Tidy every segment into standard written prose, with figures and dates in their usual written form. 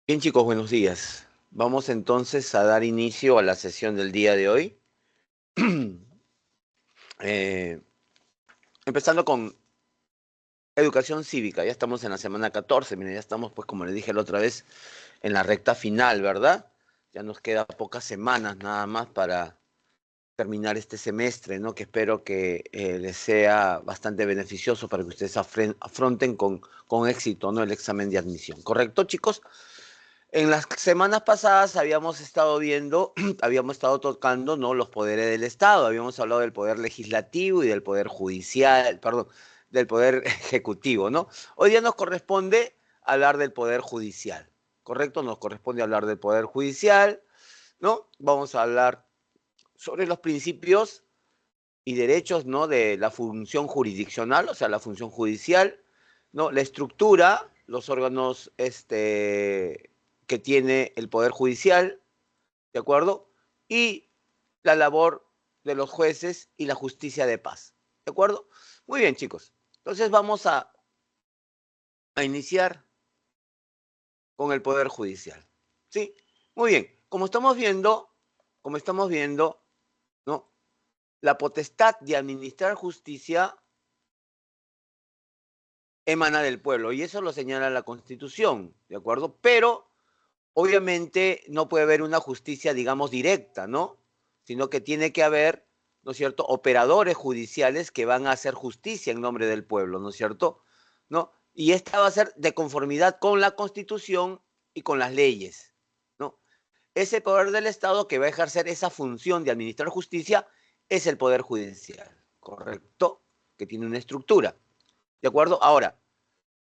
Bien, chicos, buenos días. Vamos entonces a dar inicio a la sesión del día de hoy. Eh, Empezando con educación cívica. Ya estamos en la semana 14. Miren, ya estamos, pues, como les dije la otra vez, en la recta final, ¿verdad? Ya nos queda pocas semanas nada más para terminar este semestre, ¿no? Que espero que les sea bastante beneficioso para que ustedes afronten con éxito, ¿no? El examen de admisión. ¿Correcto, chicos? En las semanas pasadas habíamos estado viendo, habíamos estado tocando, ¿no?, los poderes del Estado. Habíamos hablado del poder legislativo y del poder judicial, perdón, del poder ejecutivo, ¿no? Hoy día nos corresponde hablar del poder judicial, ¿correcto? Nos corresponde hablar del poder judicial, ¿no? Vamos a hablar sobre los principios y derechos, ¿no?, de la función jurisdiccional, o sea, la función judicial, ¿no? La estructura, los órganos que tiene el Poder Judicial, ¿de acuerdo? Y la labor de los jueces y la justicia de paz, ¿de acuerdo? Muy bien, chicos. Entonces vamos a iniciar con el Poder Judicial. ¿Sí? Muy bien. Como estamos viendo, ¿no? La potestad de administrar justicia emana del pueblo y eso lo señala la Constitución, ¿de acuerdo? Pero obviamente no puede haber una justicia, digamos, directa, ¿no? Sino que tiene que haber, ¿no es cierto?, operadores judiciales que van a hacer justicia en nombre del pueblo, ¿no es cierto? ¿No? Y esta va a ser de conformidad con la Constitución y con las leyes, ¿no? Ese poder del Estado que va a ejercer esa función de administrar justicia es el Poder Judicial, ¿correcto? Que tiene una estructura, ¿de acuerdo? Ahora,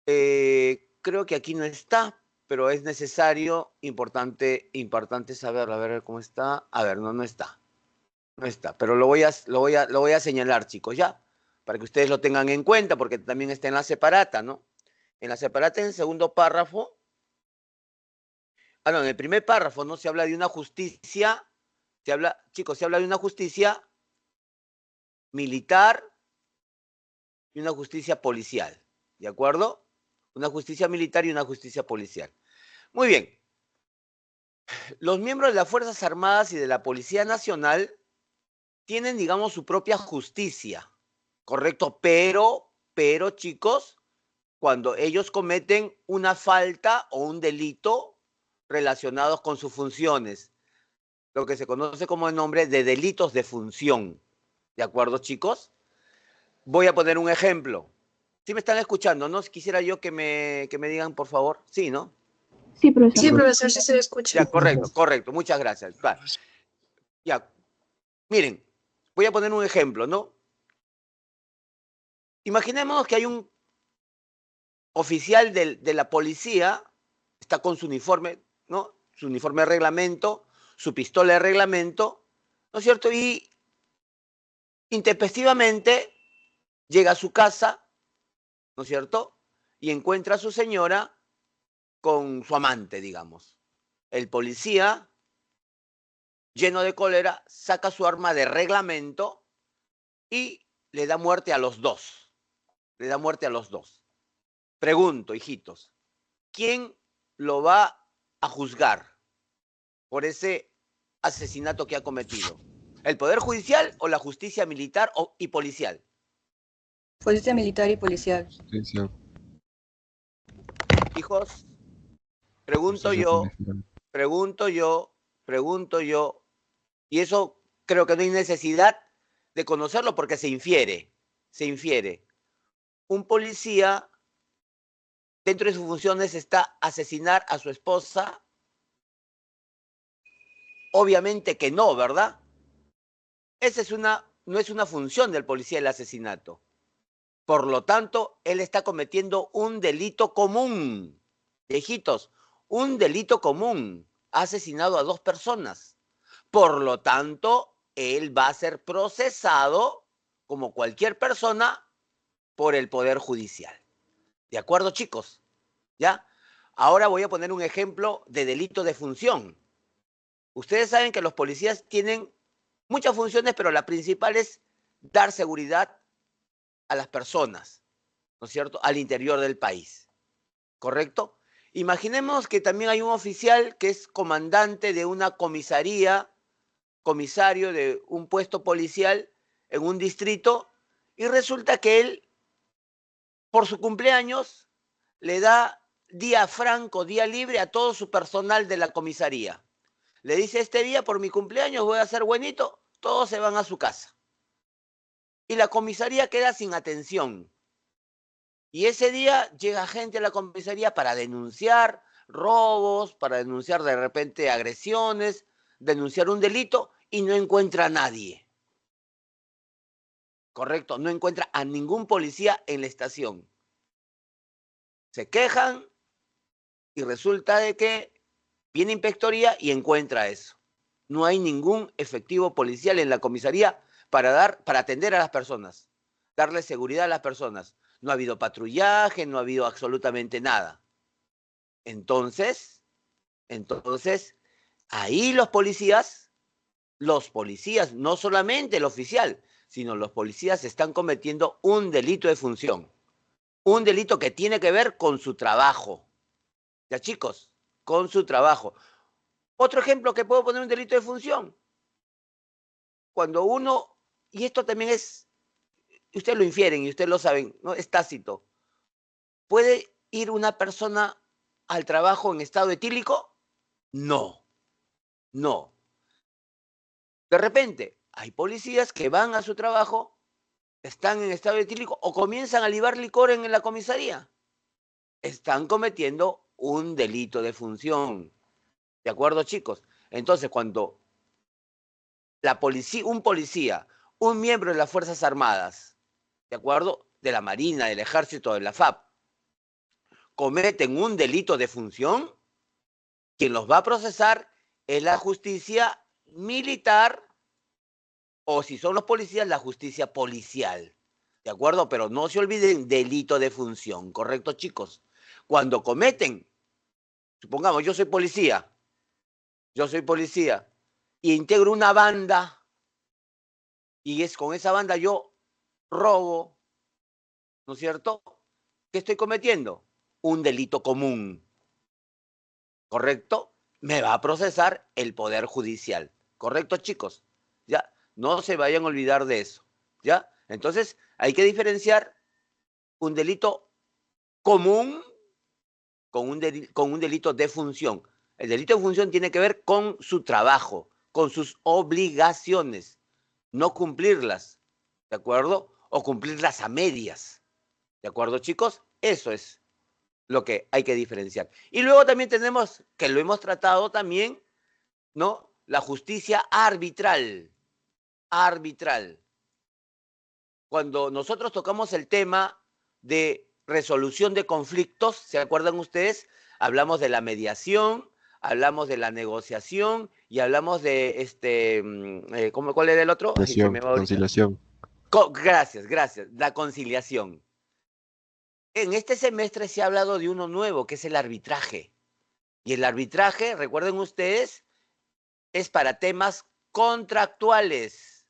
creo que aquí no está, pero es necesario, importante saber, a ver cómo está. A ver, no, no está. No está, pero lo voy a señalar, chicos, ya, para que ustedes lo tengan en cuenta, porque también está en la separata, ¿no? En la separata, en el segundo párrafo, no, en el primer párrafo, ¿no? Se habla de una justicia, chicos, se habla de una justicia militar y una justicia policial, ¿de acuerdo? Una justicia militar y una justicia policial. Muy bien. Los miembros de las Fuerzas Armadas y de la Policía Nacional tienen, digamos, su propia justicia, ¿correcto? Pero, chicos, cuando ellos cometen una falta o un delito relacionados con sus funciones, lo que se conoce como el nombre de delitos de función. ¿De acuerdo, chicos? Voy a poner un ejemplo. ¿Sí me están escuchando, no? Quisiera yo que me digan, por favor. Sí, ¿no? Sí, profesor. Sí, profesor, sí se le escucha. Ya, correcto, correcto. Muchas gracias. Claro. Ya, miren, voy a poner un ejemplo, ¿no? Imaginemos que hay un oficial de la policía, está con su uniforme, ¿no? Su uniforme de reglamento, su pistola de reglamento, ¿no es cierto? Y intempestivamente llega a su casa, ¿no es cierto? Y encuentra a su señora con su amante, digamos. El policía, lleno de cólera, saca su arma de reglamento y le da muerte a los dos. Le da muerte a los dos. Pregunto, hijitos, ¿quién lo va a juzgar por ese asesinato que ha cometido? ¿El Poder Judicial o la justicia militar y policial? Policía militar y policial. Justicia, Hijos, pregunto justicia yo, policial. pregunto yo, pregunto yo, y eso creo que no hay necesidad de conocerlo porque se infiere, se infiere. Un policía, dentro de sus funciones está asesinar a su esposa. Obviamente que no, ¿verdad? No es una función del policía el asesinato. Por lo tanto, él está cometiendo un delito común. Viejitos, un delito común. Ha asesinado a dos personas. Por lo tanto, él va a ser procesado como cualquier persona por el Poder Judicial. ¿De acuerdo, chicos? ¿Ya? Ahora voy a poner un ejemplo de delito de función. Ustedes saben que los policías tienen muchas funciones, pero la principal es dar seguridad a las personas, ¿no es cierto?, al interior del país, ¿correcto? Imaginemos que también hay un oficial que es comandante de una comisaría, comisario de un puesto policial en un distrito, y resulta que él, por su cumpleaños, le da día franco, día libre a todo su personal de la comisaría. Le dice, este día por mi cumpleaños voy a ser buenito, todos se van a su casa. Y la comisaría queda sin atención. Y ese día llega gente a la comisaría para denunciar robos, para denunciar de repente agresiones, denunciar un delito y no encuentra a nadie. Correcto, no encuentra a ningún policía en la estación. Se quejan y resulta de que viene inspectoría y encuentra eso. No hay ningún efectivo policial en la comisaría para atender a las personas, darle seguridad a las personas. No ha habido patrullaje, no ha habido absolutamente nada. Entonces, ahí los policías, no solamente el oficial, sino los policías están cometiendo un delito de función. Un delito que tiene que ver con su trabajo. Ya, chicos, con su trabajo. Otro ejemplo que puedo poner un delito de función. Cuando uno, y esto también es, ustedes lo infieren y ustedes lo saben, ¿no? Es tácito. ¿Puede ir una persona al trabajo en estado etílico? No, no. De repente, hay policías que van a su trabajo, están en estado etílico o comienzan a libar licor en la comisaría. Están cometiendo un delito de función. ¿De acuerdo, chicos? Entonces, cuando un policía, un miembro de las Fuerzas Armadas, ¿de acuerdo? De la Marina, del Ejército, de la FAP, cometen un delito de función, quien los va a procesar es la justicia militar o si son los policías, la justicia policial. ¿De acuerdo? Pero no se olviden, delito de función, ¿correcto, chicos? Cuando cometen, supongamos, yo soy policía, y integro una banda, y con esa banda yo robo, ¿no es cierto? ¿Qué estoy cometiendo? Un delito común, ¿correcto? Me va a procesar el Poder Judicial, ¿correcto, chicos? ¿Ya? No se vayan a olvidar de eso, ¿ya? Entonces, hay que diferenciar un delito común con un delito de función. El delito de función tiene que ver con su trabajo, con sus obligaciones, no cumplirlas, ¿de acuerdo? O cumplirlas a medias, ¿de acuerdo, chicos? Eso es lo que hay que diferenciar. Y luego también tenemos, que lo hemos tratado también, ¿no? La justicia arbitral. Arbitral. Cuando nosotros tocamos el tema de resolución de conflictos, ¿se acuerdan ustedes? Hablamos de la mediación, hablamos de la negociación y hablamos de, ¿cuál era el otro? Ay, se me va ahorita. Conciliación. Gracias, la conciliación. En este semestre se ha hablado de uno nuevo, que es el arbitraje. Y el arbitraje, recuerden ustedes, es para temas contractuales.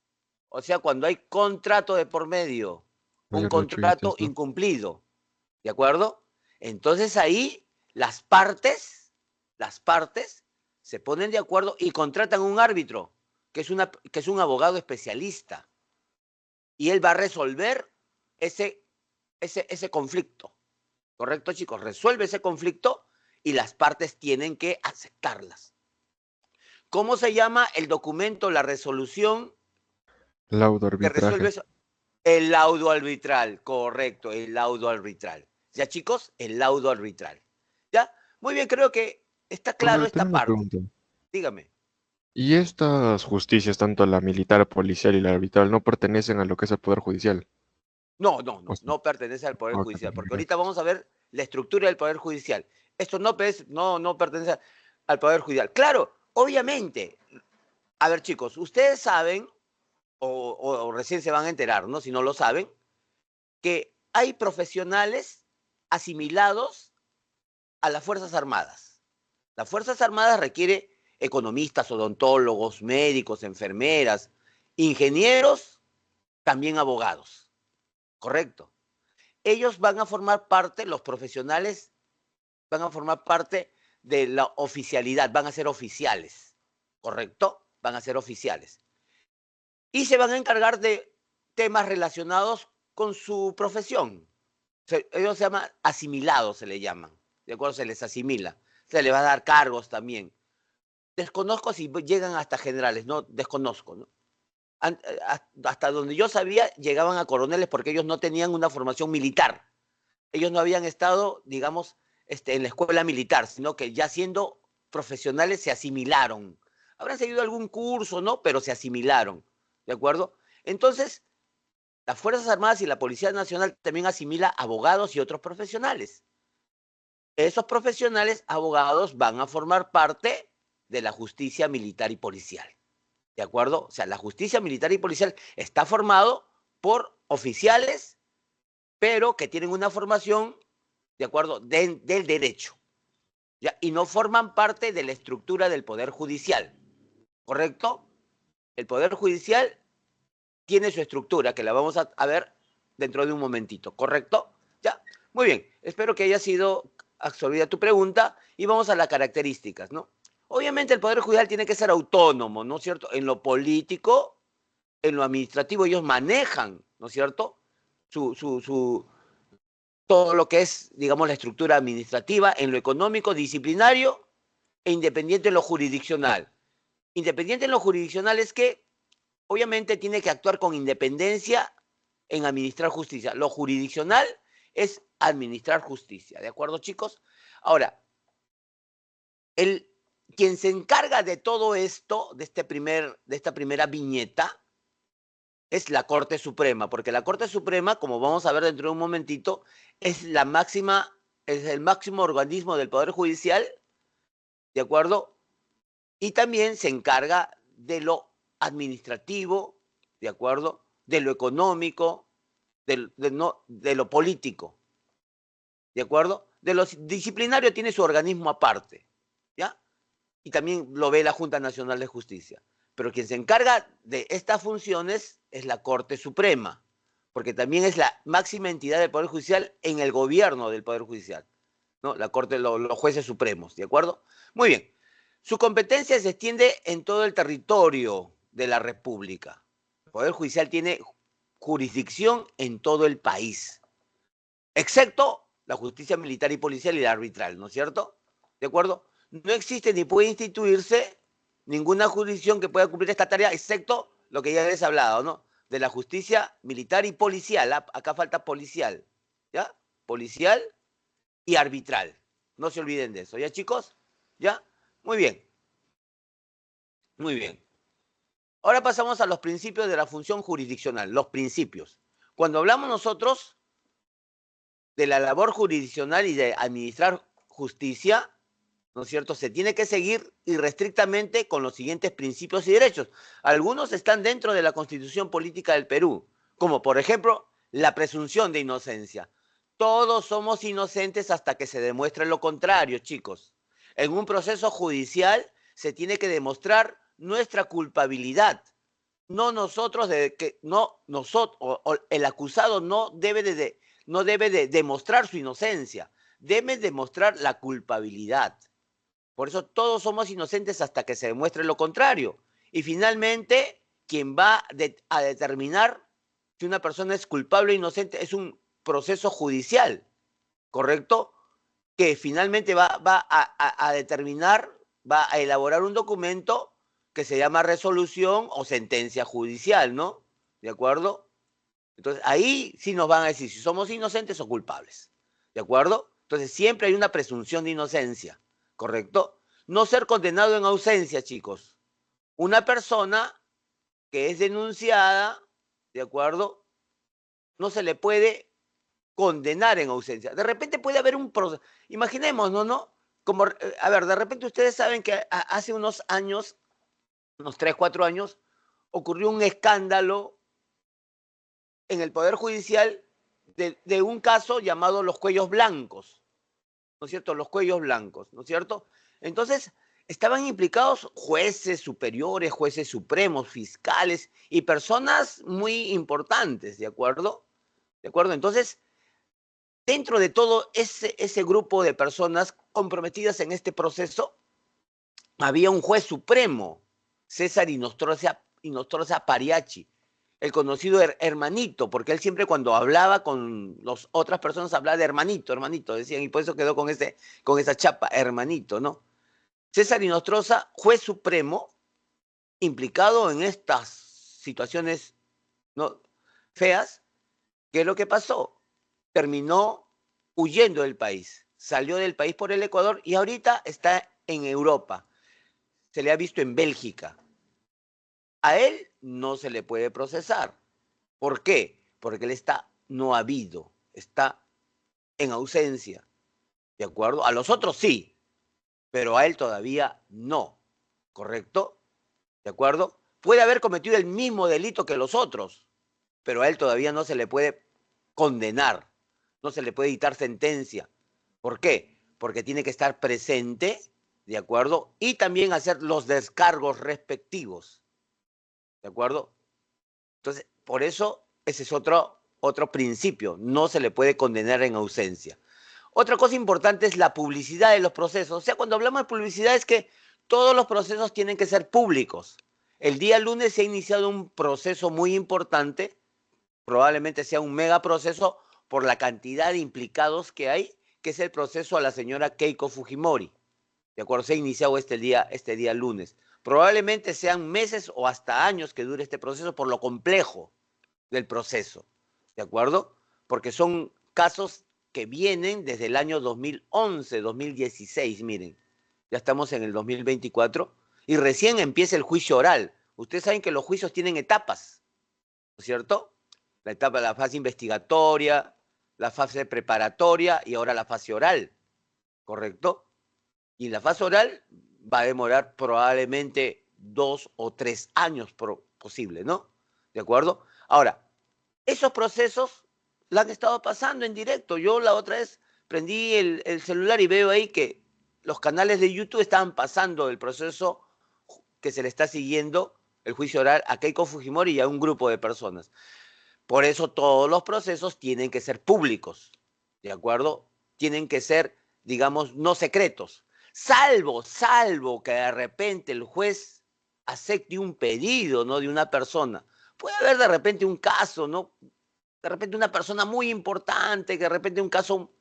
O sea, cuando hay contrato de por medio, un contrato incumplido. ¿De acuerdo? Entonces ahí las partes se ponen de acuerdo y contratan un árbitro, que es un abogado especialista. Y él va a resolver ese conflicto. ¿Correcto, chicos? Resuelve ese conflicto y las partes tienen que aceptarlas. ¿Cómo se llama el documento, la resolución Laudo que resuelve arbitraje. eso? El laudo arbitral, correcto, el laudo arbitral. ¿Ya, chicos? El laudo arbitral. ¿Ya? Muy bien, creo que está claro Profe, esta tengo una parte. pregunta. Dígame. ¿Y estas justicias, tanto la militar, policial y la arbitral, no pertenecen a lo que es el Poder Judicial? ¿O sí? No pertenece al Poder Ok, Judicial, porque ahorita gracias. vamos a ver la estructura del Poder Judicial. Esto no pertenece al Poder Judicial. Claro, obviamente. A ver, chicos, ustedes saben, o recién se van a enterar, ¿no? Si no lo saben, que hay profesionales asimilados a las Fuerzas Armadas. Las Fuerzas Armadas requiere economistas, odontólogos, médicos, enfermeras, ingenieros, también abogados. ¿Correcto? Ellos van a formar parte, los profesionales van a formar parte de la oficialidad, van a ser oficiales, ¿correcto? Van a ser oficiales. Y se van a encargar de temas relacionados con su profesión. Ellos se llaman asimilados, se le llaman, ¿de acuerdo? Se les asimila, se les va a dar cargos también. Desconozco si llegan hasta generales, no desconozco, ¿no? Hasta donde yo sabía, llegaban a coroneles porque ellos no tenían una formación militar. Ellos no habían estado, digamos, en la escuela militar, sino que ya siendo profesionales se asimilaron. Habrán seguido algún curso, ¿no? Pero se asimilaron, ¿de acuerdo? Entonces, las Fuerzas Armadas y la Policía Nacional también asimila abogados y otros profesionales. Esos profesionales, abogados, van a formar parte de la justicia militar y policial. ¿De acuerdo? O sea, la justicia militar y policial está formado por oficiales, pero que tienen una formación, ¿de acuerdo?, del derecho. ¿Ya? Y no forman parte de la estructura del Poder Judicial. ¿Correcto? El Poder Judicial tiene su estructura, que la vamos a ver dentro de un momentito. ¿Correcto? ¿Ya? Muy bien. Espero que haya sido absorbida tu pregunta y vamos a las características, ¿no? Obviamente el Poder Judicial tiene que ser autónomo, ¿no es cierto? En lo político, en lo administrativo, ellos manejan, ¿no es cierto?, todo lo que es, digamos, la estructura administrativa, en lo económico, disciplinario e independiente en lo jurisdiccional. Independiente en lo jurisdiccional es que, obviamente, tiene que actuar con independencia en administrar justicia. Lo jurisdiccional es administrar justicia, ¿de acuerdo, chicos? Ahora, quien se encarga de todo esto, de esta primera viñeta, es la Corte Suprema, porque la Corte Suprema, como vamos a ver dentro de un momentito, es el máximo organismo del Poder Judicial, ¿de acuerdo? Y también se encarga de lo administrativo, ¿de acuerdo?, de lo económico, de lo político, ¿de acuerdo? De lo disciplinario tiene su organismo aparte, ¿ya? Y también lo ve la Junta Nacional de Justicia. Pero quien se encarga de estas funciones es la Corte Suprema, porque también es la máxima entidad del Poder Judicial en el gobierno del Poder Judicial, ¿no? La Corte, los jueces supremos, ¿de acuerdo? Muy bien. Su competencia se extiende en todo el territorio de la República. El Poder Judicial tiene jurisdicción en todo el país, excepto la justicia militar y policial y la arbitral, ¿no es cierto? ¿De acuerdo? No existe ni puede instituirse ninguna jurisdicción que pueda cumplir esta tarea, excepto lo que ya les he hablado, ¿no? De la justicia militar y policial. Acá falta policial, ¿ya? Policial y arbitral. No se olviden de eso, ¿ya, chicos? ¿Ya? Muy bien. Muy bien. Ahora pasamos a los principios de la función jurisdiccional, los principios. Cuando hablamos nosotros de la labor jurisdiccional y de administrar justicia, ¿no es cierto?, se tiene que seguir irrestrictamente con los siguientes principios y derechos. Algunos están dentro de la Constitución Política del Perú, como por ejemplo la presunción de inocencia. Todos somos inocentes hasta que se demuestre lo contrario, chicos. En un proceso judicial se tiene que demostrar nuestra culpabilidad. No nosotros, el acusado no debe de demostrar su inocencia, debe demostrar la culpabilidad. Por eso todos somos inocentes hasta que se demuestre lo contrario. Y finalmente, quien va a determinar si una persona es culpable o inocente es un proceso judicial, ¿correcto? Que finalmente va a determinar, va a elaborar un documento que se llama resolución o sentencia judicial, ¿no? ¿De acuerdo? Entonces, ahí sí nos van a decir si somos inocentes o culpables, ¿de acuerdo? Entonces, siempre hay una presunción de inocencia, ¿correcto? No ser condenado en ausencia, chicos. Una persona que es denunciada, ¿de acuerdo?, no se le puede condenar en ausencia. De repente puede haber un proceso. Imaginémonos, ¿no? Como, a ver, de repente ustedes saben que hace unos años, unos 3, 4 años, ocurrió un escándalo en el Poder Judicial de un caso llamado los cuellos blancos, ¿no es cierto? Los cuellos blancos, ¿no es cierto? Entonces, estaban implicados jueces superiores, jueces supremos, fiscales y personas muy importantes, ¿de acuerdo? ¿De acuerdo? Entonces, dentro de todo ese grupo de personas comprometidas en este proceso, había un juez supremo, César Inostroza Pariachi, el conocido hermanito, porque él siempre cuando hablaba con las otras personas hablaba de hermanito, hermanito, decían, y por eso quedó con esa chapa, hermanito, ¿no? César Inostroza, juez supremo, implicado en estas situaciones, ¿no?, feas. ¿Qué es lo que pasó? Terminó huyendo del país, salió del país por el Ecuador y ahorita está en Europa. Se le ha visto en Bélgica. A él no se le puede procesar. ¿Por qué? Porque él no habido, está en ausencia. ¿De acuerdo? A los otros sí, pero a él todavía no. ¿Correcto? ¿De acuerdo? Puede haber cometido el mismo delito que los otros, pero a él todavía no se le puede condenar, no se le puede dictar sentencia. ¿Por qué? Porque tiene que estar presente, ¿de acuerdo? Y también hacer los descargos respectivos, ¿de acuerdo? Entonces, por eso ese es otro principio, no se le puede condenar en ausencia. Otra cosa importante es la publicidad de los procesos. O sea, cuando hablamos de publicidad es que todos los procesos tienen que ser públicos. El día lunes se ha iniciado un proceso muy importante, probablemente sea un megaproceso por la cantidad de implicados que hay, que es el proceso a la señora Keiko Fujimori. ¿De acuerdo? Se ha iniciado este día lunes. Probablemente sean meses o hasta años que dure este proceso por lo complejo del proceso. ¿De acuerdo? Porque son casos que vienen desde el año 2011, 2016, miren. Ya estamos en el 2024 y recién empieza el juicio oral. Ustedes saben que los juicios tienen etapas, ¿no es cierto? La fase investigatoria, la fase preparatoria y ahora la fase oral, ¿correcto? Y en la fase oral va a demorar probablemente 2 o 3 años posible, ¿no? ¿De acuerdo? Ahora, esos procesos la han estado pasando en directo. Yo la otra vez prendí el celular y veo ahí que los canales de YouTube estaban pasando el proceso que se le está siguiendo, el juicio oral a Keiko Fujimori y a un grupo de personas. Por eso todos los procesos tienen que ser públicos, ¿de acuerdo? Tienen que ser, digamos, no secretos. Salvo que de repente el juez acepte un pedido, ¿no?, de una persona. Puede haber de repente un caso, ¿no? De repente una persona muy importante, que de repente un caso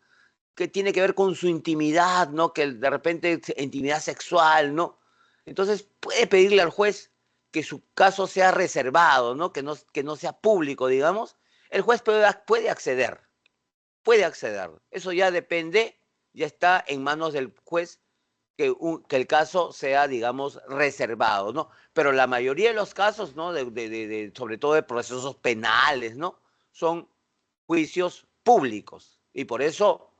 que tiene que ver con su intimidad, ¿no? Que de repente intimidad sexual, ¿no? Entonces puede pedirle al juez que su caso sea reservado, ¿no? Que no sea público, digamos. El juez puede acceder, puede acceder. Eso ya depende, ya está en manos del juez que el caso sea, digamos, reservado, ¿no? Pero la mayoría de los casos, ¿no?, sobre todo de procesos penales, ¿no?, son juicios públicos. Y por eso,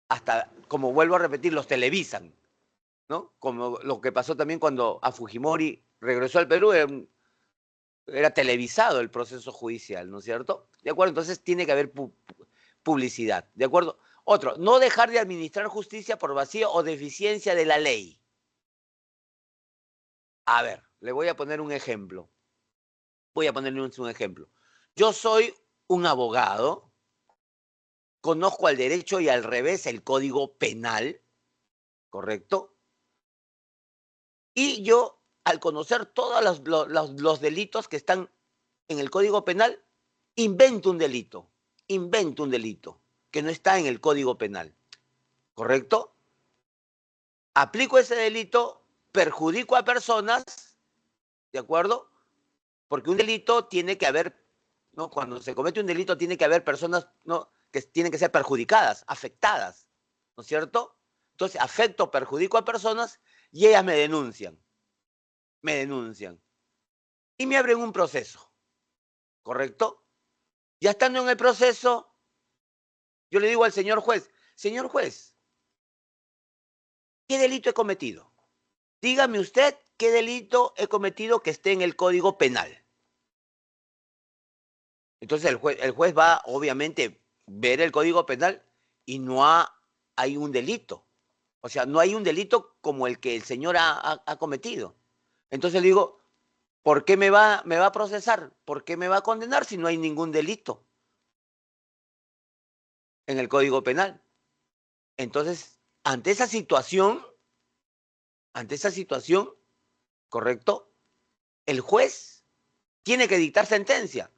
hasta, como vuelvo a repetir, los televisan, ¿no? Como lo que pasó también cuando a Fujimori regresó al Perú, era televisado el proceso judicial, ¿no es cierto? ¿De acuerdo? Entonces tiene que haber publicidad, ¿de acuerdo? Otro, no dejar de administrar justicia por vacío o deficiencia de la ley. A ver, le voy a poner un ejemplo. Voy a ponerle un ejemplo. Yo soy un abogado, conozco al derecho y al revés el Código Penal, ¿correcto? Y yo, al conocer todos los delitos que están en el Código Penal, invento un delito que no está en el Código Penal, ¿correcto? Aplico ese delito, perjudico a personas, ¿de acuerdo? Porque un delito tiene que haber, ¿no? Cuando se comete un delito tiene que haber personas, ¿no?, que tienen que ser perjudicadas, afectadas, ¿no es cierto? Entonces, afecto, perjudico a personas y ellas me denuncian. Y me abren un proceso, ¿correcto? Ya estando en el proceso, yo le digo al señor juez, ¿qué delito he cometido? Dígame usted qué delito he cometido que esté en el Código Penal. Entonces el juez va, obviamente, ver el Código Penal y no hay un delito. O sea, no hay un delito como el que el señor ha cometido. Entonces le digo, ¿por qué me va a procesar? ¿Por qué me va a condenar si no hay ningún delito? en el Código Penal. Entonces, ante esa situación, ¿correcto? El juez tiene que dictar sentencia.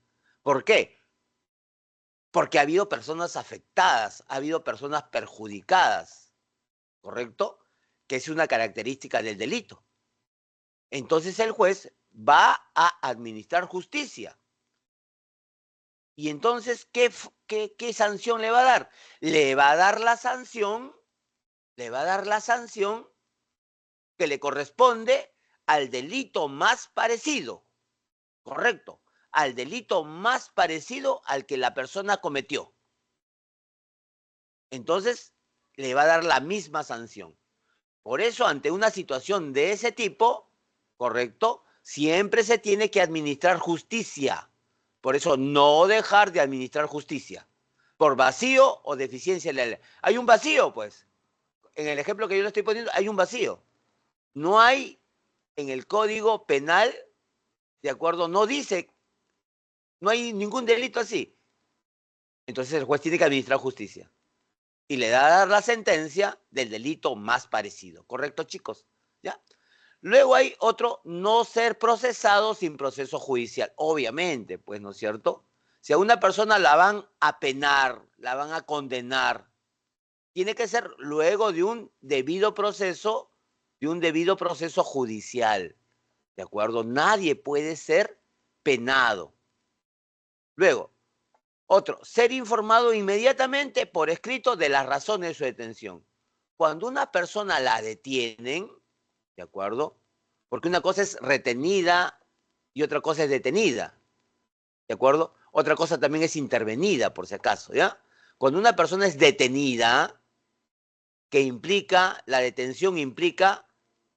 ¿Por qué? Porque ha habido personas afectadas, ha habido personas perjudicadas, ¿correcto? Que es una característica del delito. Entonces el juez va a administrar justicia. Y entonces, ¿qué sanción le va a dar? Le va a dar la sanción que le corresponde al delito más parecido, correcto, al delito más parecido al que la persona cometió. Entonces, le va a dar la misma sanción. Por eso, ante una situación de ese tipo, correcto, siempre se tiene que administrar justicia. Por eso, no dejar de administrar justicia. Por vacío o deficiencia en la ley. Hay un vacío, pues. En el ejemplo que yo le estoy poniendo, hay un vacío. No hay en el Código Penal, ¿de acuerdo? No dice, no hay ningún delito así. Entonces el juez tiene que administrar justicia. Y le da a dar la sentencia del delito más parecido. ¿Correcto, chicos? ¿Ya? Luego hay otro, no ser procesado sin proceso judicial. Obviamente, pues, ¿no es cierto? Si a una persona la van a penar, la van a condenar, tiene que ser luego de un debido proceso judicial. ¿De acuerdo? Nadie puede ser penado. Luego, otro, ser informado inmediatamente por escrito de las razones de su detención. Cuando una persona la detienen, ¿de acuerdo? Porque una cosa es retenida y otra cosa es detenida, ¿de acuerdo? Otra cosa también es intervenida, por si acaso, ¿ya? Cuando una persona es detenida, la detención implica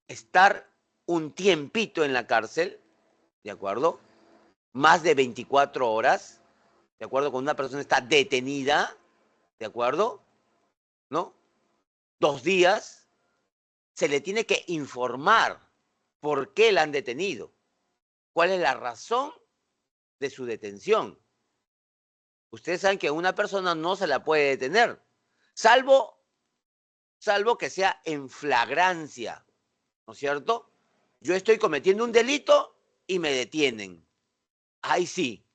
estar un tiempito en la cárcel, ¿de acuerdo? Más de 24 horas, ¿de acuerdo? Cuando una persona está detenida, ¿de acuerdo? ¿No? 2 días, se le tiene que informar por qué la han detenido, cuál es la razón de su detención. Ustedes saben que a una persona no se la puede detener, salvo que sea en flagrancia, ¿no es cierto? Yo estoy cometiendo un delito y me detienen. Ahí sí,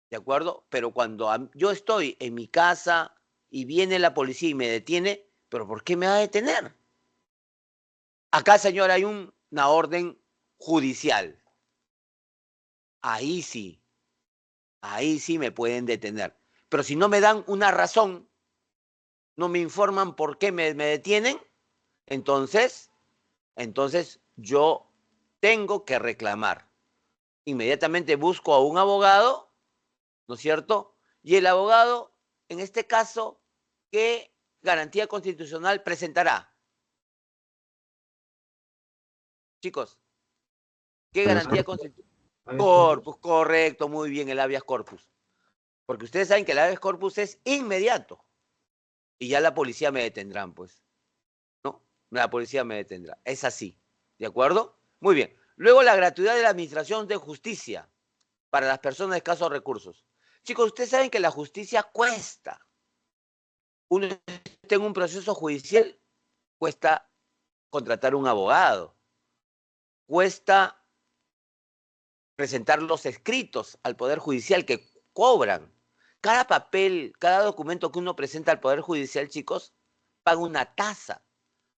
¿de acuerdo? Pero cuando yo estoy en mi casa y viene la policía y me detiene, ¿pero por qué me va a detener? Acá, señor, hay una orden judicial. Ahí sí me pueden detener. Pero si no me dan una razón, no me informan por qué me detienen, entonces yo tengo que reclamar. Inmediatamente busco a un abogado, ¿no es cierto? Y el abogado, en este caso, ¿qué garantía constitucional presentará? Chicos, ¿qué garantía constitucional? Corpus, correcto, muy bien, el habeas corpus. Porque ustedes saben que el habeas corpus es inmediato. Y ya la policía me detendrán, pues. ¿No? La policía me detendrá. Es así. ¿De acuerdo? Muy bien. Luego, la gratuidad de la administración de justicia para las personas de escasos recursos. Chicos, ustedes saben que la justicia cuesta. Uno está en un proceso judicial, cuesta contratar un abogado. Cuesta presentar los escritos al Poder Judicial que cobran. Cada papel, cada documento que uno presenta al Poder Judicial, chicos, paga una tasa,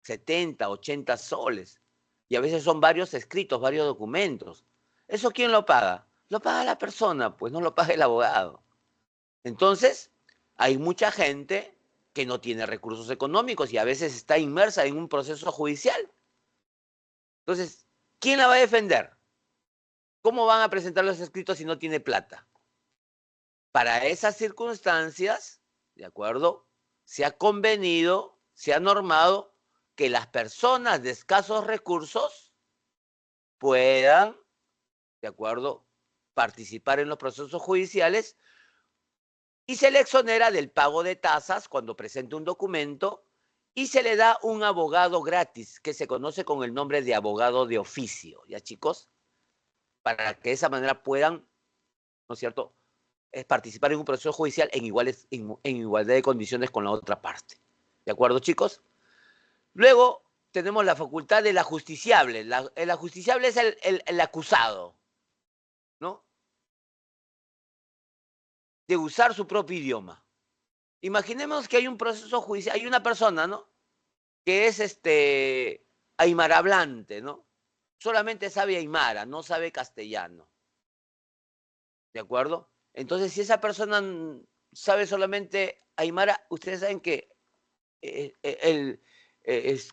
70, 80 soles. Y a veces son varios escritos, varios documentos. ¿Eso quién lo paga? Lo paga la persona, pues no lo paga el abogado. Entonces, hay mucha gente que no tiene recursos económicos y a veces está inmersa en un proceso judicial. Entonces, ¿quién la va a defender? ¿Cómo van a presentar los escritos si no tiene plata? Para esas circunstancias, ¿de acuerdo? Se ha convenido, se ha normado que las personas de escasos recursos puedan, ¿de acuerdo?, participar en los procesos judiciales y se le exonera del pago de tasas cuando presente un documento y se le da un abogado gratis que se conoce con el nombre de abogado de oficio, ¿ya, chicos? Para que de esa manera puedan, ¿no es cierto?, es participar en un proceso judicial en igualdad de condiciones con la otra parte. ¿De acuerdo, chicos? Luego tenemos la facultad de la justiciable. El ajusticiable es el acusado, ¿no? De usar su propio idioma. Imaginemos que hay un proceso judicial, hay una persona, ¿no? Que es aymara hablante, ¿no? Solamente sabe aymara, no sabe castellano. ¿De acuerdo? Entonces, si esa persona sabe solamente aymara, ustedes saben que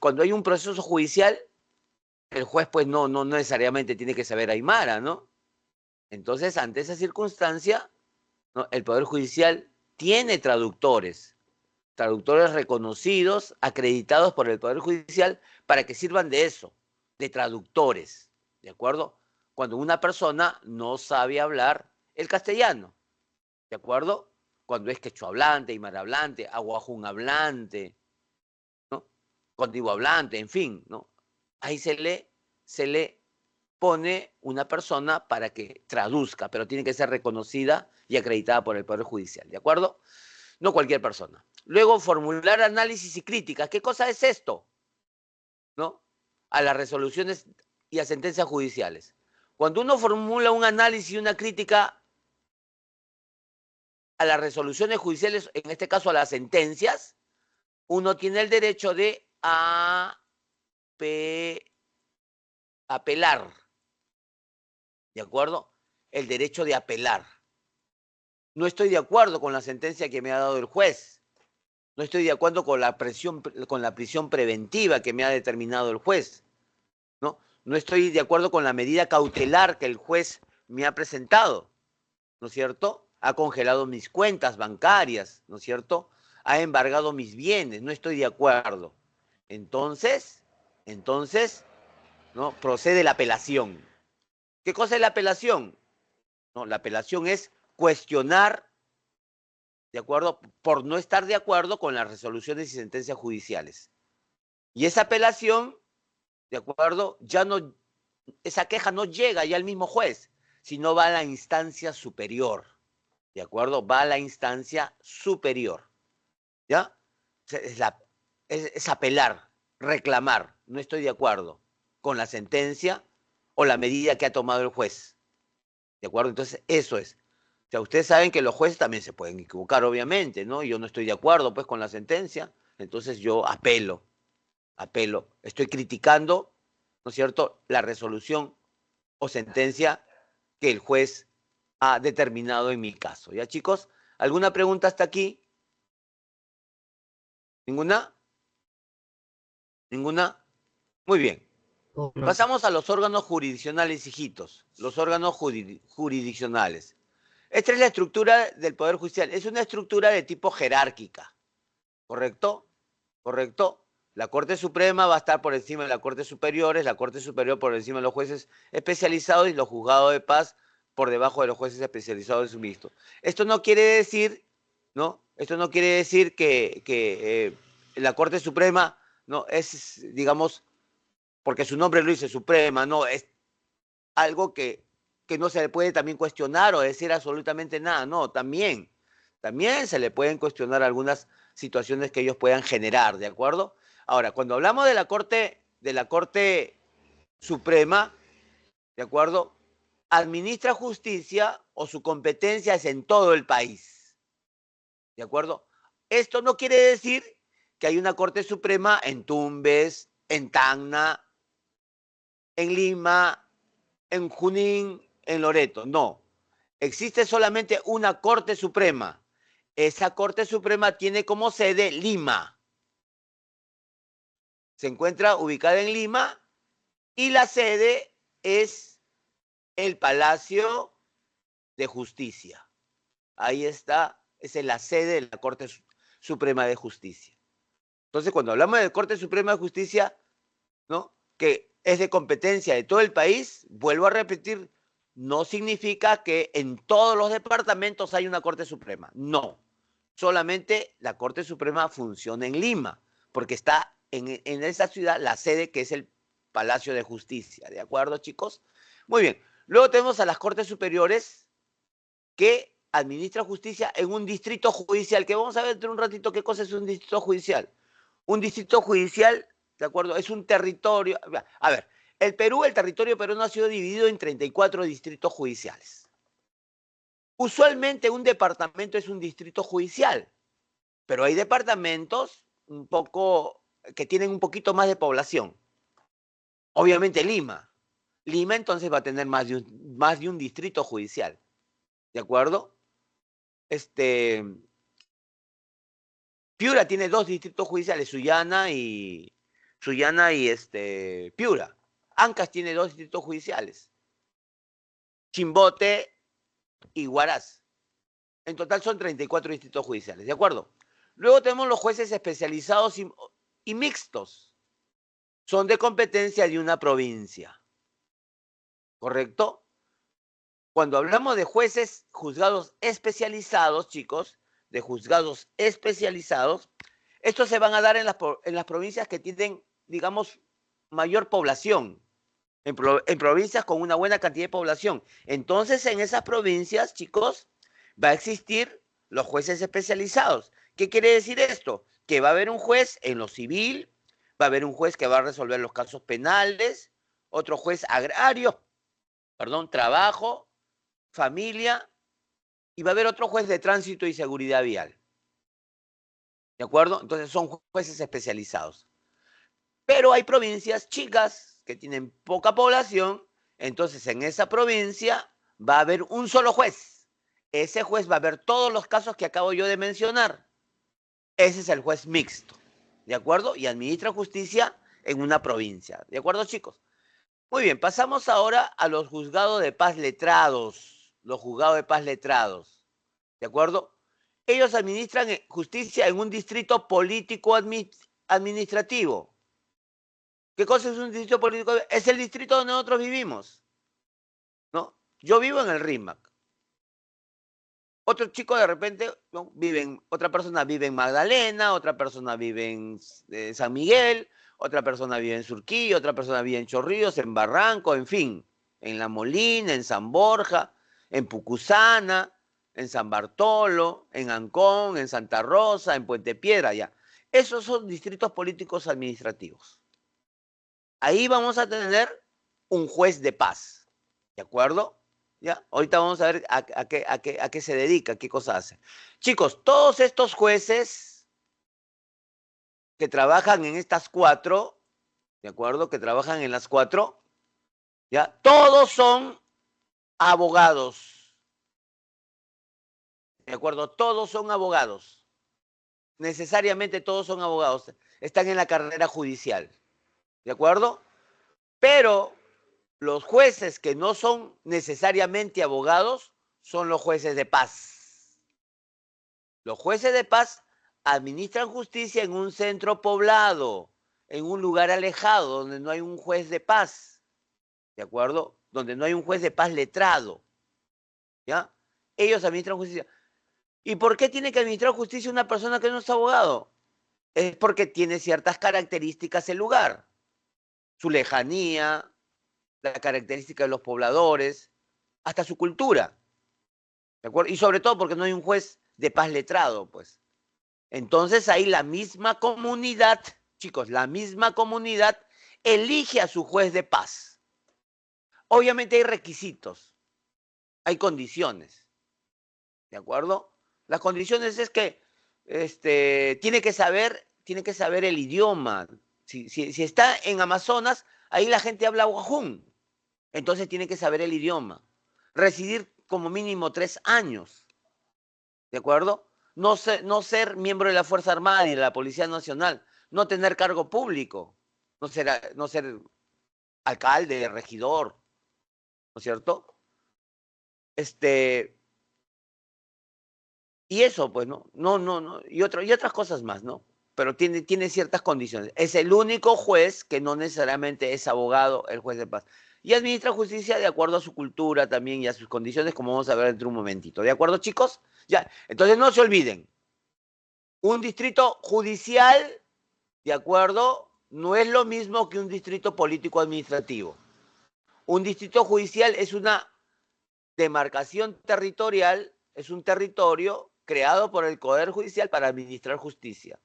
cuando hay un proceso judicial, el juez pues no necesariamente tiene que saber aymara, ¿no? Entonces, ante esa circunstancia, ¿no? El Poder Judicial tiene traductores reconocidos, acreditados por el Poder Judicial, para que sirvan de eso, de traductores, ¿de acuerdo? Cuando una persona no sabe hablar el castellano, ¿de acuerdo? Cuando es quechua hablante, aymara hablante, aguajún hablante, ¿no? Contigo hablante, en fin, ¿no? Ahí se le pone una persona para que traduzca, pero tiene que ser reconocida y acreditada por el Poder Judicial, ¿de acuerdo? No cualquier persona. Luego, formular análisis y críticas. ¿Qué cosa es esto? ¿No? A las resoluciones y a sentencias judiciales. Cuando uno formula un análisis y una crítica a las resoluciones judiciales, en este caso a las sentencias, uno tiene el derecho de apelar. ¿De acuerdo? El derecho de apelar. No estoy de acuerdo con la sentencia que me ha dado el juez. No estoy de acuerdo con la prisión preventiva que me ha determinado el juez. No estoy de acuerdo con la medida cautelar que el juez me ha presentado. ¿No es cierto? Ha congelado mis cuentas bancarias, ¿no es cierto? Ha embargado mis bienes. No estoy de acuerdo. Entonces, ¿no? Procede la apelación. ¿Qué cosa es la apelación? No, la apelación es cuestionar, ¿de acuerdo? Por no estar de acuerdo con las resoluciones y sentencias judiciales. Y esa apelación, ¿de acuerdo? Esa queja no llega ya al mismo juez, sino va a la instancia superior, ¿de acuerdo? Va a la instancia superior, ¿ya? Es apelar, reclamar, no estoy de acuerdo con la sentencia o la medida que ha tomado el juez, ¿de acuerdo? Entonces, eso es. O sea, ustedes saben que los jueces también se pueden equivocar, obviamente, ¿no? Yo no estoy de acuerdo, pues, con la sentencia, entonces yo apelo, estoy criticando, ¿no es cierto?, la resolución o sentencia que el juez ha determinado en mi caso. ¿Ya, chicos? ¿Alguna pregunta hasta aquí? ¿Ninguna? ¿Ninguna? Muy bien. Pasamos a los órganos jurisdiccionales, hijitos. Los órganos jurisdiccionales. Esta es la estructura del Poder Judicial. Es una estructura de tipo jerárquica. ¿Correcto? ¿Correcto? La Corte Suprema va a estar por encima de las Cortes Superiores, la Corte Superior por encima de los jueces especializados y los juzgados de paz por debajo de los jueces especializados en su mixto. Esto no quiere decir, ¿no? Esto no quiere decir que la Corte Suprema, ¿no? Es, digamos, porque su nombre lo dice Suprema, no, es algo que no se le puede también cuestionar o decir absolutamente nada, no, también se le pueden cuestionar algunas situaciones que ellos puedan generar, ¿de acuerdo? Ahora, cuando hablamos de la Corte Suprema, ¿de acuerdo? Administra justicia o su competencia es en todo el país, ¿de acuerdo? Esto no quiere decir que hay una Corte Suprema en Tumbes, en Tacna, en Lima, en Junín, en Loreto, no. Existe solamente una Corte Suprema. Esa Corte Suprema tiene como sede Lima. Se encuentra ubicada en Lima y la sede es el Palacio de Justicia. Ahí está, esa es la sede de la Corte Suprema de Justicia. Entonces, cuando hablamos de Corte Suprema de Justicia, ¿no?, que es de competencia de todo el país, vuelvo a repetir, no significa que en todos los departamentos hay una Corte Suprema. No, solamente la Corte Suprema funciona en Lima, porque está en esa ciudad la sede que es el Palacio de Justicia. ¿De acuerdo, chicos? Muy bien. Luego tenemos a las Cortes Superiores que administra justicia en un distrito judicial, que vamos a ver dentro de un ratito qué cosa es un distrito judicial. Un distrito judicial, ¿de acuerdo? Es un territorio. A ver, el Perú, el territorio peruano ha sido dividido en 34 distritos judiciales. Usualmente un departamento es un distrito judicial, pero hay departamentos un poco que tienen un poquito más de población. Obviamente Lima. Lima entonces va a tener más de un distrito judicial. ¿De acuerdo? Piura tiene 2 distritos judiciales, Sullana y Piura. Ancash tiene 2 distritos judiciales. Chimbote y Huaraz. En total son 34 distritos judiciales, ¿de acuerdo? Luego tenemos los jueces especializados y mixtos. Son de competencia de una provincia. ¿Correcto? Cuando hablamos de jueces juzgados especializados, chicos, de juzgados especializados, estos se van a dar en las provincias que tienen, digamos, mayor población, en provincias con una buena cantidad de población. Entonces, en esas provincias, chicos, va a existir los jueces especializados. ¿Qué quiere decir esto? Que va a haber un juez en lo civil, va a haber un juez que va a resolver los casos penales, otro juez agrario, trabajo, familia, y va a haber otro juez de tránsito y seguridad vial. ¿De acuerdo? Entonces son jueces especializados. Pero hay provincias chicas que tienen poca población, entonces en esa provincia va a haber un solo juez. Ese juez va a ver todos los casos que acabo yo de mencionar. Ese es el juez mixto, ¿de acuerdo? Y administra justicia en una provincia. ¿De acuerdo, chicos? Muy bien, pasamos ahora a los juzgados de paz letrados. Los juzgados de paz letrados, ¿de acuerdo? Ellos administran justicia en un distrito político administrativo. ¿Qué cosa es un distrito político? Es el distrito donde nosotros vivimos, ¿no? Yo vivo en el RIMAC. Otro chico de repente, ¿no? Otra persona vive en Magdalena, otra persona vive en San Miguel, otra persona vive en Surquillo, otra persona vive en Chorrillos, en Barranco, en fin, en La Molina, en San Borja, en Pucusana, en San Bartolo, en Ancón, en Santa Rosa, en Puente Piedra, ya. Esos son distritos políticos administrativos. Ahí vamos a tener un juez de paz, ¿de acuerdo? ¿Ya? Ahorita vamos a ver a qué se dedica, qué cosa hace. Chicos, todos estos jueces que trabajan en estas 4, ¿de acuerdo? Que trabajan en las 4, ¿ya? Todos son abogados, ¿de acuerdo? Todos son abogados. Necesariamente todos son abogados. Están en la carrera judicial, ¿de acuerdo? Pero los jueces que no son necesariamente abogados son los jueces de paz. Los jueces de paz administran justicia en un centro poblado, en un lugar alejado, donde no hay un juez de paz, ¿de acuerdo? Donde no hay un juez de paz letrado, ¿ya? Ellos administran justicia. ¿Y por qué tiene que administrar justicia una persona que no es abogado? Es porque tiene ciertas características el lugar. Su lejanía, la característica de los pobladores, hasta su cultura, ¿de acuerdo? Y sobre todo porque no hay un juez de paz letrado, pues. Entonces ahí la misma comunidad, chicos, la misma comunidad elige a su juez de paz. Obviamente hay requisitos, hay condiciones, ¿de acuerdo? Las condiciones es que tiene que saber el idioma. Si está en Amazonas, ahí la gente habla guajún. Entonces tiene que saber el idioma. Residir como mínimo 3 años. ¿De acuerdo? No ser miembro de la Fuerza Armada ni de la Policía Nacional. No tener cargo público. No ser alcalde, regidor. ¿No es cierto? Y eso, pues, ¿no? No. Y otras cosas más, ¿no? Pero tiene ciertas condiciones. Es el único juez que no necesariamente es abogado, el juez de paz. Y administra justicia de acuerdo a su cultura también y a sus condiciones, como vamos a ver dentro de un momentito. ¿De acuerdo, chicos? Ya, entonces no se olviden. Un distrito judicial, ¿de acuerdo? No es lo mismo que un distrito político administrativo. Un distrito judicial es una demarcación territorial es un territorio creado por el Poder Judicial para administrar justicia.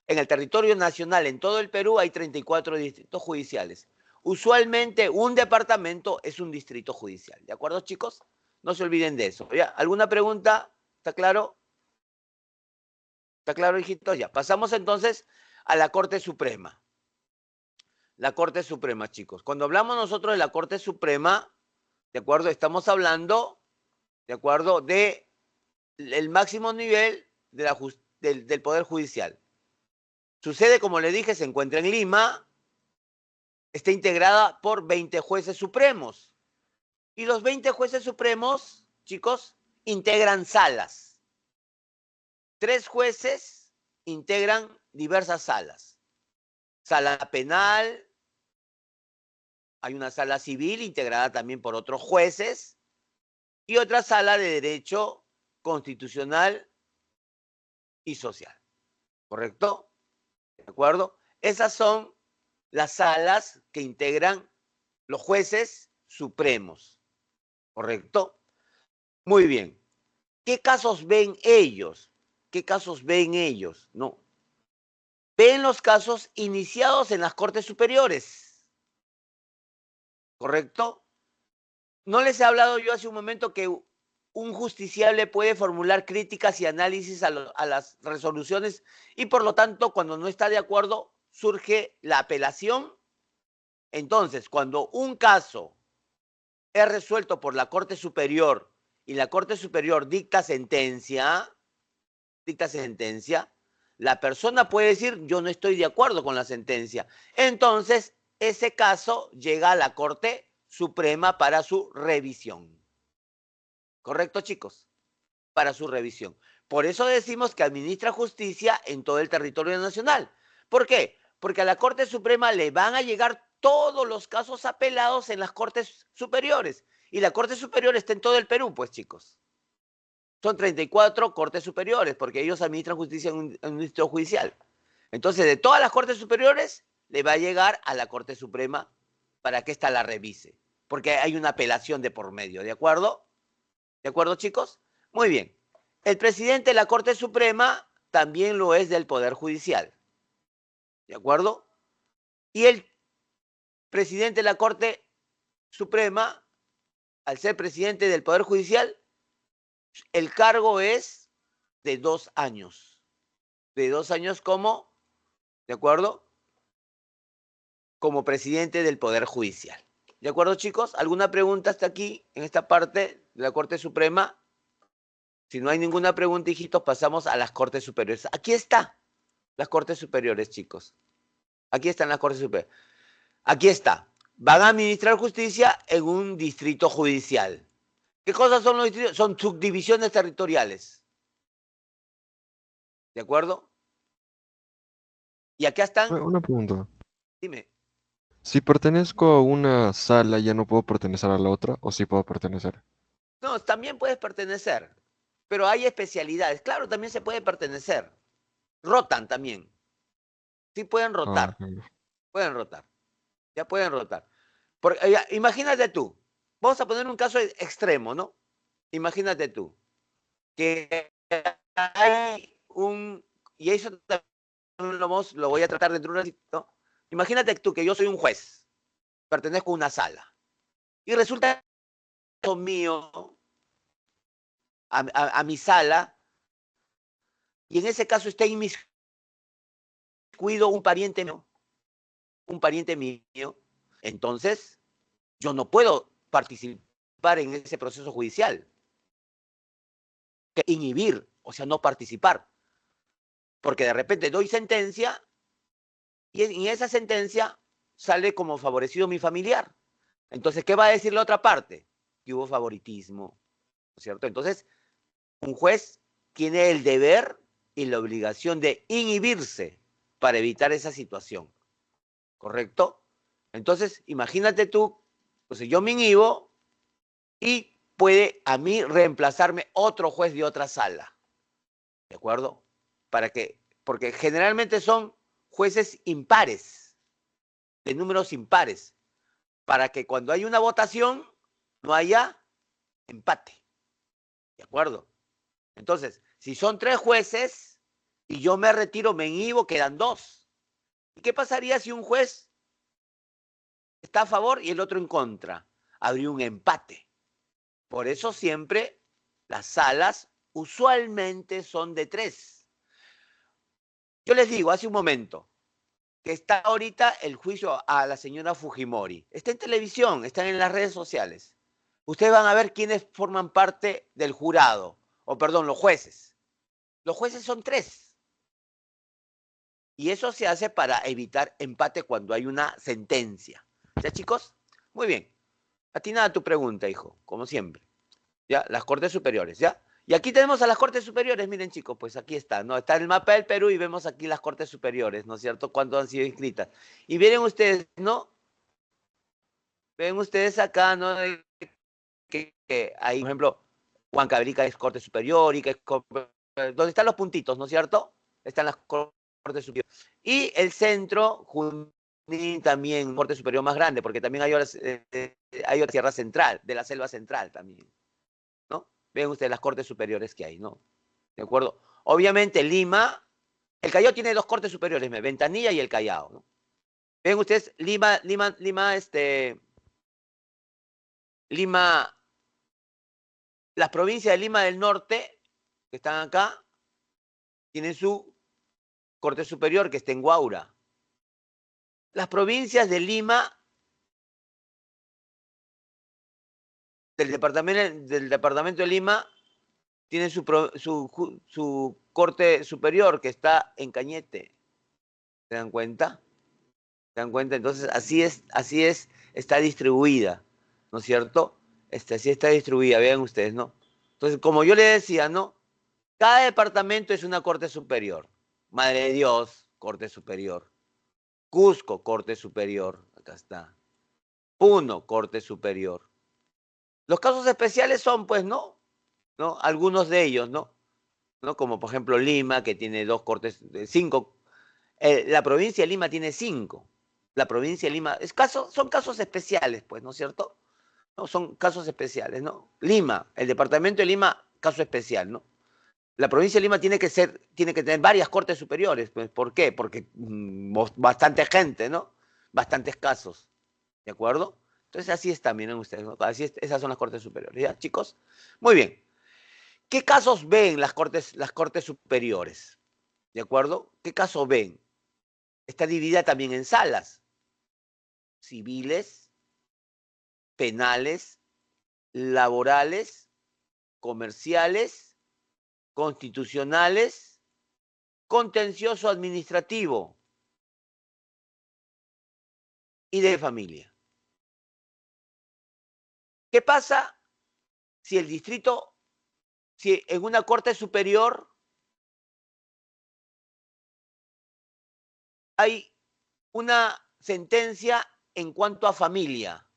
En el territorio nacional, en todo el Perú, hay 34 distritos judiciales. Usualmente un departamento es un distrito judicial. ¿De acuerdo, chicos? No se olviden de eso. ¿Ya? ¿Alguna pregunta? ¿Está claro? ¿Está claro, hijitos? Ya. Pasamos entonces a la Corte Suprema. La Corte Suprema, chicos. Cuando hablamos nosotros de la Corte Suprema, ¿de acuerdo? Estamos hablando, ¿de acuerdo?, de el máximo nivel de del Poder Judicial. Su sede, como le dije, se encuentra en Lima, está integrada por 20 jueces supremos. Y los 20 jueces supremos, chicos, integran salas. 3 jueces integran diversas salas. Sala penal, hay una sala civil integrada también por otros jueces y otra sala de derecho constitucional y social. ¿Correcto? ¿De acuerdo? Esas son las salas que integran los jueces supremos. ¿Correcto? Muy bien. ¿Qué casos ven ellos? ¿Qué casos ven ellos? No. Ven los casos iniciados en las Cortes Superiores. ¿Correcto? ¿No les he hablado yo hace un momento que un justiciable puede formular críticas y análisis a las resoluciones y por lo tanto cuando no está de acuerdo surge la apelación? Entonces, cuando un caso es resuelto por la Corte Superior y la Corte Superior dicta sentencia, la persona puede decir yo no estoy de acuerdo con la sentencia. Entonces, ese caso llega a la Corte Suprema para su revisión. ¿Correcto, chicos? Para su revisión. Por eso decimos que administra justicia en todo el territorio nacional. ¿Por qué? Porque a la Corte Suprema le van a llegar todos los casos apelados en las Cortes Superiores. Y la Corte Superior está en todo el Perú, pues, chicos. Son 34 Cortes Superiores, porque ellos administran justicia en un distrito judicial. Entonces, de todas las Cortes Superiores, le va a llegar a la Corte Suprema para que ésta la revise. Porque hay una apelación de por medio, ¿de acuerdo? ¿De acuerdo, chicos? Muy bien. El presidente de la Corte Suprema también lo es del Poder Judicial. ¿De acuerdo? Y el presidente de la Corte Suprema, al ser presidente del Poder Judicial, el cargo es de 2 años. De 2 años como, ¿de acuerdo? Como presidente del Poder Judicial. ¿De acuerdo, chicos? ¿Alguna pregunta hasta aquí, en esta parte de la Corte Suprema? Si no hay ninguna pregunta, hijitos, pasamos a las Cortes Superiores. Aquí está las Cortes Superiores, chicos. Aquí están las Cortes Superiores. Aquí está. Van a administrar justicia en un distrito judicial. ¿Qué cosas son los distritos? Son subdivisiones territoriales. ¿De acuerdo? Y acá están. Una pregunta. Dime. Si pertenezco a una sala, ¿ya no puedo pertenecer a la otra? ¿O sí puedo pertenecer? No, también puedes pertenecer. Pero hay especialidades. Claro, también se puede pertenecer. Rotan también. Sí pueden rotar. Pueden rotar. Ya pueden rotar. Porque, imagínate tú. Vamos a poner un caso extremo, ¿no? Imagínate tú. Que hay un. Y eso también lo voy a tratar dentro de un ratito, ¿no? Imagínate tú que yo soy un juez. Pertenezco a una sala. Y resulta que mío a mi sala. Y en ese caso está inmiscuido un pariente mío, entonces yo no puedo participar en ese proceso judicial. Inhibir, o sea, no participar. Porque de repente doy sentencia y en esa sentencia sale como favorecido mi familiar. Entonces, ¿qué va a decir la otra parte? Que hubo favoritismo, ¿no es cierto? Entonces, un juez tiene el deber y la obligación de inhibirse para evitar esa situación. ¿Correcto? Entonces, imagínate tú, pues yo me inhibo y puede a mí reemplazarme otro juez de otra sala. ¿De acuerdo? Porque generalmente son jueces impares, de números impares, para que cuando hay una votación no haya empate. ¿De acuerdo? Entonces, si son 3 jueces y yo me retiro, me inhibo, quedan 2. ¿Y qué pasaría si un juez está a favor y el otro en contra? Habría un empate. Por eso siempre las salas usualmente son de 3. Yo les digo hace un momento que está ahorita el juicio a la señora Fujimori. Está en televisión, está en las redes sociales. Ustedes van a ver quiénes forman parte del jurado, o perdón, los jueces. Los jueces son 3. Y eso se hace para evitar empate cuando hay una sentencia. ¿Ya, chicos? Muy bien. Atinada tu pregunta, hijo, como siempre. ¿Ya? Las Cortes Superiores, ¿ya? Y aquí tenemos a las Cortes Superiores, miren, chicos, pues aquí está, ¿no? Está el mapa del Perú y vemos aquí las Cortes Superiores, ¿no es cierto? Cuánto han sido inscritas. Y miren ustedes, ¿no? Ven ustedes acá, ¿no? Que hay, por ejemplo, Huancavelica es Corte Superior y que es donde están los puntitos, ¿no es cierto? Están las Cortes Superiores. Y el centro, Junín también, Corte Superior más grande, porque también hay otra Sierra Central, de la Selva Central también, ¿no? Ven ustedes las Cortes Superiores que hay, ¿no? ¿De acuerdo? Obviamente Lima, el Callao tiene 2 Cortes Superiores, Ventanilla y el Callao, ¿no? Ven ustedes, Lima, las provincias de Lima del Norte, que están acá, tienen su Corte Superior, que está en Huaura. Las provincias de Lima, del departamento de Lima, tienen su Corte Superior, que está en Cañete. ¿Se dan cuenta? ¿Se dan cuenta? Entonces, así es, está distribuida, ¿no es cierto? Así está distribuida, vean ustedes, ¿no? Entonces, como yo les decía, ¿no? Cada departamento es una Corte Superior. Madre de Dios, Corte Superior. Cusco, Corte Superior. Acá está. Puno, Corte Superior. Los casos especiales son, pues, ¿no? Algunos de ellos, ¿no? Como por ejemplo Lima, que tiene 2 cortes, 5. La provincia de Lima tiene 5. La provincia de Lima, son casos especiales, pues, ¿no es cierto? ¿No? Son casos especiales, ¿no? Lima, el departamento de Lima, caso especial, ¿no? La provincia de Lima tiene que tener varias cortes superiores. Pues, ¿por qué? Porque bastante gente, ¿no? Bastantes casos. ¿De acuerdo? Entonces así está, miren ustedes, ¿no? Esas son las cortes superiores, ¿ya, chicos? Muy bien. ¿Qué casos ven las cortes superiores? ¿De acuerdo? ¿Qué casos ven? Está dividida también en salas. Civiles, penales, laborales, comerciales, constitucionales, contencioso administrativo y de familia. ¿Qué pasa si en una corte superior hay una sentencia en cuanto a familia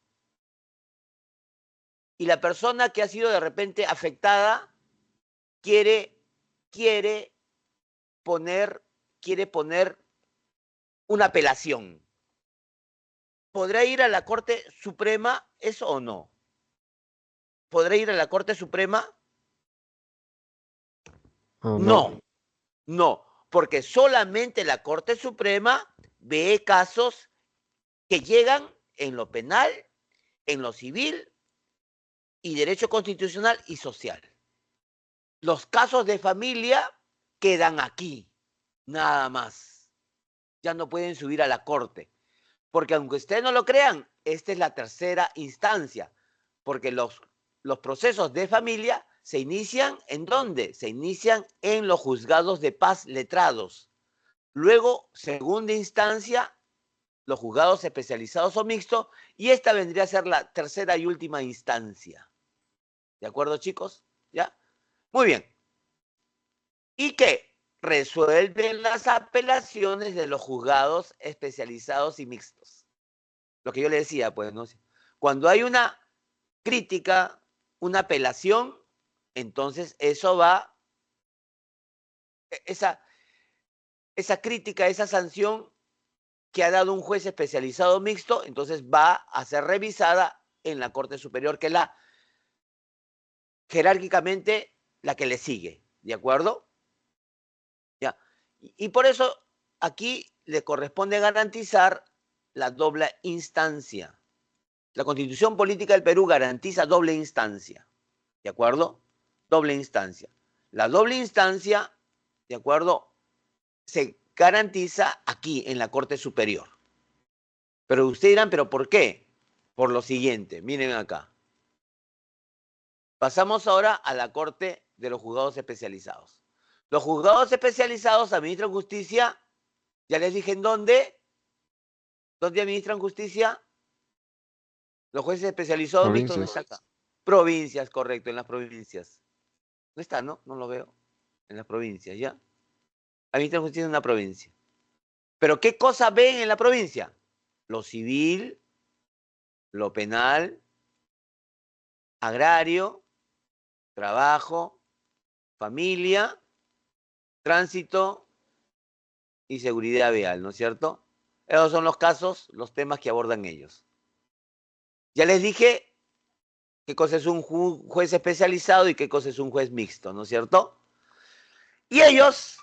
y la persona que ha sido de repente afectada quiere poner una apelación? ¿Podrá ir a la Corte Suprema eso o no? ¿Podrá ir a la Corte Suprema? No, porque solamente la Corte Suprema ve casos que llegan en lo penal, en lo civil y derecho constitucional y social. Los casos de familia quedan aquí, nada más. Ya no pueden subir a la Corte. Porque aunque ustedes no lo crean, esta es la tercera instancia. Porque los procesos de familia se inician ¿en dónde? Se inician en los juzgados de paz letrados. Luego, segunda instancia, los juzgados especializados o mixtos, y esta vendría a ser la tercera y última instancia. ¿De acuerdo, chicos? ¿Ya? Muy bien. ¿Y qué? Resuelven las apelaciones de los juzgados especializados y mixtos. Lo que yo le decía, pues, ¿no? Cuando hay una crítica, una apelación, entonces eso va, esa crítica, esa sanción que ha dado un juez especializado mixto, entonces va a ser revisada en la Corte Superior, que es jerárquicamente la que le sigue. ¿De acuerdo? Ya. Y por eso aquí le corresponde garantizar la doble instancia. La Constitución Política del Perú garantiza doble instancia. ¿De acuerdo? Doble instancia. La doble instancia, ¿de acuerdo? Se garantiza aquí en la Corte Superior. Pero ustedes dirán, ¿pero por qué? Por lo siguiente, miren acá. Pasamos ahora a la Corte de los Juzgados Especializados. Los juzgados especializados administran justicia, ya les dije en dónde. ¿Dónde administran justicia? Los jueces especializados mixtos, ¿dónde está acá? Provincias, correcto, en las provincias. No está, ¿no? No lo veo. En las provincias, ¿ya? Administran justicia en una provincia. ¿Pero qué cosa ven en la provincia? Lo civil, lo penal, agrario, trabajo, familia, tránsito y seguridad vial, ¿no es cierto? Esos son los casos, los temas que abordan ellos. Ya les dije qué cosa es un juez especializado y qué cosa es un juez mixto, ¿no es cierto? Y ellos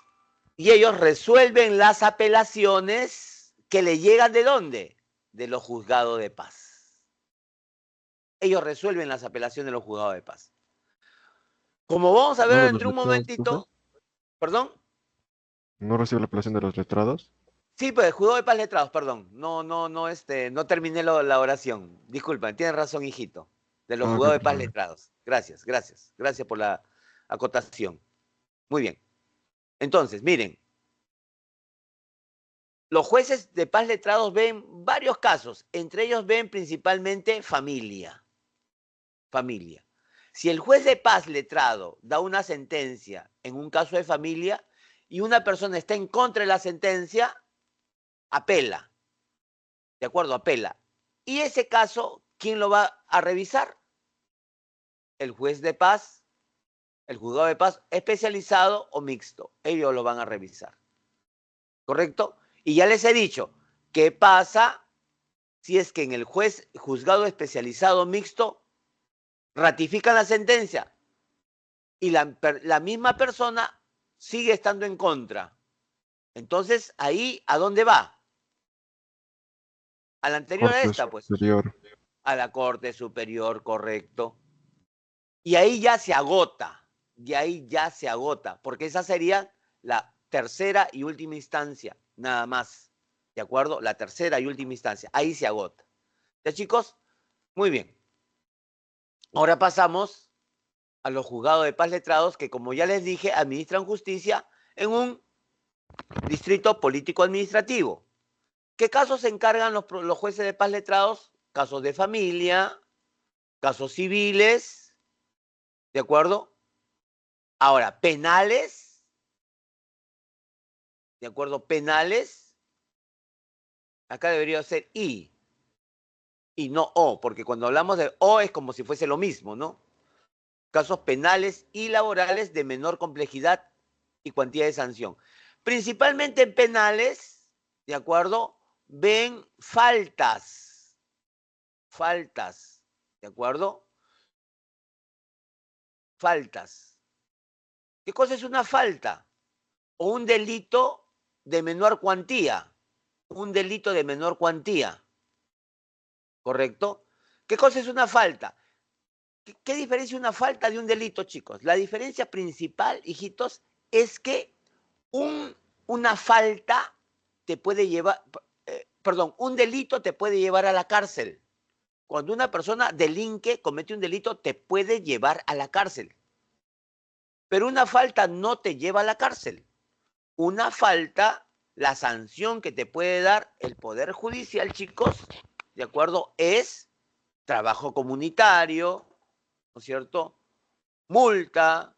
resuelven las apelaciones que le llegan ¿de dónde? De los juzgados de paz. Ellos resuelven las apelaciones de los juzgados de paz. Como vamos a ver dentro de un momentito, ¿perdón? ¿No recibe la apelación de los letrados? Sí, pues, juzgado de paz letrados, perdón. No terminé la oración. Disculpa, tienes razón, hijito. De los juzgados de paz letrados. Gracias, gracias. Gracias por la acotación. Muy bien. Entonces, miren. Los jueces de paz letrados ven varios casos. Entre ellos ven principalmente familia. Familia. Si el juez de paz letrado da una sentencia en un caso de familia y una persona está en contra de la sentencia, apela. ¿De acuerdo? Apela. Y ese caso, ¿quién lo va a revisar? El juez de paz, el juzgado de paz especializado o mixto. Ellos lo van a revisar. ¿Correcto? Y ya les he dicho, ¿qué pasa si es que en el juzgado especializado mixto ratifican la sentencia y la misma persona sigue estando en contra? Entonces, ahí, ¿a dónde va? A la anterior a esta, pues. A la Corte Superior, correcto. Y ahí ya se agota. Y ahí ya se agota. Porque esa sería la tercera y última instancia. Nada más. ¿De acuerdo? La tercera y última instancia. Ahí se agota. ¿Ya, chicos? Muy bien. Ahora pasamos a los juzgados de paz letrados que, como ya les dije, administran justicia en un distrito político-administrativo. ¿Qué casos se encargan los jueces de paz letrados? Casos de familia, casos civiles, ¿de acuerdo? Ahora, penales, ¿de acuerdo? Penales, acá debería ser y no o, porque cuando hablamos de o es como si fuese lo mismo, ¿no? Casos penales y laborales de menor complejidad y cuantía de sanción. Principalmente en penales, ¿de acuerdo? Ven faltas, ¿de acuerdo? Faltas. ¿Qué cosa es una falta? O un delito de menor cuantía. Un delito de menor cuantía. ¿Correcto? ¿Qué cosa es una falta? ¿Qué diferencia una falta de un delito, chicos? La diferencia principal, hijitos, es que una falta te puede llevar, un delito te puede llevar a la cárcel. Cuando una persona delinque, comete un delito, te puede llevar a la cárcel. Pero una falta no te lleva a la cárcel. Una falta, la sanción que te puede dar el Poder Judicial, chicos, ¿de acuerdo? Es trabajo comunitario, ¿no es cierto? Multa,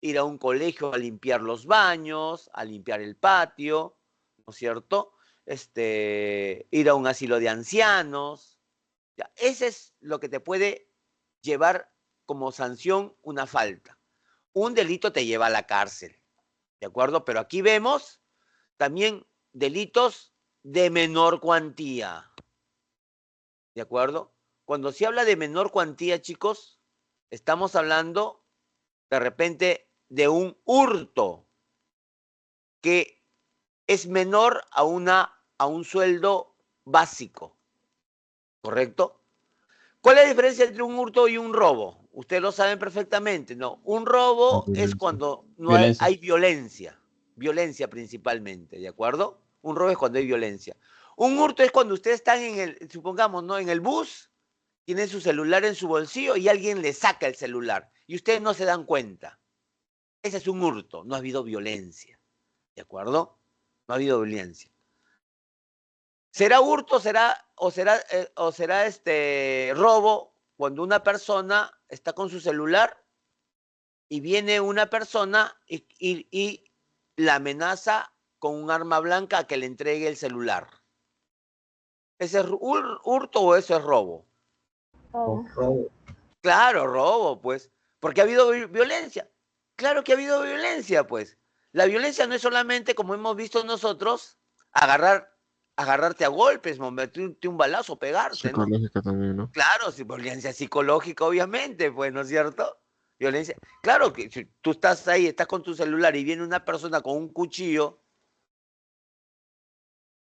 ir a un colegio a limpiar los baños, a limpiar el patio, ¿no es cierto? Ir a un asilo de ancianos. Ya, ese es lo que te puede llevar como sanción una falta. Un delito te lleva a la cárcel, ¿de acuerdo? Pero aquí vemos también delitos de menor cuantía, ¿de acuerdo? Cuando se habla de menor cuantía, chicos, estamos hablando de repente de un hurto que es menor a un sueldo básico, ¿correcto? ¿Cuál es la diferencia entre un hurto y un robo? Ustedes lo saben perfectamente, ¿no? Un robo es Violencia. cuando no Violencia. hay violencia, violencia principalmente, ¿de acuerdo? Un robo es cuando hay violencia. Un hurto es cuando ustedes están supongamos, ¿no? En el bus, tienen su celular en su bolsillo y alguien le saca el celular y ustedes no se dan cuenta. Ese es un hurto, no ha habido violencia, ¿de acuerdo? No ha habido violencia. ¿Será hurto será robo cuando una persona está con su celular y viene una persona y la amenaza con un arma blanca a que le entregue el celular? ¿Ese es hurto o eso es robo? Robo. Claro, robo, pues. Porque ha habido violencia. Claro que ha habido violencia, pues. La violencia no es solamente, como hemos visto nosotros, agarrarte a golpes, meterte un balazo, pegarte, ¿no? Psicológica también, ¿no? Claro, violencia psicológica, obviamente, pues, ¿no es cierto? Violencia. Claro que si tú estás ahí, estás con tu celular y viene una persona con un cuchillo,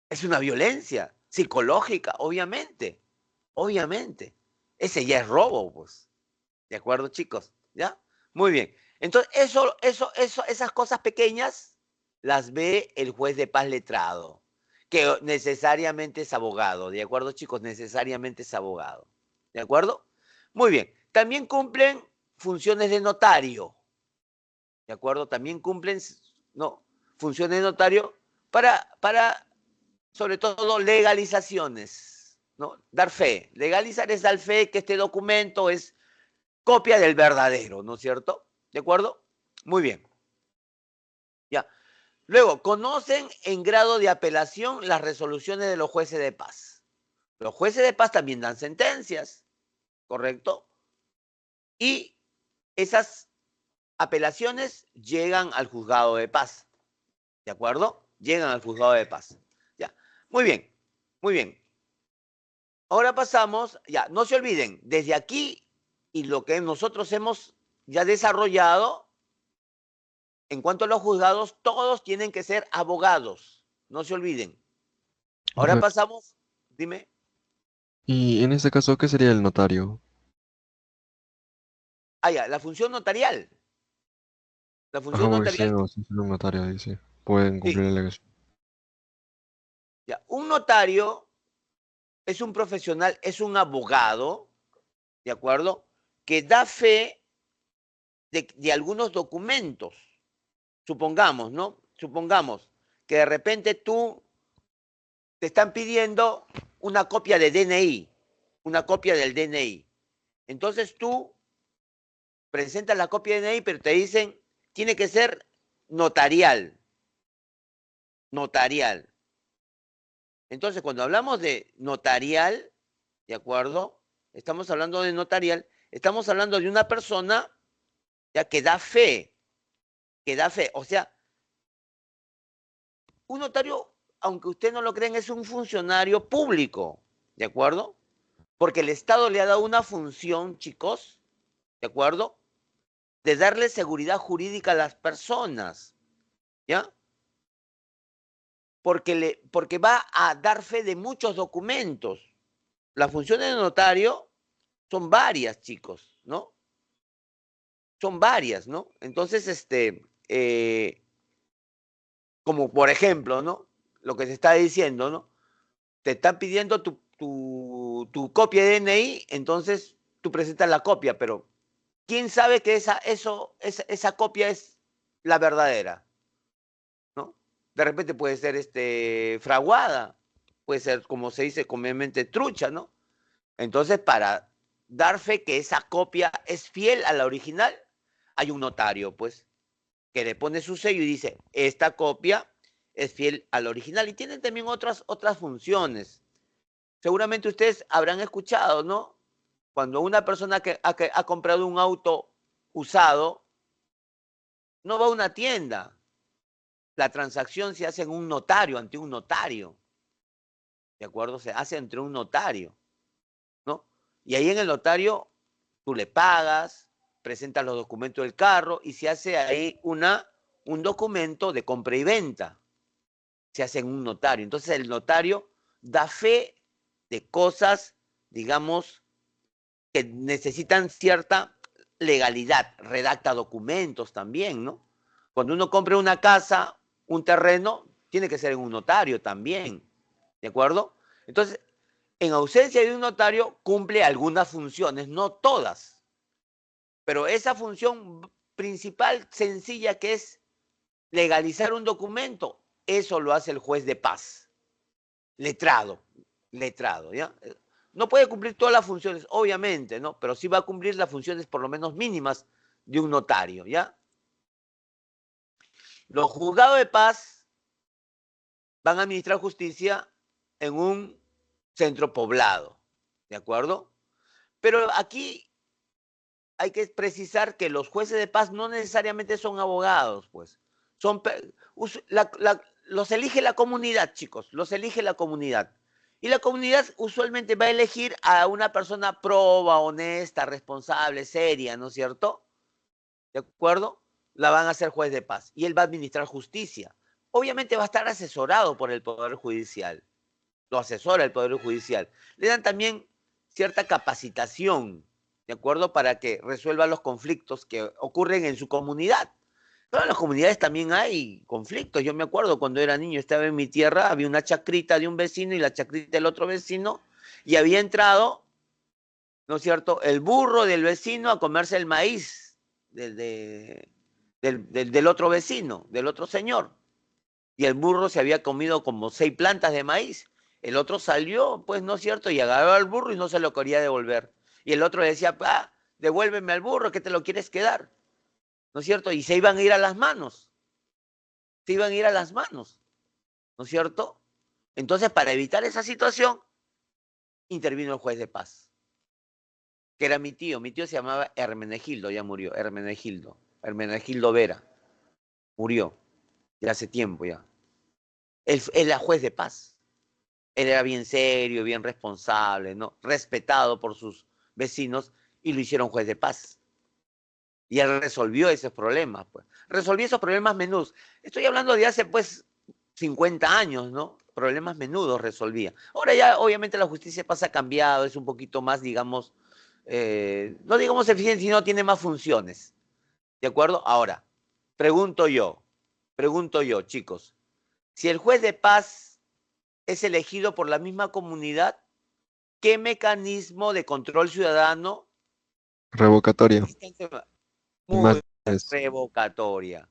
es una violencia psicológica, obviamente. Obviamente. Ese ya es robo, pues. ¿De acuerdo, chicos? ¿Ya? Muy bien. Entonces, esas cosas pequeñas las ve el juez de paz letrado, que necesariamente es abogado. ¿De acuerdo, chicos? Necesariamente es abogado. ¿De acuerdo? Muy bien. También cumplen funciones de notario. ¿De acuerdo? También cumplen, ¿no?, funciones de notario para sobre todo legalizaciones, ¿no? Dar fe. Legalizar es dar fe que este documento es copia del verdadero, ¿no es cierto? ¿De acuerdo? Muy bien. Ya. Luego, conocen en grado de apelación las resoluciones de los jueces de paz. Los jueces de paz también dan sentencias, ¿correcto? Y esas apelaciones llegan al juzgado de paz, ¿de acuerdo? Llegan al juzgado de paz. Ya. Muy bien, muy bien. Ahora pasamos, ya, no se olviden, desde aquí y lo que nosotros hemos ya desarrollado, en cuanto a los juzgados, todos tienen que ser abogados. No se olviden. Ahora Correcto. pasamos, dime. Y en este caso, ¿qué sería el notario? Ah, ya, la función notarial. La Ajá, función porque sí, notarial, no, sí, sí, un notario dice. Pueden sí. cumplir la obligación. Ya. Un notario es un profesional, es un abogado, ¿de acuerdo? Que da fe de algunos documentos. Supongamos, ¿no? Supongamos que de repente te están pidiendo una copia de DNI, una copia del DNI. Entonces tú presentas la copia de DNI, pero te dicen, tiene que ser notarial. Notarial. Entonces, cuando hablamos de notarial, ¿de acuerdo? Estamos hablando de notarial, estamos hablando de una persona ya que da fe, que da fe. O sea, un notario, aunque usted no lo crean, es un funcionario público, ¿de acuerdo? Porque el Estado le ha dado una función, chicos, ¿de acuerdo?, de darle seguridad jurídica a las personas, ¿ya? Porque va a dar fe de muchos documentos. Las funciones de notario son varias, chicos, ¿no? Son varias, ¿no? Entonces, como por ejemplo, ¿no?, lo que se está diciendo, ¿no? Te están pidiendo tu copia de DNI, entonces tú presentas la copia, pero ¿quién sabe que esa copia es la verdadera? ¿No? De repente puede ser fraguada, puede ser, como se dice comúnmente, trucha, ¿no? Entonces, para dar fe que esa copia es fiel a la original, hay un notario, pues, que le pone su sello y dice, esta copia es fiel al original. Y tienen también otras funciones. Seguramente ustedes habrán escuchado, ¿no? Cuando una persona que ha comprado un auto usado, no va a una tienda. La transacción se hace en un notario, ante un notario. ¿De acuerdo? Se hace entre un notario, ¿no? Y ahí en el notario tú le pagas, presentas los documentos del carro y se hace ahí un documento de compra y venta. Se hace en un notario. Entonces el notario da fe de cosas, digamos, que necesitan cierta legalidad. Redacta documentos también, ¿no? Cuando uno compra una casa, un terreno, tiene que ser en un notario también, ¿de acuerdo? Entonces, en ausencia de un notario, cumple algunas funciones, no todas, pero esa función principal, sencilla, que es legalizar un documento, eso lo hace el juez de paz, letrado, ¿ya? No puede cumplir todas las funciones, obviamente, ¿no? Pero sí va a cumplir las funciones por lo menos mínimas de un notario, ¿ya? Los juzgados de paz van a administrar justicia en un centro poblado, ¿de acuerdo? Pero aquí hay que precisar que los jueces de paz no necesariamente son abogados, pues. Los elige la comunidad, chicos, los elige la comunidad. Y la comunidad usualmente va a elegir a una persona proba, honesta, responsable, seria, ¿no es cierto? ¿De acuerdo? La van a hacer juez de paz. Y él va a administrar justicia. Obviamente va a estar asesorado por el Poder Judicial. Lo asesora el Poder Judicial. Le dan también cierta capacitación, ¿de acuerdo? Para que resuelva los conflictos que ocurren en su comunidad. Pero en las comunidades también hay conflictos. Yo me acuerdo cuando era niño, estaba en mi tierra, había una chacrita de un vecino y la chacrita del otro vecino, y había entrado, ¿no es cierto?, el burro del vecino a comerse el maíz del otro vecino, del otro señor. Y el burro se había comido como 6 plantas de maíz. El otro salió, pues, ¿no es cierto?, y agarró al burro y no se lo quería devolver. Y el otro le decía, devuélveme al burro, que te lo quieres quedar. ¿No es cierto? Y se iban a ir a las manos. Se iban a ir a las manos. ¿No es cierto? Entonces, para evitar esa situación, intervino el juez de paz, que era mi tío. Mi tío se llamaba Hermenegildo, ya murió. Hermenegildo Vera. Murió. Ya hace tiempo ya. Él era juez de paz. Él era bien serio, bien responsable, ¿no? Respetado por sus vecinos y lo hicieron juez de paz. Y él resolvió esos problemas, pues. Resolvió esos problemas menudos. Estoy hablando de hace, pues, 50 años, ¿no? Problemas menudos resolvía. Ahora ya, obviamente, la justicia pasa ha cambiado, es un poquito más, digamos, no digamos eficiente, sino tiene más funciones. ¿De acuerdo? Ahora, pregunto yo, chicos, si el juez de paz es elegido por la misma comunidad, ¿qué mecanismo de control ciudadano? Revocatoria. Muy revocatoria.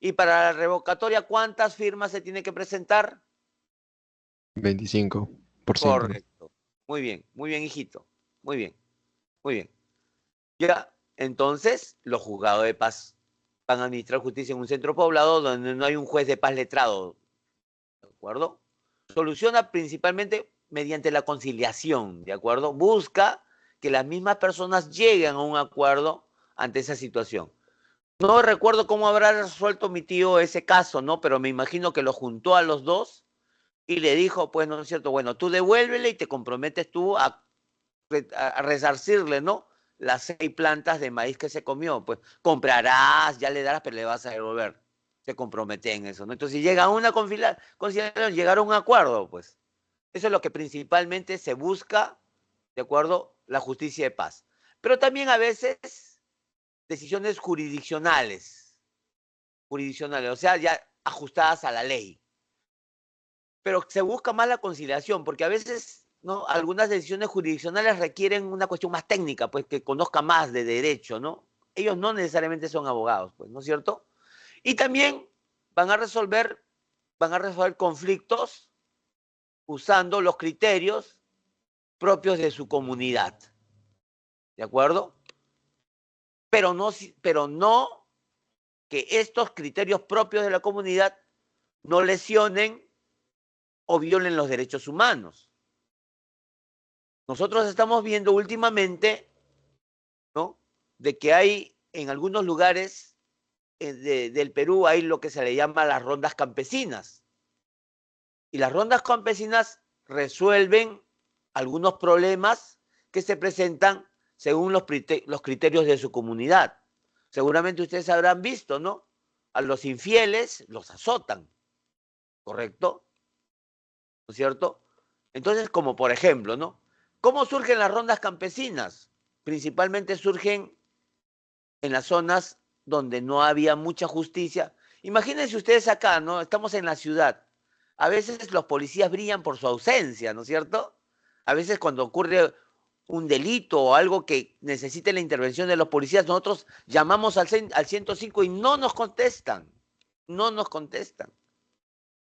Y para la revocatoria, ¿cuántas firmas se tiene que presentar? 25%. Correcto. Muy bien, hijito. Muy bien, muy bien. Ya, entonces, los juzgados de paz van a administrar justicia en un centro poblado donde no hay un juez de paz letrado. ¿De acuerdo? Soluciona principalmente mediante la conciliación, ¿de acuerdo? Busca que las mismas personas lleguen a un acuerdo ante esa situación. No recuerdo cómo habrá resuelto mi tío ese caso, ¿no? Pero me imagino que lo juntó a los dos y le dijo, pues, ¿no es cierto? Bueno, tú devuélvele y te comprometes tú a resarcirle, ¿no? Las 6 plantas de maíz que se comió. Pues comprarás, ya le darás, pero le vas a devolver. Se compromete en eso, ¿no? Entonces, si llega a una conciliación, llegar a un acuerdo, pues. Eso es lo que principalmente se busca, ¿de acuerdo? La justicia de paz. Pero también a veces decisiones jurisdiccionales, o sea, ya ajustadas a la ley. Pero se busca más la conciliación, porque a veces, ¿no?, algunas decisiones jurisdiccionales requieren una cuestión más técnica, pues que conozca más de derecho, ¿no? Ellos no necesariamente son abogados, pues, ¿no es cierto? Y también van a resolver conflictos usando los criterios propios de su comunidad. ¿De acuerdo? Pero no que estos criterios propios de la comunidad no lesionen o violen los derechos humanos. Nosotros estamos viendo últimamente, ¿no?, de que hay en algunos lugares del Perú hay lo que se le llama las rondas campesinas. Y las rondas campesinas resuelven algunos problemas que se presentan según los criterios de su comunidad. Seguramente ustedes habrán visto, ¿no? A los infieles los azotan, ¿correcto? ¿No es cierto? Entonces, como por ejemplo, ¿no? ¿Cómo surgen las rondas campesinas? Principalmente surgen en las zonas donde no había mucha justicia. Imagínense ustedes acá, ¿no? Estamos en la ciudad. A veces los policías brillan por su ausencia, ¿no es cierto? A veces cuando ocurre un delito o algo que necesite la intervención de los policías, nosotros llamamos al 105 y no nos contestan. No nos contestan.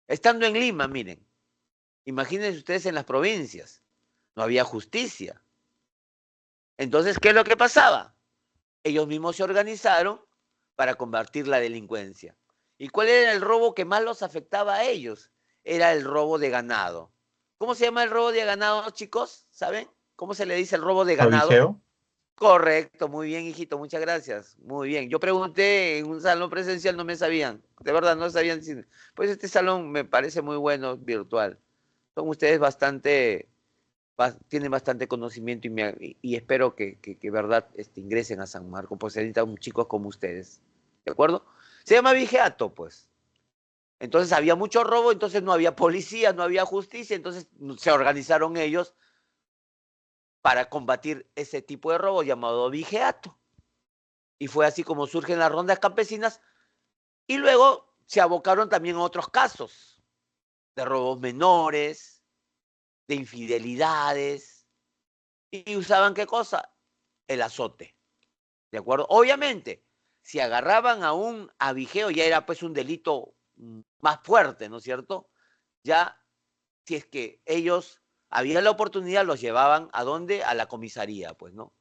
Estando en Lima, miren, imagínense ustedes en las provincias, no había justicia. Entonces, ¿qué es lo que pasaba? Ellos mismos se organizaron para combatir la delincuencia. ¿Y cuál era el robo que más los afectaba a ellos? Era el robo de ganado. ¿Cómo se llama el robo de ganado, chicos? ¿Saben? ¿Cómo se le dice el robo de ganado? ¿Abigeo? Correcto, muy bien, hijito, muchas gracias. Muy bien. Yo pregunté en un salón presencial, no me sabían. De verdad, no sabían. Pues este salón me parece muy bueno, virtual. Son ustedes tienen bastante conocimiento y espero que verdad ingresen a San Marcos, pues se necesitan chicos como ustedes. ¿De acuerdo? Se llama vigiato, pues. Entonces había mucho robo, entonces no había policía, no había justicia, entonces se organizaron ellos para combatir ese tipo de robo llamado vigiato. Y fue así como surgen las rondas campesinas y luego se abocaron también a otros casos de robos menores, de infidelidades, y usaban ¿qué cosa? El azote. ¿De acuerdo? Obviamente, si agarraban a un abigeo ya era pues un delito más fuerte, ¿no es cierto? Ya, si es que ellos había la oportunidad, los llevaban ¿a dónde? A la comisaría, pues, ¿no?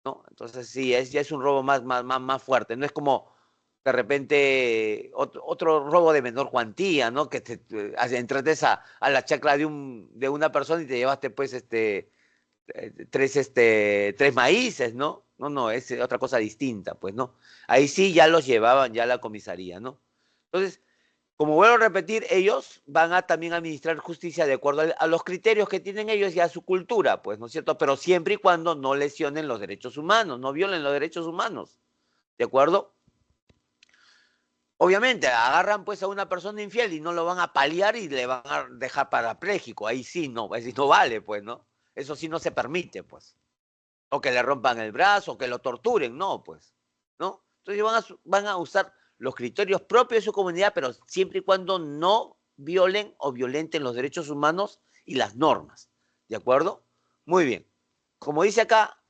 ¿No? Entonces sí, ya es un robo más fuerte. No es como de repente otro robo de menor cuantía, ¿no? Que entraste a la chacra de una persona y te llevaste pues tres maíces, ¿no? No, es otra cosa distinta, pues, ¿no? Ahí sí ya los llevaban ya a la comisaría, ¿no? Entonces, como vuelvo a repetir, ellos van a también administrar justicia de acuerdo a los criterios que tienen ellos y a su cultura, pues, ¿no es cierto? Pero siempre y cuando no lesionen los derechos humanos, no violen los derechos humanos, ¿de acuerdo? Obviamente, agarran pues a una persona infiel y no lo van a paliar y le van a dejar parapléjico, ahí sí no vale, pues, ¿no? Eso sí no se permite, pues. O que le rompan el brazo, o que lo torturen, no, pues, ¿no? Entonces van a usar los criterios propios de su comunidad, pero siempre y cuando no violen o violenten los derechos humanos y las normas, ¿de acuerdo? Muy bien. Como dice acá,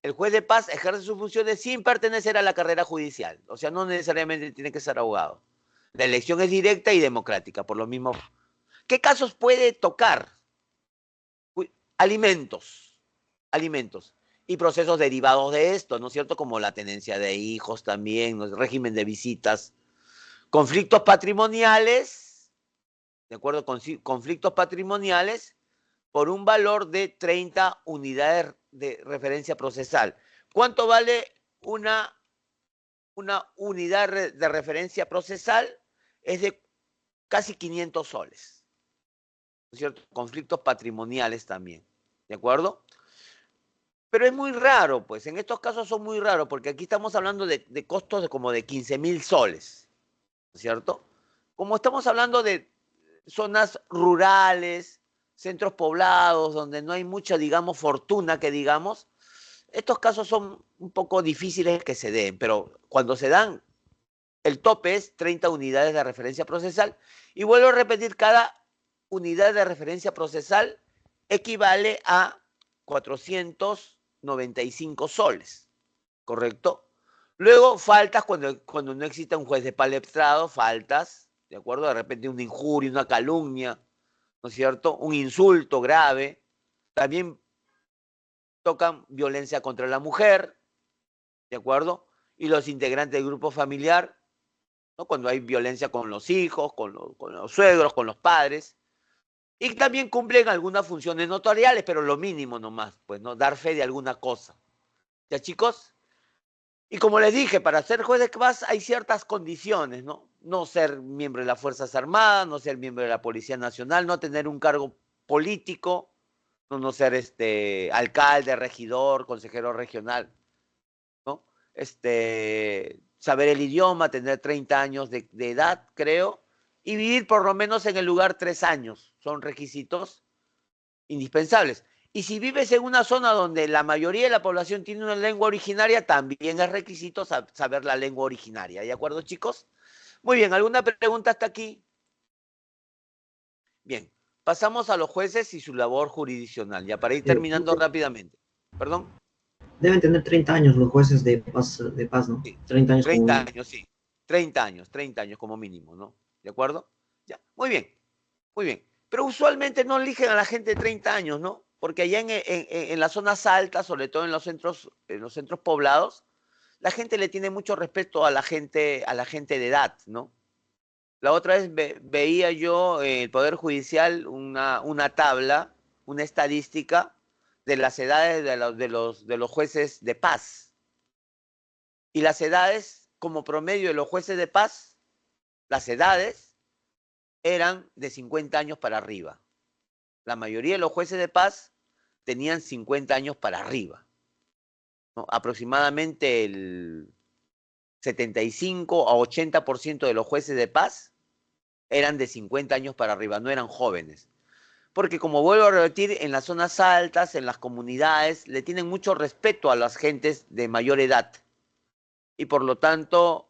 el juez de paz ejerce sus funciones sin pertenecer a la carrera judicial, o sea, no necesariamente tiene que ser abogado. La elección es directa y democrática, por lo mismo. ¿Qué casos puede tocar? Alimentos y procesos derivados de esto, ¿no es cierto? Como la tenencia de hijos también, ¿no? El régimen de visitas, conflictos patrimoniales, ¿de acuerdo? Conflictos patrimoniales por un valor de 30 unidades de referencia procesal. ¿Cuánto vale una unidad de referencia procesal? Es de casi 500 soles, ¿no es cierto? Conflictos patrimoniales también, ¿de acuerdo? Pero es muy raro, pues, en estos casos son muy raros, porque aquí estamos hablando de costos de como de 15.000 soles, ¿no es cierto? Como estamos hablando de zonas rurales, centros poblados, donde no hay mucha, digamos, fortuna que digamos, estos casos son un poco difíciles que se den, pero cuando se dan, el tope es 30 unidades de referencia procesal, y vuelvo a repetir, cada unidad de referencia procesal equivale a 495 soles, ¿correcto? Luego, faltas cuando no exista un juez de palestrado, faltas, ¿de acuerdo? De repente una injuria, una calumnia, ¿no es cierto? Un insulto grave. También tocan violencia contra la mujer, ¿de acuerdo? Y los integrantes del grupo familiar, ¿no? Cuando hay violencia con los hijos, con los suegros, con los padres. Y también cumplen algunas funciones notariales, pero lo mínimo nomás, pues, ¿no? Dar fe de alguna cosa. ¿Ya, chicos? Y como les dije, para ser juez de paz hay ciertas condiciones, ¿no? No ser miembro de las Fuerzas Armadas, no ser miembro de la Policía Nacional, no tener un cargo político, no ser alcalde, regidor, consejero regional, ¿no? Saber el idioma, tener 30 años de edad, creo, y vivir por lo menos en el lugar 3 años. Son requisitos indispensables. Y si vives en una zona donde la mayoría de la población tiene una lengua originaria, también es requisito saber la lengua originaria. ¿De acuerdo, chicos? Muy bien, ¿alguna pregunta hasta aquí? Bien, pasamos a los jueces y su labor jurisdiccional, ya para ir terminando rápidamente. ¿Perdón? Deben tener 30 años los jueces de paz, ¿no? Sí, 30 años 30 como... años, sí. 30 años como mínimo, ¿no? ¿De acuerdo? Ya, muy bien, muy bien. Pero usualmente no eligen a la gente de 30 años, ¿no? Porque allá en las zonas altas, sobre todo en los centros poblados, la gente le tiene mucho respeto a la gente de edad, ¿no? La otra vez veía yo en el Poder Judicial una tabla, una estadística de las edades de los jueces de paz. Y las edades, como promedio de los jueces de paz, las edades eran de 50 años para arriba. La mayoría de los jueces de paz tenían 50 años para arriba, ¿no? Aproximadamente el 75 a 80% de los jueces de paz eran de 50 años para arriba, no eran jóvenes. Porque como vuelvo a repetir, en las zonas altas, en las comunidades, le tienen mucho respeto a las gentes de mayor edad. Y por lo tanto,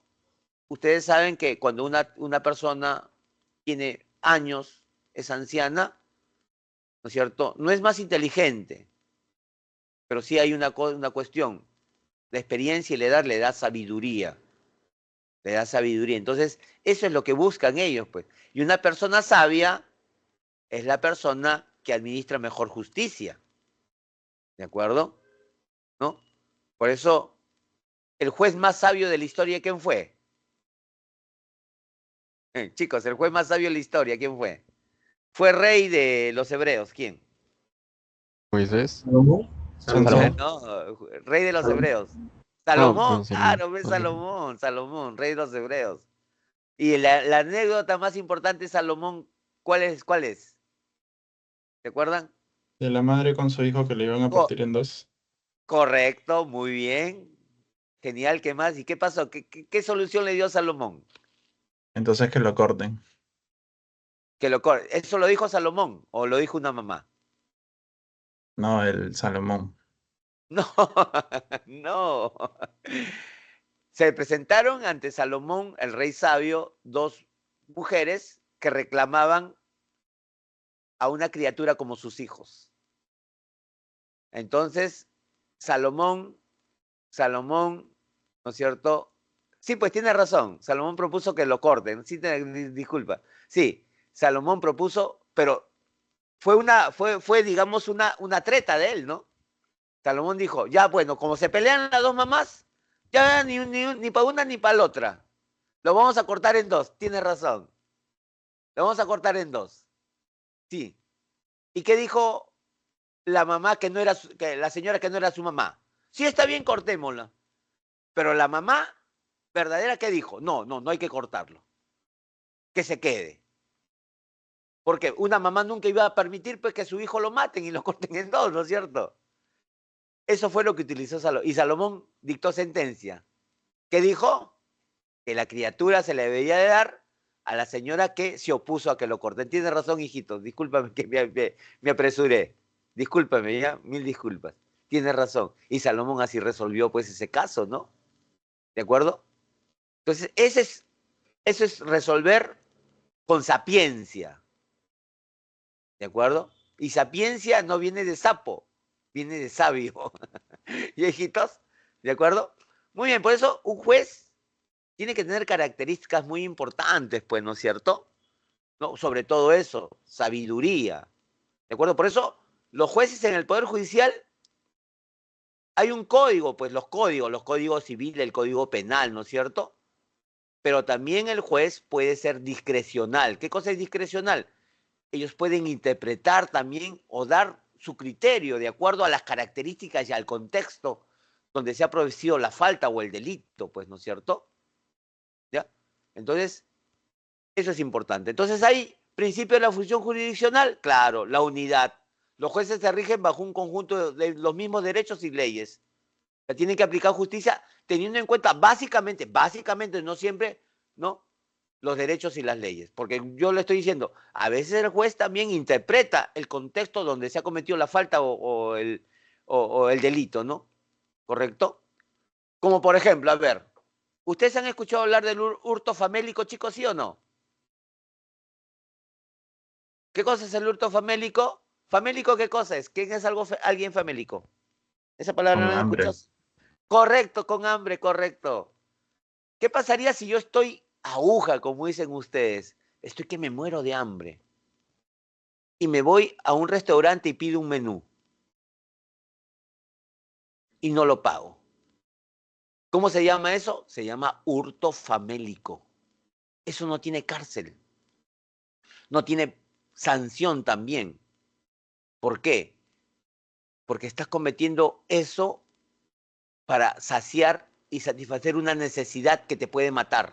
ustedes saben que cuando una persona tiene años, es anciana, ¿no es cierto? No es más inteligente, pero sí hay una cuestión. La experiencia y la edad le da sabiduría. Le da sabiduría. Entonces, eso es lo que buscan ellos, pues. Y una persona sabia es la persona que administra mejor justicia. ¿De acuerdo? ¿No? Por eso, el juez más sabio de la historia, ¿quién fue? Chicos, el juez más sabio de la historia, ¿quién fue? Fue rey de los hebreos, ¿quién? Moisés. ¿Salomón? Sansón. No, rey de los Salomón. hebreos. Ah, Salomón, perdón, Salomón. claro, ves Salomón. Salomón, rey de los hebreos. Y la anécdota más importante de Salomón, ¿cuál es? ¿Cuál es? ¿Se acuerdan? De la madre con su hijo que le iban a Co- partir en dos. correcto, muy bien. Genial, ¿qué más? ¿Y qué pasó? ¿Qué solución le dio Salomón? Entonces que lo corten. ¿Eso lo dijo Salomón o lo dijo una mamá? No, el Salomón. No, no. Se presentaron ante Salomón, el rey sabio, dos mujeres que reclamaban a una criatura como sus hijos. Entonces, Salomón, ¿no es cierto? Sí, pues tiene razón. Salomón propuso que lo corten. Sí, disculpa. Sí, Salomón propuso, pero fue digamos, una treta de él, ¿no? Salomón dijo, ya, bueno, como se pelean las dos mamás, ya ni para una ni para la otra. Lo vamos a cortar en dos. Tiene razón. Lo vamos a cortar en dos. Sí. ¿Y qué dijo la mamá que no era, que la señora que no era su mamá? Sí, está bien, cortémosla. Pero la mamá verdadera, ¿qué dijo? No hay que cortarlo. Que se quede. Porque una mamá nunca iba a permitir pues, que su hijo lo maten y lo corten en dos, ¿no es cierto? Eso fue lo que utilizó Salomón. Y Salomón dictó sentencia. ¿Qué dijo? Que la criatura se le debería de dar a la señora que se opuso a que lo corten. Tiene razón, hijito. Discúlpame que me apresuré. Discúlpame, ya. Mil disculpas. Tiene razón. Y Salomón así resolvió pues ese caso, ¿no? ¿De acuerdo? Entonces, eso es resolver con sapiencia. ¿De acuerdo? Y sapiencia no viene de sapo, viene de sabio. ¿Y hijitos? ¿De acuerdo? Muy bien, por eso un juez tiene que tener características muy importantes, pues, ¿no es cierto? ¿No? Sobre todo eso, sabiduría. ¿De acuerdo? Por eso los jueces en el Poder Judicial hay un código, pues los códigos civiles, el código penal, ¿no es cierto? Pero también el juez puede ser discrecional. ¿Qué cosa es discrecional? Ellos pueden interpretar también o dar su criterio de acuerdo a las características y al contexto donde se ha producido la falta o el delito, pues, ¿no es cierto? ¿Ya? Entonces, eso es importante. Entonces, hay principio de la función jurisdiccional, claro, la unidad. Los jueces se rigen bajo un conjunto de los mismos derechos y leyes. Tienen que aplicar justicia teniendo en cuenta básicamente, no siempre, ¿no?, los derechos y las leyes. Porque yo le estoy diciendo, a veces el juez también interpreta el contexto donde se ha cometido la falta o el delito, ¿no? ¿Correcto? Como por ejemplo, a ver, ¿ustedes han escuchado hablar del hurto famélico, chicos, sí o no? ¿Qué cosa es el hurto famélico? ¿Famélico qué cosa es? ¿Quién es alguien famélico? ¿Esa palabra Con no la hambre. escuchas? Correcto, con hambre, correcto. ¿Qué pasaría si yo estoy aguja, como dicen ustedes? Estoy que me muero de hambre. Y me voy a un restaurante y pido un menú. Y no lo pago. ¿Cómo se llama eso? Se llama hurto famélico. Eso no tiene cárcel. No tiene sanción también. ¿Por qué? Porque estás cometiendo eso para saciar y satisfacer una necesidad que te puede matar.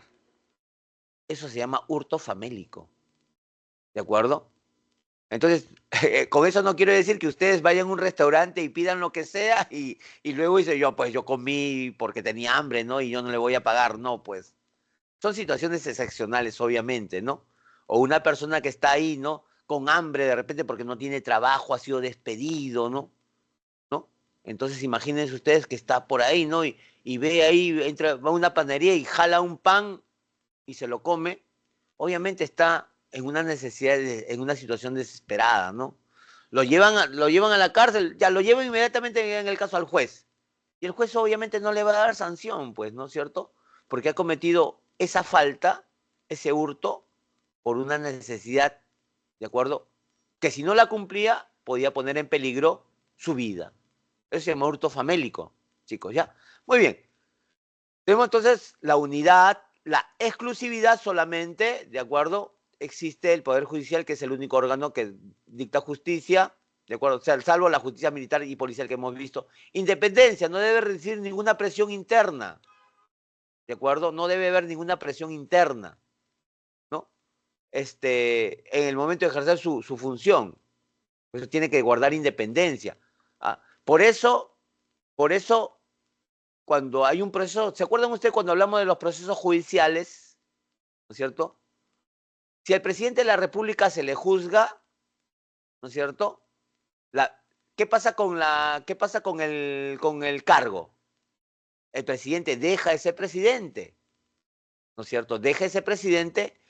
Eso se llama hurto famélico. ¿De acuerdo? Entonces, con eso no quiero decir que ustedes vayan a un restaurante y pidan lo que sea y luego dicen, yo comí porque tenía hambre, ¿no? Y yo no le voy a pagar. No, pues. Son situaciones excepcionales, obviamente, ¿no? O una persona que está ahí, ¿no?, con hambre de repente porque no tiene trabajo, ha sido despedido, ¿no? Entonces imagínense ustedes que está por ahí, ¿no? Y ve ahí, va a una panadería y jala un pan y se lo come. Obviamente está en una necesidad, en una situación desesperada, ¿no? Lo llevan a la cárcel, ya lo llevan inmediatamente en el caso al juez. Y el juez obviamente no le va a dar sanción, pues, ¿no es cierto? Porque ha cometido esa falta, ese hurto, por una necesidad, ¿de acuerdo?, que si no la cumplía, podía poner en peligro su vida. Eso se llama hurto famélico, chicos, ¿ya? Muy bien. Tenemos entonces la unidad, la exclusividad solamente, ¿de acuerdo? Existe el Poder Judicial, que es el único órgano que dicta justicia, ¿de acuerdo? O sea, salvo la justicia militar y policial que hemos visto. Independencia, no debe recibir ninguna presión interna, ¿de acuerdo? No debe haber ninguna presión interna, ¿no? En el momento de ejercer su función. Por eso tiene que guardar independencia. ¿Ah? Por eso, cuando hay un proceso, ¿se acuerdan ustedes cuando hablamos de los procesos judiciales? ¿No es cierto? Si al presidente de la República se le juzga, ¿no es cierto? ¿Qué pasa con el cargo? El presidente deja ese presidente, ¿no es cierto? Deja ese presidente,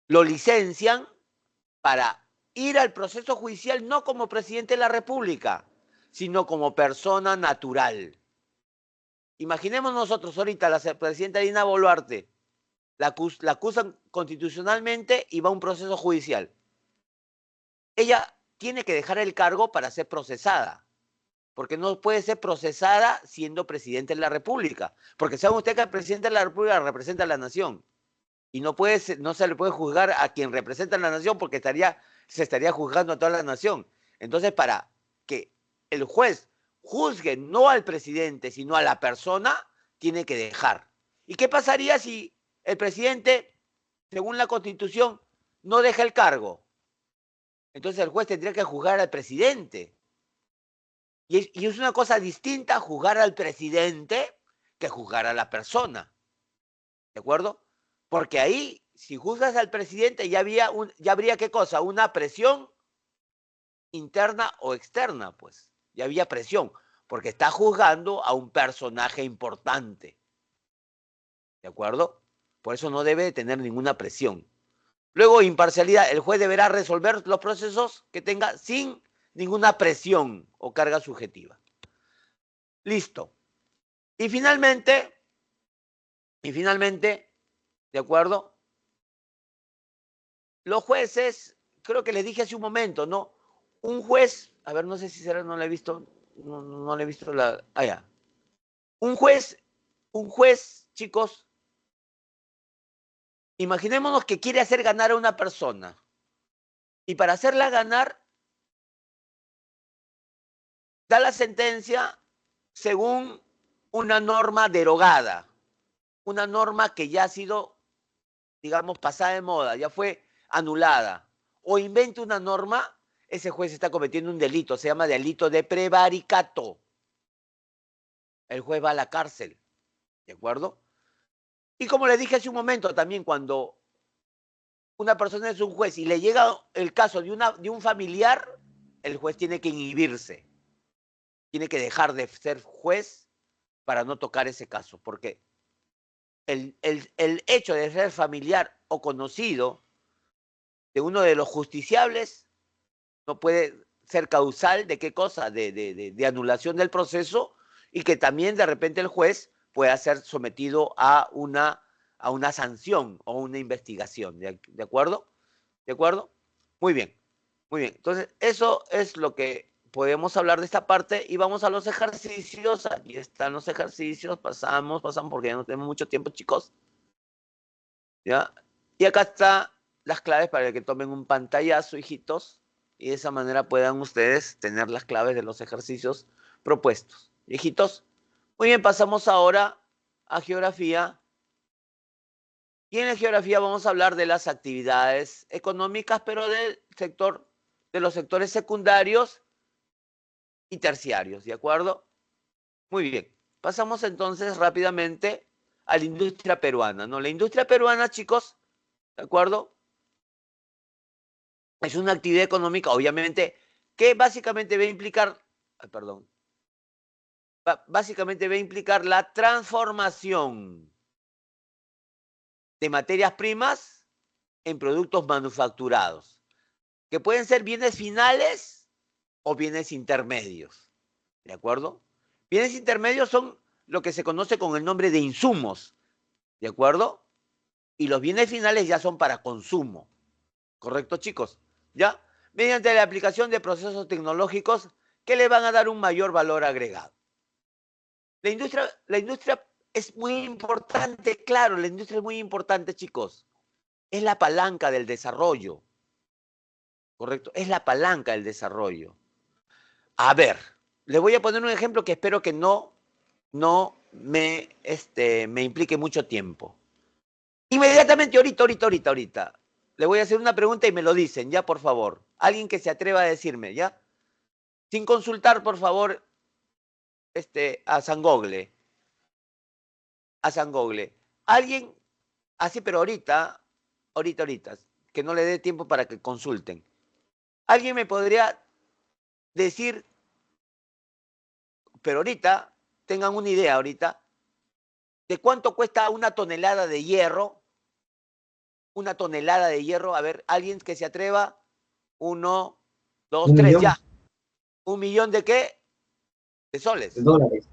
lo licencian para ir al proceso judicial no como presidente de la República, sino como persona natural. Imaginemos nosotros ahorita la presidenta Dina Boluarte, la acusan constitucionalmente y va a un proceso judicial. Ella tiene que dejar el cargo para ser procesada, porque no puede ser procesada siendo presidente de la República, porque saben ustedes que el presidente de la República representa a la nación y no se le puede juzgar a quien representa a la nación porque se estaría juzgando a toda la nación. Entonces, para que el juez juzgue no al presidente, sino a la persona, tiene que dejar. ¿Y qué pasaría si el presidente, según la Constitución, no deja el cargo? Entonces el juez tendría que juzgar al presidente. Y es una cosa distinta juzgar al presidente que juzgar a la persona. ¿De acuerdo? Porque ahí, si juzgas al presidente, ya habría ¿qué cosa? Una presión interna o externa, pues. Ya había presión, porque está juzgando a un personaje importante. ¿De acuerdo? Por eso no debe tener ninguna presión. Luego, imparcialidad. El juez deberá resolver los procesos que tenga sin ninguna presión o carga subjetiva. Listo. Y finalmente, ¿de acuerdo? Los jueces, creo que les dije hace un momento, ¿no? Un juez, a ver, no sé si será, no le he visto, no le he visto la... Ah, ya. Un juez, chicos, imaginémonos que quiere hacer ganar a una persona. Y para hacerla ganar, da la sentencia según una norma derogada, una norma que ya ha sido, digamos, pasada de moda, ya fue anulada, o inventa una norma ese juez está cometiendo un delito, se llama delito de prevaricato. El juez va a la cárcel, ¿de acuerdo? Y como les dije hace un momento también, cuando una persona es un juez y le llega el caso de un familiar, el juez tiene que inhibirse, tiene que dejar de ser juez para no tocar ese caso, porque el hecho de ser familiar o conocido de uno de los justiciables no puede ser causal de qué cosa, de anulación del proceso, y que también de repente el juez pueda ser sometido a una sanción o una investigación. ¿De acuerdo? ¿De acuerdo? Muy bien, muy bien. Entonces, eso es lo que podemos hablar de esta parte y vamos a los ejercicios. Aquí están los ejercicios. Pasamos porque ya no tenemos mucho tiempo, chicos. ¿Ya? Y acá están las claves para que tomen un pantallazo, hijitos, y de esa manera puedan ustedes tener las claves de los ejercicios propuestos. Hijitos, muy bien, pasamos ahora a geografía. Y en la geografía vamos a hablar de las actividades económicas, pero del sector, de los sectores secundarios y terciarios, ¿de acuerdo? Muy bien. Pasamos entonces rápidamente a la industria peruana, ¿no? La industria peruana, chicos, ¿de acuerdo? Es una actividad económica, obviamente, que básicamente va a implicar, básicamente va a implicar la transformación de materias primas en productos manufacturados, que pueden ser bienes finales o bienes intermedios, ¿de acuerdo? Bienes intermedios son lo que se conoce con el nombre de insumos, ¿de acuerdo? Y los bienes finales ya son para consumo, ¿correcto, chicos? ¿Ya? Mediante la aplicación de procesos tecnológicos que le van a dar un mayor valor agregado. La industria es muy importante, claro, la industria es muy importante, chicos. Es la palanca del desarrollo, ¿correcto? Es la palanca del desarrollo. A ver, les voy a poner un ejemplo que espero que no me implique mucho tiempo. Inmediatamente, ahorita. Le voy a hacer una pregunta y me lo dicen, ya, por favor. Alguien que se atreva a decirme, ¿ya? Sin consultar, por favor, a San Google. A San Google. Alguien, así, pero ahorita, que no le dé tiempo para que consulten. ¿Alguien me podría decir, pero ahorita, tengan una idea ahorita, de cuánto cuesta una tonelada de hierro? Una tonelada de hierro, a ver, alguien que se atreva, 1, 2, 3, ya. ¿1 millón de qué? De soles. Dólares.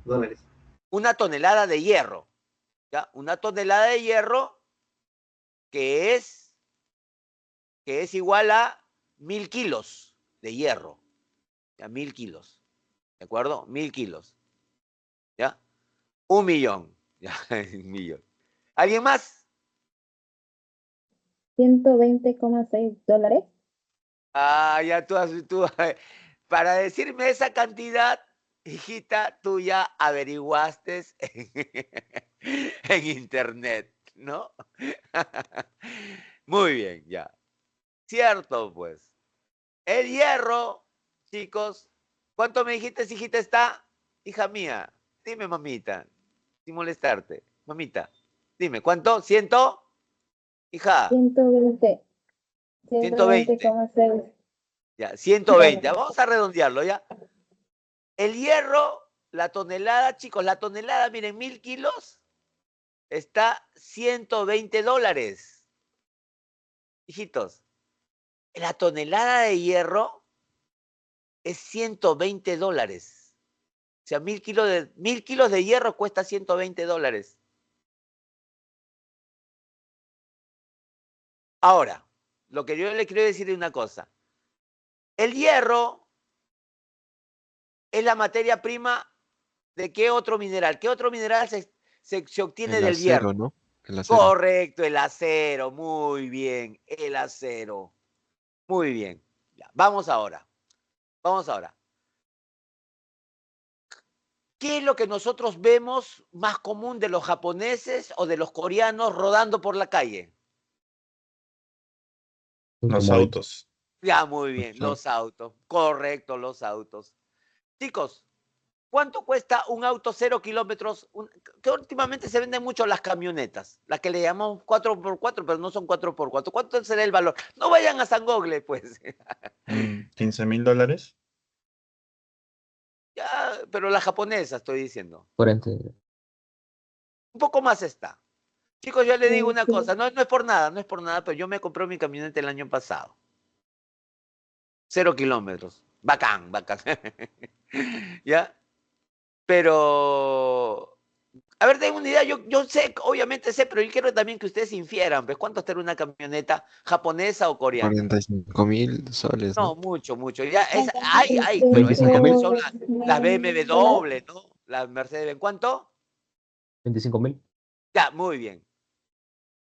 Una tonelada de hierro, ¿ya? Una tonelada de hierro que es igual a 1000 kilos de hierro, ¿ya? 1000 kilos, ¿de acuerdo? 1000 kilos, ¿ya? 1 millón, ¿ya? 1 millón. ¿Alguien más? 120,6 dólares. Ah, ya tú, para decirme esa cantidad, hijita, tú ya averiguaste en internet, ¿no? Muy bien, ya. Cierto, pues. El hierro, chicos, ¿cuánto me dijiste, hijita, está? Hija mía, dime, mamita, sin molestarte. Mamita, dime, ¿cuánto? ¿100? Hija. 120. 120. 120,6. Ya, 120. Vamos a redondearlo, ¿ya? El hierro, la tonelada, chicos, la tonelada, miren, 1000 kilos, está 120 dólares. Hijitos, la tonelada de hierro es 120 dólares. O sea, 1000 kilos de hierro cuesta 120 dólares. Ahora, lo que yo le quiero decir es una cosa. El hierro es la materia prima de qué otro mineral. ¿Qué otro mineral se obtiene del hierro? ¿No? El acero. Correcto, el acero. Muy bien, el acero. Muy bien. Ya, vamos ahora. ¿Qué es lo que nosotros vemos más común de los japoneses o de los coreanos rodando por la calle? Los autos. Ya, muy bien, Ocho. los autos. Correcto, los autos. Chicos, ¿cuánto cuesta un auto 0 kilómetros? Que últimamente se venden mucho las camionetas, las que le llamamos 4x4, pero no son 4x4. ¿Cuánto será el valor? No vayan a San Gogle, pues. $15,000. Ya, pero la japonesa estoy diciendo. 40. Un poco más está. Chicos, yo les digo una Sí. cosa, no es por nada, no es por nada, pero yo me compré mi camioneta el año pasado. 0 kilómetros. Bacán, bacán. ¿Ya? Pero, a ver, tengo una idea, yo sé, obviamente sé, pero yo quiero también que ustedes infieran, pues, ¿cuánto estará una camioneta japonesa o coreana? 45.000 soles, No, ¿no? mucho, mucho. Ya hay, pero esas 25.000. también son las BMW, ¿no? Las Mercedes, ¿cuánto? 25.000. Ya, muy bien.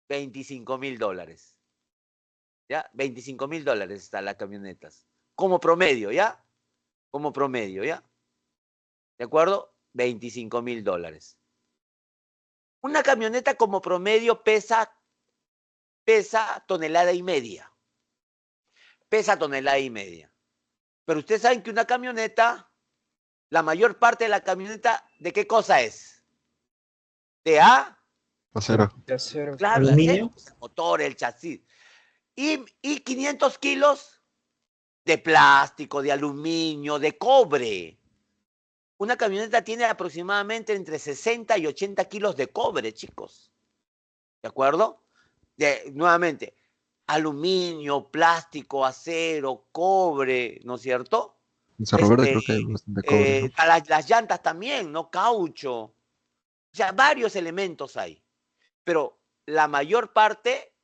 $25.000. ¿Ya? $25.000 están las camionetas. Como promedio, ¿ya? Como promedio, ¿ya? ¿De acuerdo? $25.000. Una camioneta como promedio pesa tonelada y media. Pesa tonelada y media. Pero ustedes saben que una camioneta, la mayor parte de la camioneta, ¿de qué cosa es? De Acero. claro, de Aluminio. acero, pues, el motor, el chasis. Y 500 kilos de plástico, de aluminio, de cobre. Una camioneta tiene aproximadamente entre 60 y 80 kilos de cobre, chicos. ¿De acuerdo? Nuevamente, aluminio, plástico, acero, cobre, ¿no es cierto? En Cerro Verde creo que hay bastante cobre, ¿no? Las llantas también, ¿no? Caucho. O sea, varios elementos hay. Pero la mayor parte,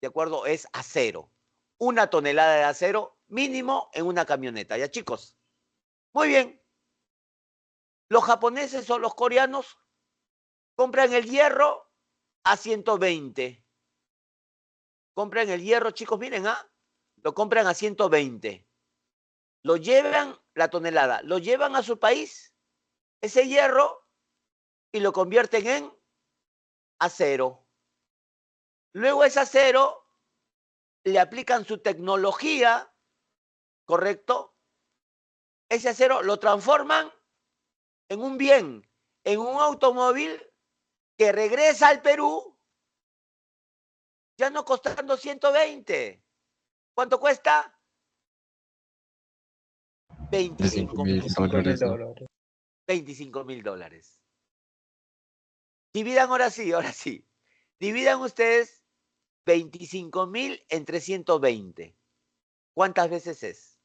¿de acuerdo? Es acero. 1 tonelada de acero mínimo en una camioneta. ¿Ya, chicos? Muy bien. Los japoneses o los coreanos compran el hierro a 120. Compran el hierro, chicos, miren, lo compran a 120. Lo llevan, la tonelada, lo llevan a su país, ese hierro, y lo convierten en acero. Luego ese acero le aplican su tecnología, ¿correcto? Ese acero lo transforman en un bien, en un automóvil que regresa al Perú, ya no costando 120. ¿Cuánto cuesta? $25.000, ¿no? $25.000. Dividan ahora sí. Dividan ustedes 25.000 entre 120. ¿Cuántas veces es?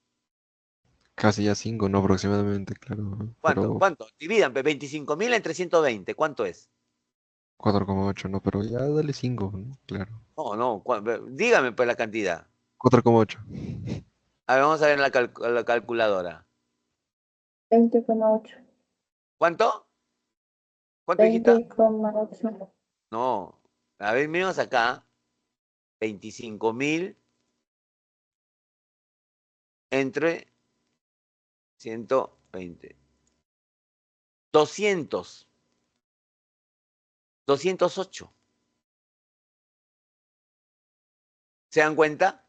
Casi ya 5, ¿no? Aproximadamente, claro. Pero ¿Cuánto? Dividan 25.000 entre 120. ¿Cuánto es? 4,8, ¿no? Pero ya dale 5, ¿no? Claro. No. Dígame pues la cantidad. 4,8. A ver, vamos a ver en la calculadora. 20,8. ¿Cuánto? ¿Cuánto, hijita? 20,8. No. A ver, miremos acá. 25.000 entre 120. 208. ¿Se dan cuenta?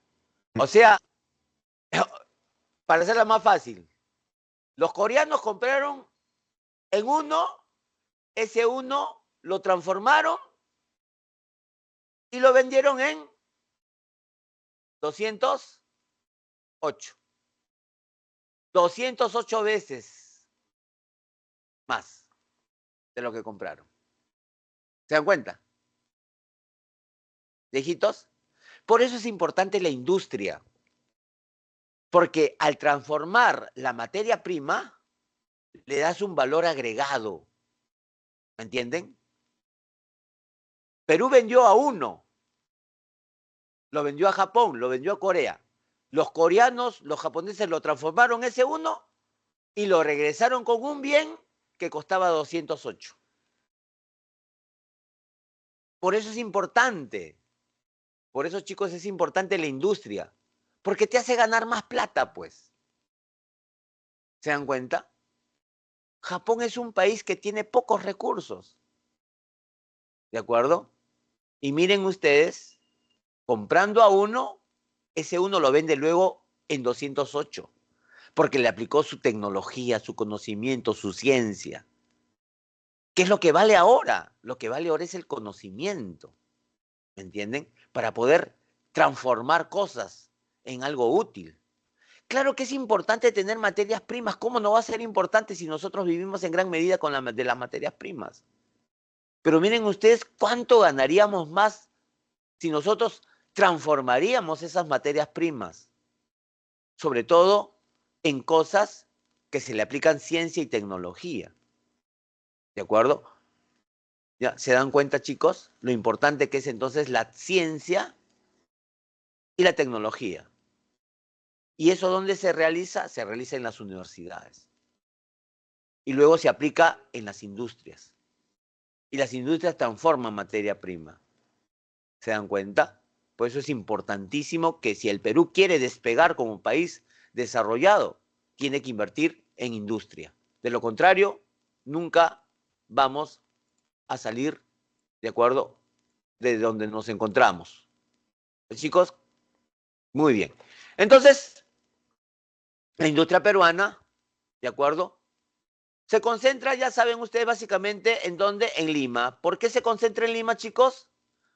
O sea, para hacerla más fácil, los coreanos compraron en uno, ese uno lo transformaron y lo vendieron en 208. 208 veces más de lo que compraron. ¿Se dan cuenta? ¿Viejitos? Por eso es importante la industria. Porque al transformar la materia prima, le das un valor agregado. ¿Me entienden? Perú vendió a uno. Lo vendió a Japón, lo vendió a Corea. Los coreanos, los japoneses lo transformaron ese uno y lo regresaron con un bien que costaba 208. Por eso es importante. Por eso, chicos, es importante la industria. Porque te hace ganar más plata, pues. ¿Se dan cuenta? Japón es un país que tiene pocos recursos. ¿De acuerdo? Y miren ustedes, comprando a uno, ese uno lo vende luego en 208, porque le aplicó su tecnología, su conocimiento, su ciencia. ¿Qué es lo que vale ahora? Lo que vale ahora es el conocimiento, ¿me entienden? Para poder transformar cosas en algo útil. Claro que es importante tener materias primas. ¿Cómo no va a ser importante si nosotros vivimos en gran medida de las materias primas? Pero miren ustedes cuánto ganaríamos más si nosotros transformaríamos esas materias primas, sobre todo en cosas que se le aplican ciencia y tecnología. ¿De acuerdo? ¿Ya? ¿Se dan cuenta, chicos? Lo importante que es entonces la ciencia y la tecnología. ¿Y eso dónde se realiza? Se realiza en las universidades. Y luego se aplica en las industrias. Y las industrias transforman materia prima. ¿Se dan cuenta? Por eso es importantísimo que si el Perú quiere despegar como país desarrollado, tiene que invertir en industria. De lo contrario, nunca vamos a salir, ¿de acuerdo?, de donde nos encontramos. Chicos, muy bien. Entonces, la industria peruana, ¿de acuerdo?, se concentra, ya saben ustedes, básicamente, ¿en dónde? En Lima. ¿Por qué se concentra en Lima, chicos?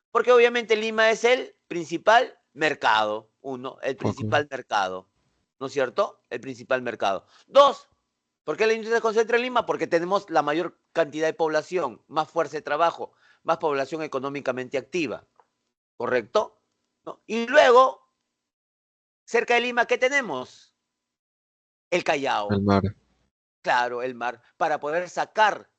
Porque obviamente Lima es el principal mercado. Uno, el principal mercado. ¿No es cierto? El principal mercado. Dos, ¿por qué la industria se concentra en Lima? Porque tenemos la mayor cantidad de población, más fuerza de trabajo, más población económicamente activa. ¿Correcto? ¿No? Y luego, cerca de Lima, ¿qué tenemos? El Callao. El mar. Claro, el mar. Para poder sacar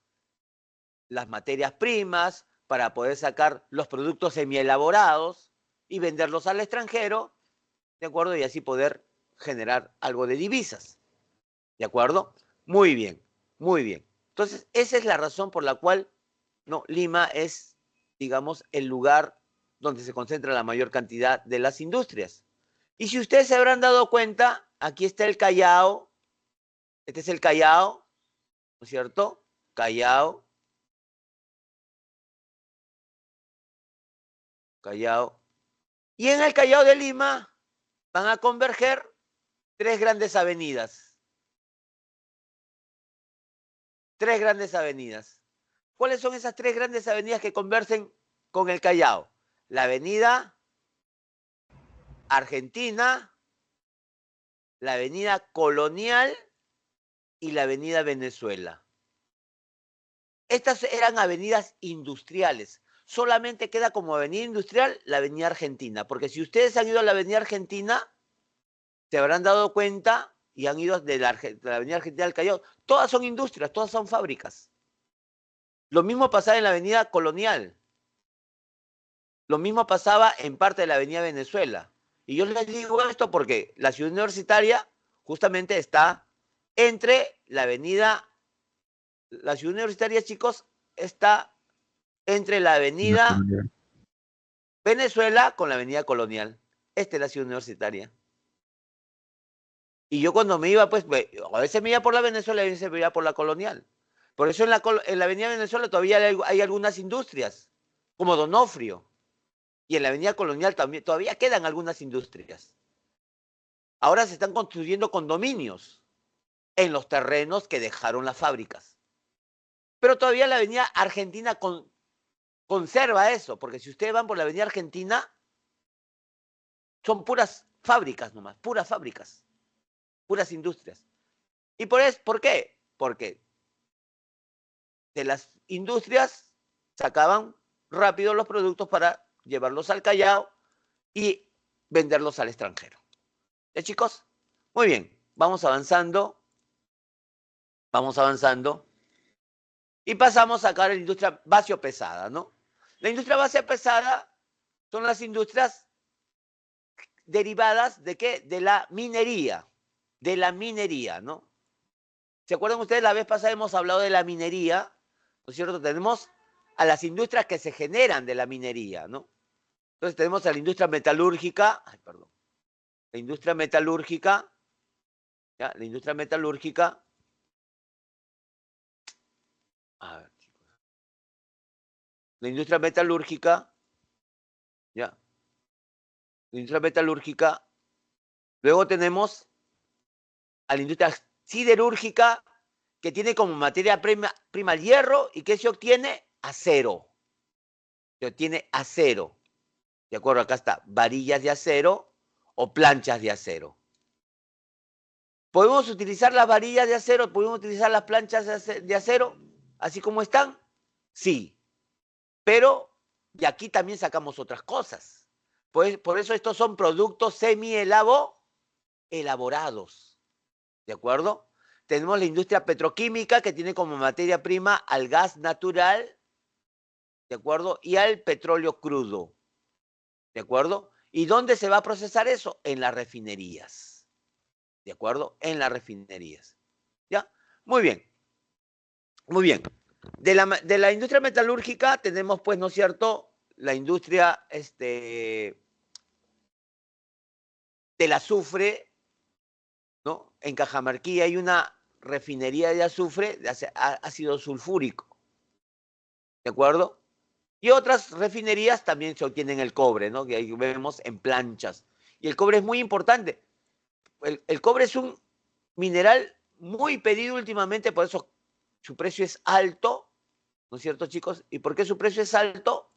las materias primas, para poder sacar los productos semielaborados y venderlos al extranjero, ¿de acuerdo? Y así poder generar algo de divisas, ¿de acuerdo? Muy bien, muy bien. Entonces, esa es la razón por la cual, ¿no?, Lima es, digamos, el lugar donde se concentra la mayor cantidad de las industrias. Y si ustedes se habrán dado cuenta, aquí está el Callao, este es el Callao, ¿no es cierto? Callao. Callao. Y en el Callao de Lima van a converger tres grandes avenidas. Tres grandes avenidas. ¿Cuáles son esas tres grandes avenidas que convergen con el Callao? La avenida Argentina, la avenida Colonial y la avenida Venezuela. Estas eran avenidas industriales. Solamente queda como avenida industrial la avenida Argentina, porque si ustedes han ido a la avenida Argentina, se habrán dado cuenta y han ido de la avenida Argentina al Callao. Todas son industrias, todas son fábricas. Lo mismo pasaba en la avenida Colonial. Lo mismo pasaba en parte de la avenida Venezuela. Y yo les digo esto porque la ciudad universitaria justamente está entre la avenida, la ciudad universitaria, chicos, está entre la avenida Venezuela con la avenida Colonial. Esta es la ciudad universitaria. Y yo cuando me iba, pues, a veces me iba por la Venezuela y a veces me iba por la Colonial. Por eso en la avenida Venezuela todavía hay algunas industrias, como Donofrio. Y en la avenida Colonial también, todavía quedan algunas industrias. Ahora se están construyendo condominios en los terrenos que dejaron las fábricas. Pero todavía la avenida Argentina conserva eso, porque si ustedes van por la avenida Argentina, son puras fábricas nomás, puras fábricas, puras industrias. ¿Y por qué? Porque de las industrias sacaban rápido los productos para llevarlos al Callao y venderlos al extranjero. ¿Ya, chicos? Muy bien, vamos avanzando. Vamos avanzando. Y pasamos acá a la industria base o pesada, ¿no? La industria base o pesada son las industrias derivadas ¿de qué? De la minería. De la minería, ¿no? ¿Se acuerdan ustedes? La vez pasada hemos hablado de la minería, ¿no es cierto? Tenemos a las industrias que se generan de la minería, ¿no? Entonces tenemos a la industria metalúrgica, la industria metalúrgica, ¿ya? La industria metalúrgica, a ver, chicos. La industria metalúrgica, ¿ya? La industria metalúrgica Luego tenemos a la industria siderúrgica, que tiene como materia prima el hierro, y que se obtiene acero. Se obtiene acero. De acuerdo, acá está, varillas de acero o planchas de acero. ¿Podemos utilizar las varillas de acero? ¿Podemos utilizar las planchas de acero así como están? Sí. Pero de aquí también sacamos otras cosas. Pues, por eso estos son productos semi-elaborados. ¿De acuerdo? Tenemos la industria petroquímica, que tiene como materia prima al gas natural, ¿de acuerdo? Y al petróleo crudo, ¿de acuerdo? ¿Y dónde se va a procesar eso? En las refinerías, ¿de acuerdo? En las refinerías, ¿ya? Muy bien, muy bien. De la industria metalúrgica tenemos, pues, ¿no es cierto?, la industria del azufre, ¿no? En Cajamarquilla hay una refinería de azufre de ácido sulfúrico, ¿de acuerdo? Y otras refinerías también se obtienen el cobre, ¿no? Que ahí vemos en planchas. Y el cobre es muy importante. El cobre es un mineral muy pedido últimamente, por eso su precio es alto, ¿no es cierto, chicos? ¿Y por qué su precio es alto?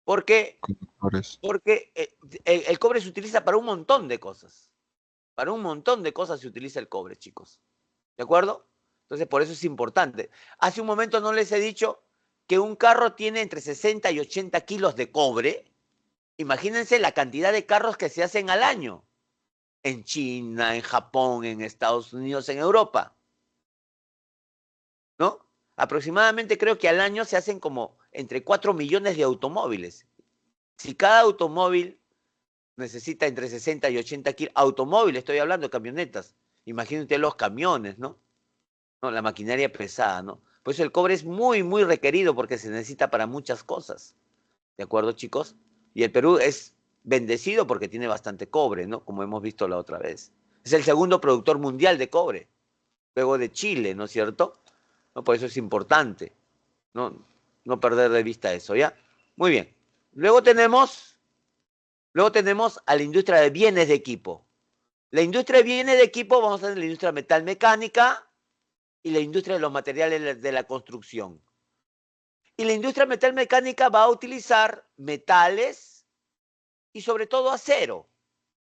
Porque el cobre se utiliza para un montón de cosas. Para un montón de cosas se utiliza el cobre, chicos. ¿De acuerdo? Entonces, por eso es importante. Hace un momento no les he dicho que un carro tiene entre 60 y 80 kilos de cobre. Imagínense la cantidad de carros que se hacen al año. En China, en Japón, en Estados Unidos, en Europa. ¿No? Aproximadamente creo que al año se hacen como entre 4 millones de automóviles. Si cada automóvil necesita entre 60 y 80 kilos, automóviles, estoy hablando de camionetas. Imagínense los camiones, ¿no? ¿No? La maquinaria pesada, ¿no? Por eso el cobre es muy, muy requerido porque se necesita para muchas cosas. ¿De acuerdo, chicos? Y el Perú es bendecido porque tiene bastante cobre, ¿no? Como hemos visto la otra vez. Es el segundo productor mundial de cobre, luego de Chile, ¿no es cierto? ¿No? Por eso es importante, ¿no? No perder de vista eso, ¿ya? Muy bien. Luego tenemos a la industria de bienes de equipo. La industria de bienes de equipo, vamos a tener la industria metalmecánica y la industria de los materiales de la construcción. Y la industria metalmecánica va a utilizar metales y sobre todo acero,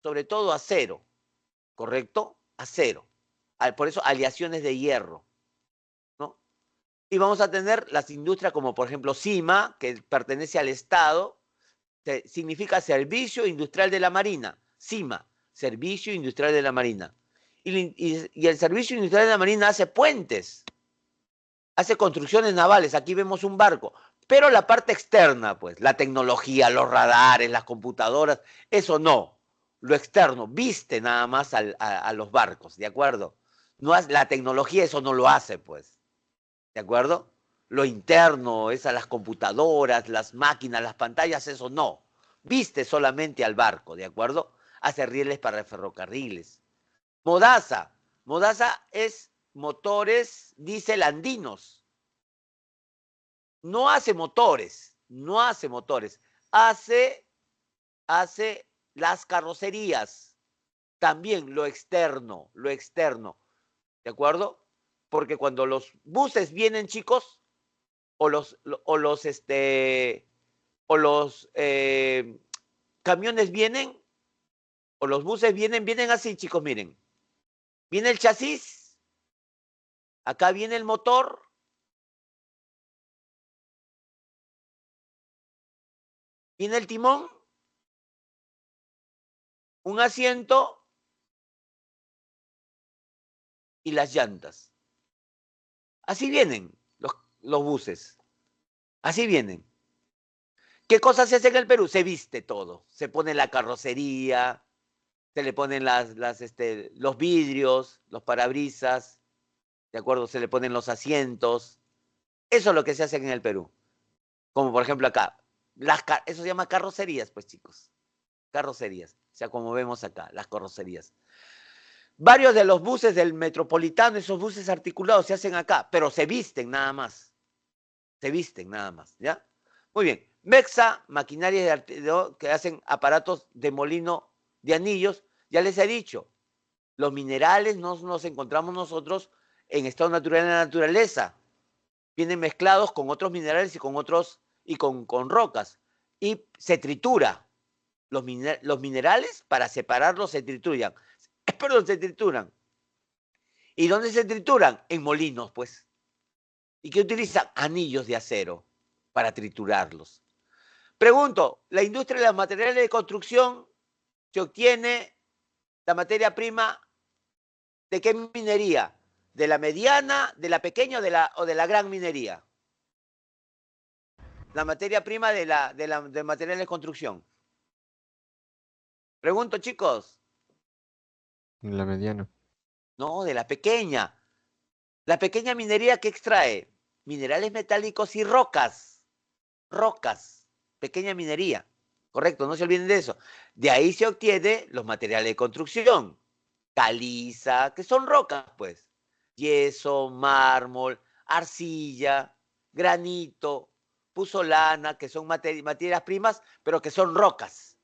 ¿correcto? Acero. Por eso aleaciones de hierro, ¿no? Y vamos a tener las industrias como por ejemplo CIMA, que pertenece al Estado, significa Servicio Industrial de la Marina, CIMA, Servicio Industrial de la Marina. Y el Servicio Industrial de la Marina hace puentes, hace construcciones navales, aquí vemos un barco, pero la parte externa, pues, la tecnología, los radares, las computadoras, eso no, lo externo, viste nada más a los barcos, ¿de acuerdo? No, la tecnología eso no lo hace, pues, ¿de acuerdo? Lo interno, esas las computadoras, las máquinas, las pantallas, eso no, viste solamente al barco, ¿de acuerdo? Hace rieles para ferrocarriles. Modasa es motores diésel andinos. No hace motores, hace las carrocerías, también lo externo, ¿de acuerdo? Porque cuando los buses vienen, chicos, o los camiones vienen, o los buses vienen así, chicos, miren. Viene el chasis, acá viene el motor, viene el timón, un asiento y las llantas. Así vienen los buses. Así vienen. ¿Qué cosas se hace en el Perú? Se viste todo. Se pone la carrocería, se le ponen los vidrios, los parabrisas, ¿de acuerdo? Se le ponen los asientos. Eso es lo que se hace en el Perú. Como por ejemplo acá. Eso se llama carrocerías, pues, chicos. Carrocerías. O sea, como vemos acá, las carrocerías. Varios de los buses del Metropolitano, esos buses articulados se hacen acá, pero se visten nada más. ¿Ya? Muy bien. Mexa, maquinaria que hacen aparatos de molino de anillos, Ya les he dicho, los minerales no nos encontramos nosotros en estado natural en la naturaleza. Vienen mezclados con otros minerales y con rocas. Y se tritura. Los minerales, para separarlos, se trituran. Perdón, se trituran. ¿Y dónde se trituran? En molinos, pues. ¿Y qué utilizan? Anillos de acero para triturarlos. Pregunto, ¿la industria de los materiales de construcción se obtiene la materia prima de qué minería? ¿De la mediana, de la pequeña o de la gran minería? La materia prima de materiales de construcción. Pregunto, chicos. La mediana. No, de la pequeña. La pequeña minería que extrae minerales metálicos y rocas. Rocas. Pequeña minería. Correcto, no se olviden de eso. De ahí se obtiene los materiales de construcción. Caliza, que son rocas, pues. Yeso, mármol, arcilla, granito, puzzolana, que son materias primas, pero que son rocas.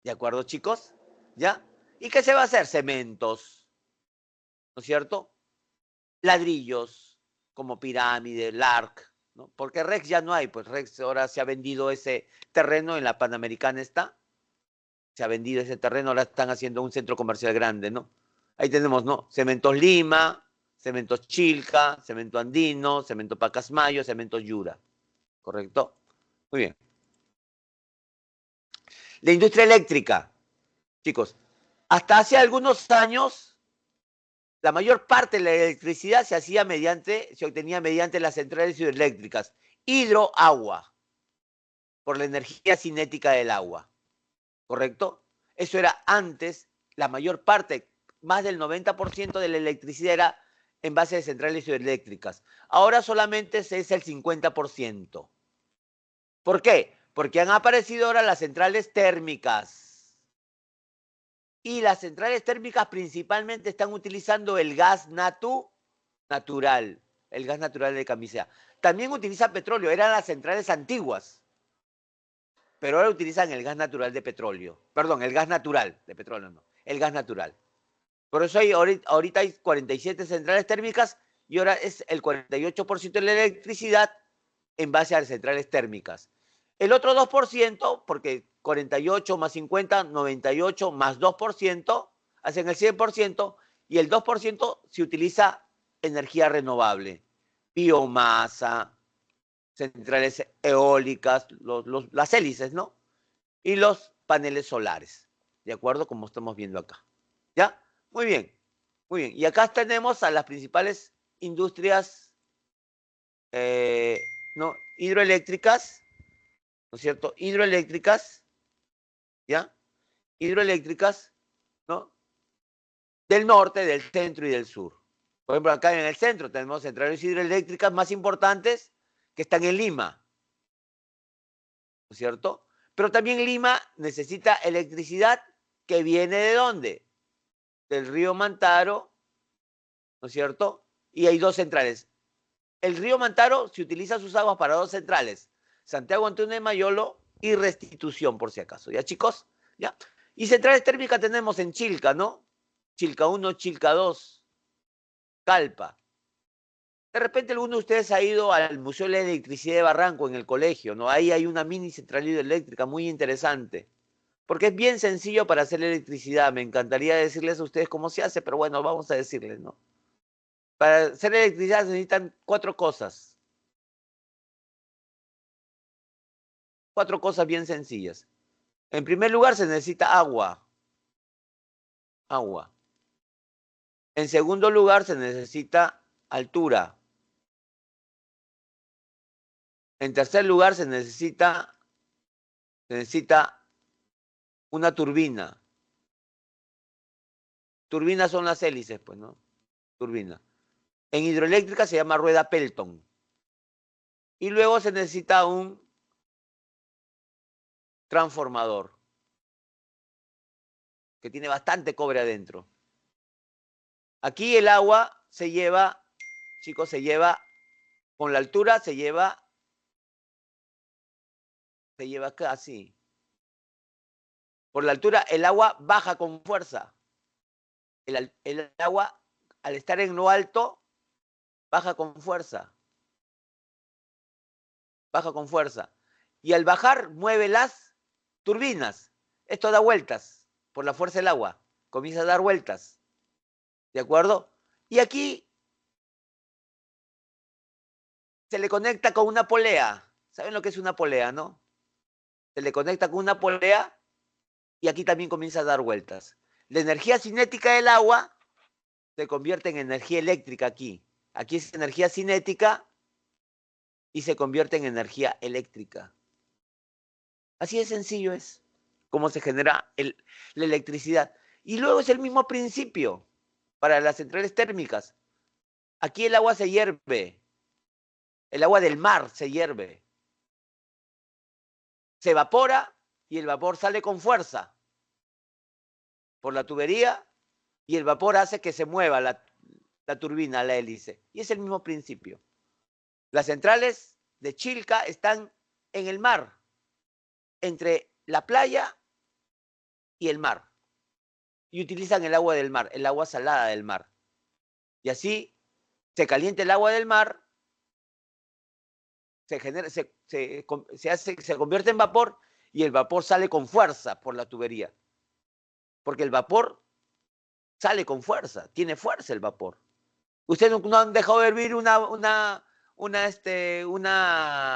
¿De acuerdo, chicos? ¿Ya? ¿Y qué se va a hacer? Cementos, ¿no es cierto? Ladrillos, como pirámide, LARC, ¿no? Porque Rex ya no hay, pues Rex ahora se ha vendido ese terreno en la Panamericana está. Se ha vendido ese terreno, ahora están haciendo un centro comercial grande, ¿no? Ahí tenemos, ¿no? Cementos Lima, Cementos Chilca, Cemento Andino, Cemento Pacasmayo, Cementos Yura. ¿Correcto? Muy bien. La industria eléctrica. Chicos, hasta hace algunos años, la mayor parte de la electricidad se obtenía mediante las centrales hidroeléctricas. Hidroagua, por la energía cinética del agua. ¿Correcto? Eso era antes, la mayor parte, más del 90% de la electricidad era en base de centrales hidroeléctricas. Ahora solamente es el 50%. ¿Por qué? Porque han aparecido ahora las centrales térmicas. Y las centrales térmicas principalmente están utilizando el gas natural, el gas natural de camisea. También utilizan petróleo, eran las centrales antiguas, pero ahora utilizan el gas natural de petróleo. Perdón, el gas natural de petróleo, no, el gas natural. Por eso ahorita hay 47 centrales térmicas y ahora es el 48% de la electricidad en base a las centrales térmicas. El otro 2%, porque 48 más 50, 98 más 2%, hacen el 100%, y el 2% se utiliza energía renovable, biomasa, centrales eólicas, las hélices, ¿no? Y los paneles solares, ¿de acuerdo? Como estamos viendo acá. ¿Ya? Muy bien, muy bien. Y acá tenemos a las principales industrias ¿no? hidroeléctricas, ¿no es cierto? Hidroeléctricas, ¿ya? Hidroeléctricas, ¿no? Del norte, del centro y del sur. Por ejemplo, acá en el centro tenemos centrales hidroeléctricas más importantes que están en Lima, ¿no es cierto? Pero también Lima necesita electricidad que viene ¿de dónde? Del río Mantaro, ¿no es cierto? Y hay dos centrales. El río Mantaro se utiliza sus aguas para dos centrales, Santiago Antonio de Mayolo y Restitución, por si acaso. ¿Ya, chicos? ¿Ya? Y centrales térmicas tenemos en Chilca, ¿no? Chilca 1, Chilca 2, Calpa. De repente alguno de ustedes ha ido al Museo de la Electricidad de Barranco en el colegio, ¿no? Ahí hay una mini central hidroeléctrica muy interesante. Porque es bien sencillo para hacer electricidad. Me encantaría decirles a ustedes cómo se hace, pero bueno, vamos a decirles, ¿no? Para hacer electricidad se necesitan 4 cosas. 4 cosas bien sencillas. En primer lugar, se necesita agua. Agua. En segundo lugar, se necesita altura. En tercer lugar, se necesita una turbina. Turbinas son las hélices, pues, ¿no? Turbina. En hidroeléctrica se llama rueda Pelton. Y luego se necesita un transformador que tiene bastante cobre adentro. Aquí el agua se lleva, chicos, se lleva con la altura, se lleva acá así. Por la altura el agua baja con fuerza. El agua, al estar en lo alto, baja con fuerza. Baja con fuerza. Y al bajar, mueve las turbinas. Esto da vueltas por la fuerza del agua. Comienza a dar vueltas. ¿De acuerdo? Y aquí se le conecta con una polea. ¿Saben lo que es una polea, no? Se le conecta con una polea y aquí también comienza a dar vueltas. La energía cinética del agua se convierte en energía eléctrica aquí. Aquí es energía cinética y se convierte en energía eléctrica. Así de sencillo es cómo se genera la electricidad. Y luego es el mismo principio para las centrales térmicas. Aquí el agua se hierve. El agua del mar se hierve. Se evapora y el vapor sale con fuerza por la tubería y el vapor hace que se mueva la turbina, la hélice. Y es el mismo principio. Las centrales de Chilca están en el mar, entre la playa y el mar. Y utilizan el agua del mar, el agua salada del mar. Y así se calienta el agua del mar, se convierte en vapor y el vapor sale con fuerza por la tubería. Porque el vapor sale con fuerza, tiene fuerza el vapor. Ustedes no han dejado de hervir una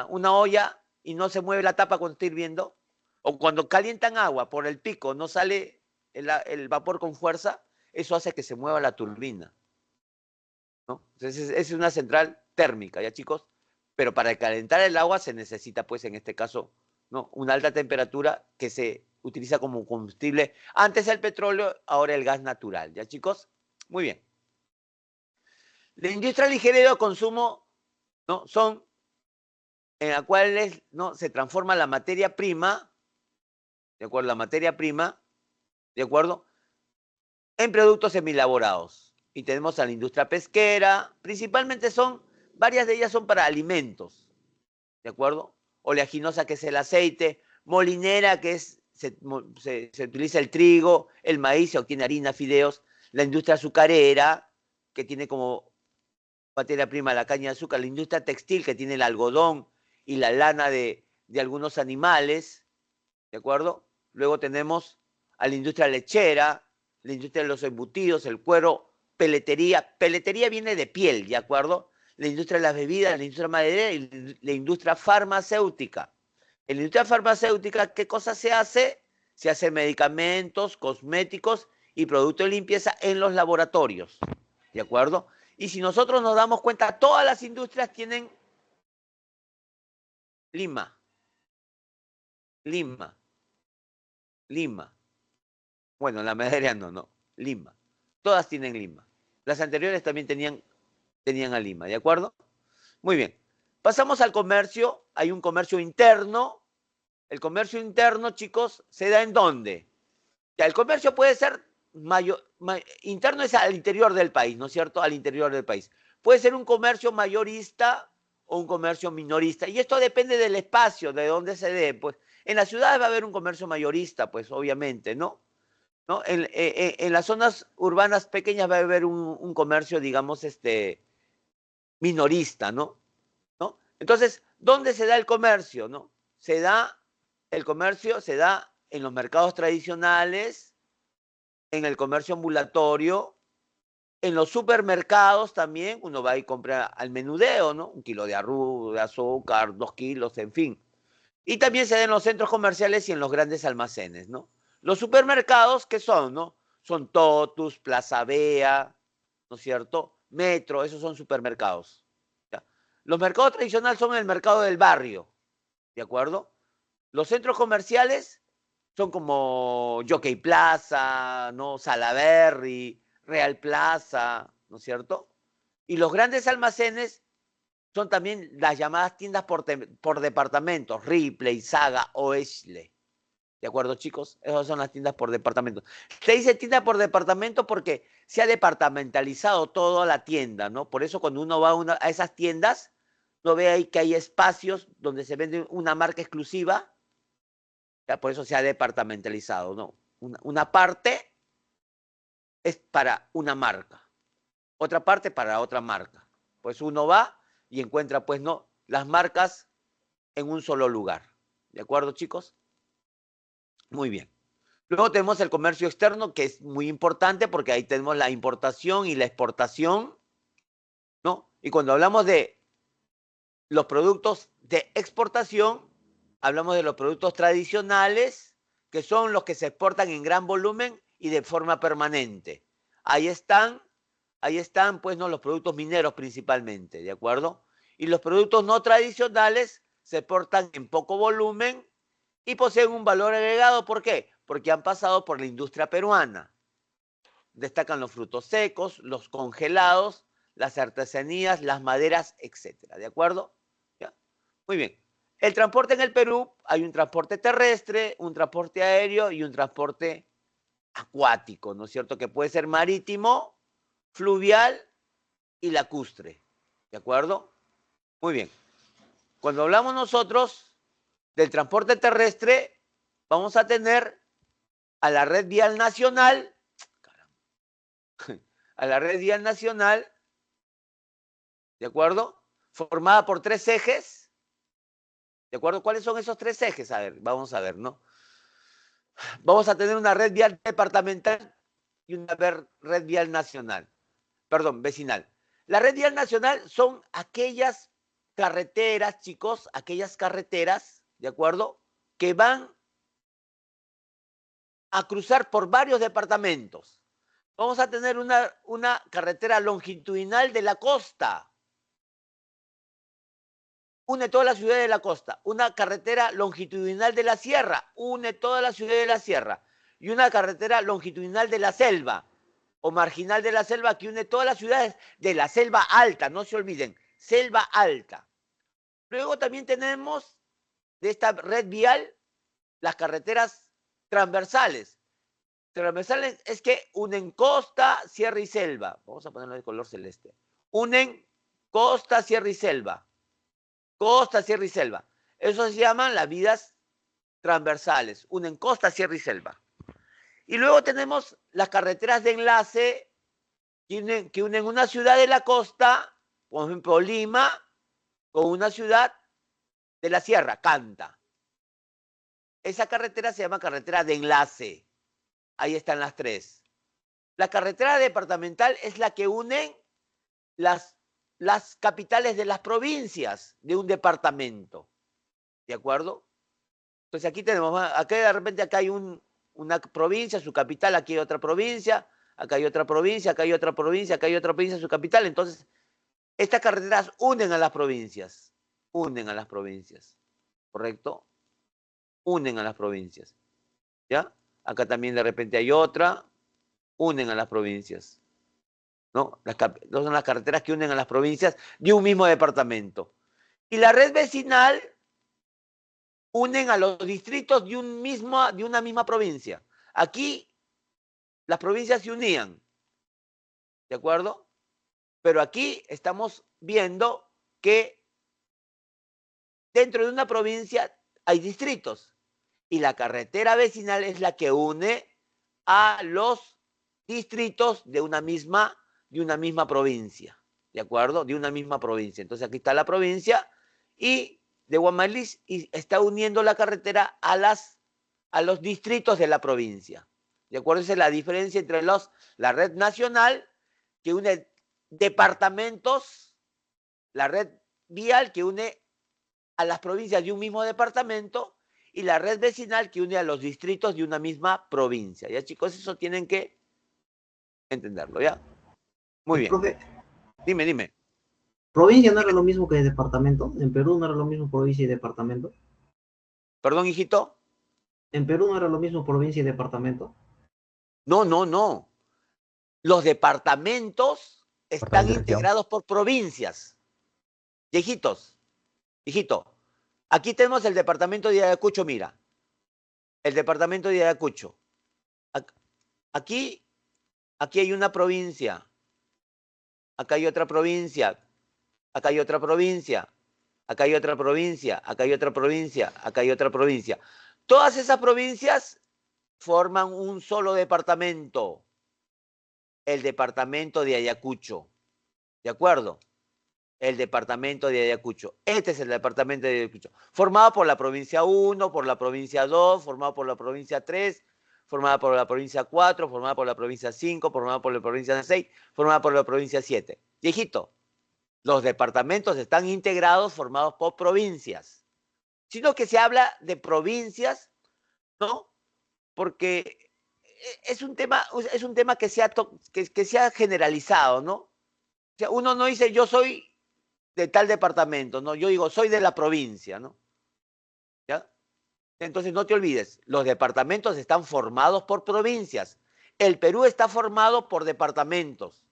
olla y no se mueve la tapa cuando está hirviendo. O cuando calientan agua por el pico, no sale el vapor con fuerza, eso hace que se mueva la turbina, ¿no? Entonces es una central térmica, ¿ya, chicos? Pero para calentar el agua se necesita, pues, en este caso, ¿no?, una alta temperatura que se utiliza como combustible. Antes el petróleo, ahora el gas natural, ¿ya, chicos? Muy bien. La industria ligera de consumo, ¿no?, son en la cual, ¿no?, se transforma la materia prima, ¿de acuerdo? La materia prima, ¿de acuerdo?, en productos semielaborados. Y tenemos a la industria pesquera, principalmente varias de ellas son para alimentos, ¿de acuerdo? Oleaginosa, que es el aceite, molinera, que se utiliza el trigo, el maíz, se obtiene harina, fideos, la industria azucarera, que tiene como materia prima la caña de azúcar, la industria textil, que tiene el algodón y la lana de algunos animales, ¿de acuerdo? Luego tenemos a la industria lechera, la industria de los embutidos, el cuero, peletería. Peletería viene de piel, ¿de acuerdo? La industria de las bebidas, la industria maderera y la industria farmacéutica. En la industria farmacéutica, ¿qué cosa se hace? Se hacen medicamentos, cosméticos y productos de limpieza en los laboratorios, ¿de acuerdo? Y si nosotros nos damos cuenta, todas las industrias tienen Lima. Bueno, la mayoría no. Lima. Todas tienen Lima. Las anteriores también tenían a Lima, ¿de acuerdo? Muy bien. Pasamos al comercio. Hay un comercio interno. El comercio interno, chicos, ¿se da en dónde? Ya, el comercio puede ser interno, es al interior del país, ¿no es cierto? Al interior del país. Puede ser un comercio mayorista o un comercio minorista. Y esto depende del espacio, de dónde se dé. Pues en las ciudades va a haber un comercio mayorista, pues obviamente, ¿no? En las zonas urbanas pequeñas va a haber un comercio, digamos, minorista, ¿no? Entonces, ¿dónde se da el comercio, no? El comercio se da en los mercados tradicionales, en el comercio ambulatorio, en los supermercados también. Uno va y compra al menudeo, ¿no? 1 kilo de arroz, de azúcar, 2 kilos, en fin. Y también se da en los centros comerciales y en los grandes almacenes, ¿no? Los supermercados, ¿qué son, no? Son Totus, Plaza Vea, ¿no es cierto? Metro, esos son supermercados. ¿Ya? Los mercados tradicionales son el mercado del barrio, ¿de acuerdo? Los centros comerciales son como Jockey Plaza, ¿no? Salaberry, Real Plaza, ¿no es cierto? Y los grandes almacenes son también las llamadas tiendas por departamentos, Ripley, Saga o Ashley. ¿De acuerdo, chicos? Esas son las tiendas por departamento. Se dice tienda por departamento porque se ha departamentalizado toda la tienda, ¿no? Por eso cuando uno va a esas tiendas, no ve ahí que hay espacios donde se vende una marca exclusiva. ¿Ya? Por eso se ha departamentalizado, ¿no? Una parte es para una marca. Otra parte para otra marca. Pues uno va y encuentra, pues, no, las marcas en un solo lugar. ¿De acuerdo, chicos? Muy bien. Luego tenemos el comercio externo, que es muy importante porque ahí tenemos la importación y la exportación, ¿no? Y cuando hablamos de los productos de exportación, hablamos de los productos tradicionales, que son los que se exportan en gran volumen y de forma permanente. Ahí están, pues, ¿no? Los productos mineros principalmente, ¿de acuerdo? Y los productos no tradicionales se exportan en poco volumen y poseen un valor agregado. ¿Por qué? Porque han pasado por la industria peruana. Destacan los frutos secos, los congelados, las artesanías, las maderas, etcétera. ¿De acuerdo? ¿Ya? Muy bien. El transporte en el Perú, hay un transporte terrestre, un transporte aéreo y un transporte acuático, ¿no es cierto? Que puede ser marítimo, fluvial y lacustre. ¿De acuerdo? Muy bien. Cuando hablamos nosotros del transporte terrestre, vamos a tener a la red vial nacional, ¿de acuerdo? Formada por 3 ejes, ¿de acuerdo? ¿Cuáles son esos 3 ejes? A ver, vamos a ver, ¿no? Vamos a tener una red vial departamental y una red vial nacional, perdón, vecinal. La red vial nacional son aquellas carreteras, chicos, aquellas carreteras, ¿de acuerdo? Que van a cruzar por varios departamentos. Vamos a tener una carretera longitudinal de la costa. Une toda la ciudad de la costa. Una carretera longitudinal de la sierra. Une toda la ciudad de la sierra. Y una carretera longitudinal de la selva o marginal de la selva que une todas las ciudades de la selva alta. No se olviden, selva alta. Luego también tenemos de esta red vial las carreteras transversales. Transversales es que unen costa, sierra y selva. Vamos a ponerlo de color celeste. Unen costa, sierra y selva. Costa, sierra y selva. Eso se llaman las vías transversales. Unen costa, sierra y selva. Y luego tenemos las carreteras de enlace que unen una ciudad de la costa, por ejemplo Lima, con una ciudad de la sierra, Canta. Esa carretera se llama carretera de enlace. Ahí están las 3. La carretera departamental es la que une las capitales de las provincias de un departamento. ¿De acuerdo? Entonces aquí tenemos, acá de repente acá hay una provincia, su capital, aquí hay otra provincia, acá hay otra provincia, acá hay otra provincia, acá hay otra provincia, su capital. Entonces, estas carreteras unen a las provincias. Unen a las provincias. ¿Correcto? Unen a las provincias. ¿Ya? Acá también de repente hay otra. Unen a las provincias. ¿No? Son las carreteras que unen a las provincias de un mismo departamento. Y la red vecinal unen a los distritos de una misma provincia. Aquí las provincias se unían. ¿De acuerdo? Pero aquí estamos viendo que dentro de una provincia hay distritos. Y la carretera vecinal es la que une a los distritos de una misma provincia. ¿De acuerdo? De una misma provincia. Entonces aquí está la provincia y de Guamalis y está uniendo la carretera a los distritos de la provincia. ¿De acuerdo? Esa es la diferencia entre la red nacional que une departamentos, la red vial que une a las provincias de un mismo departamento y la red vecinal que une a los distritos de una misma provincia. ¿Ya, chicos? Eso tienen que entenderlo, ¿ya? Muy bien. Profe, dime. ¿Provincia no era lo mismo que departamento? ¿En Perú no era lo mismo provincia y departamento? ¿Perdón, hijito? ¿En Perú no era lo mismo provincia y departamento? No. Los departamentos están integrados por provincias. Y hijito, aquí tenemos el departamento de Ayacucho, mira. El departamento de Ayacucho. Aquí hay una provincia. Acá hay otra provincia. Acá hay otra provincia. Acá hay otra provincia. Acá hay otra provincia. Acá hay otra provincia. Todas esas provincias forman un solo departamento. el departamento de Ayacucho. ¿De acuerdo? El departamento de Ayacucho. Este es el departamento de Ayacucho. Formado por la provincia 1, por la provincia 2, formado por la provincia 3, formada por la provincia 4, formada por la provincia 5, formada por la provincia 6, formada por la provincia 7. Viejito, los departamentos están integrados, formados por provincias. Sino que se habla de provincias, ¿no? Porque es un tema que se ha generalizado, ¿no? O sea, uno no dice yo soy de tal departamento, ¿no? Yo digo soy de la provincia, ¿no? ¿Ya? Entonces no te olvides, los departamentos están formados por provincias. El Perú está formado por departamentos.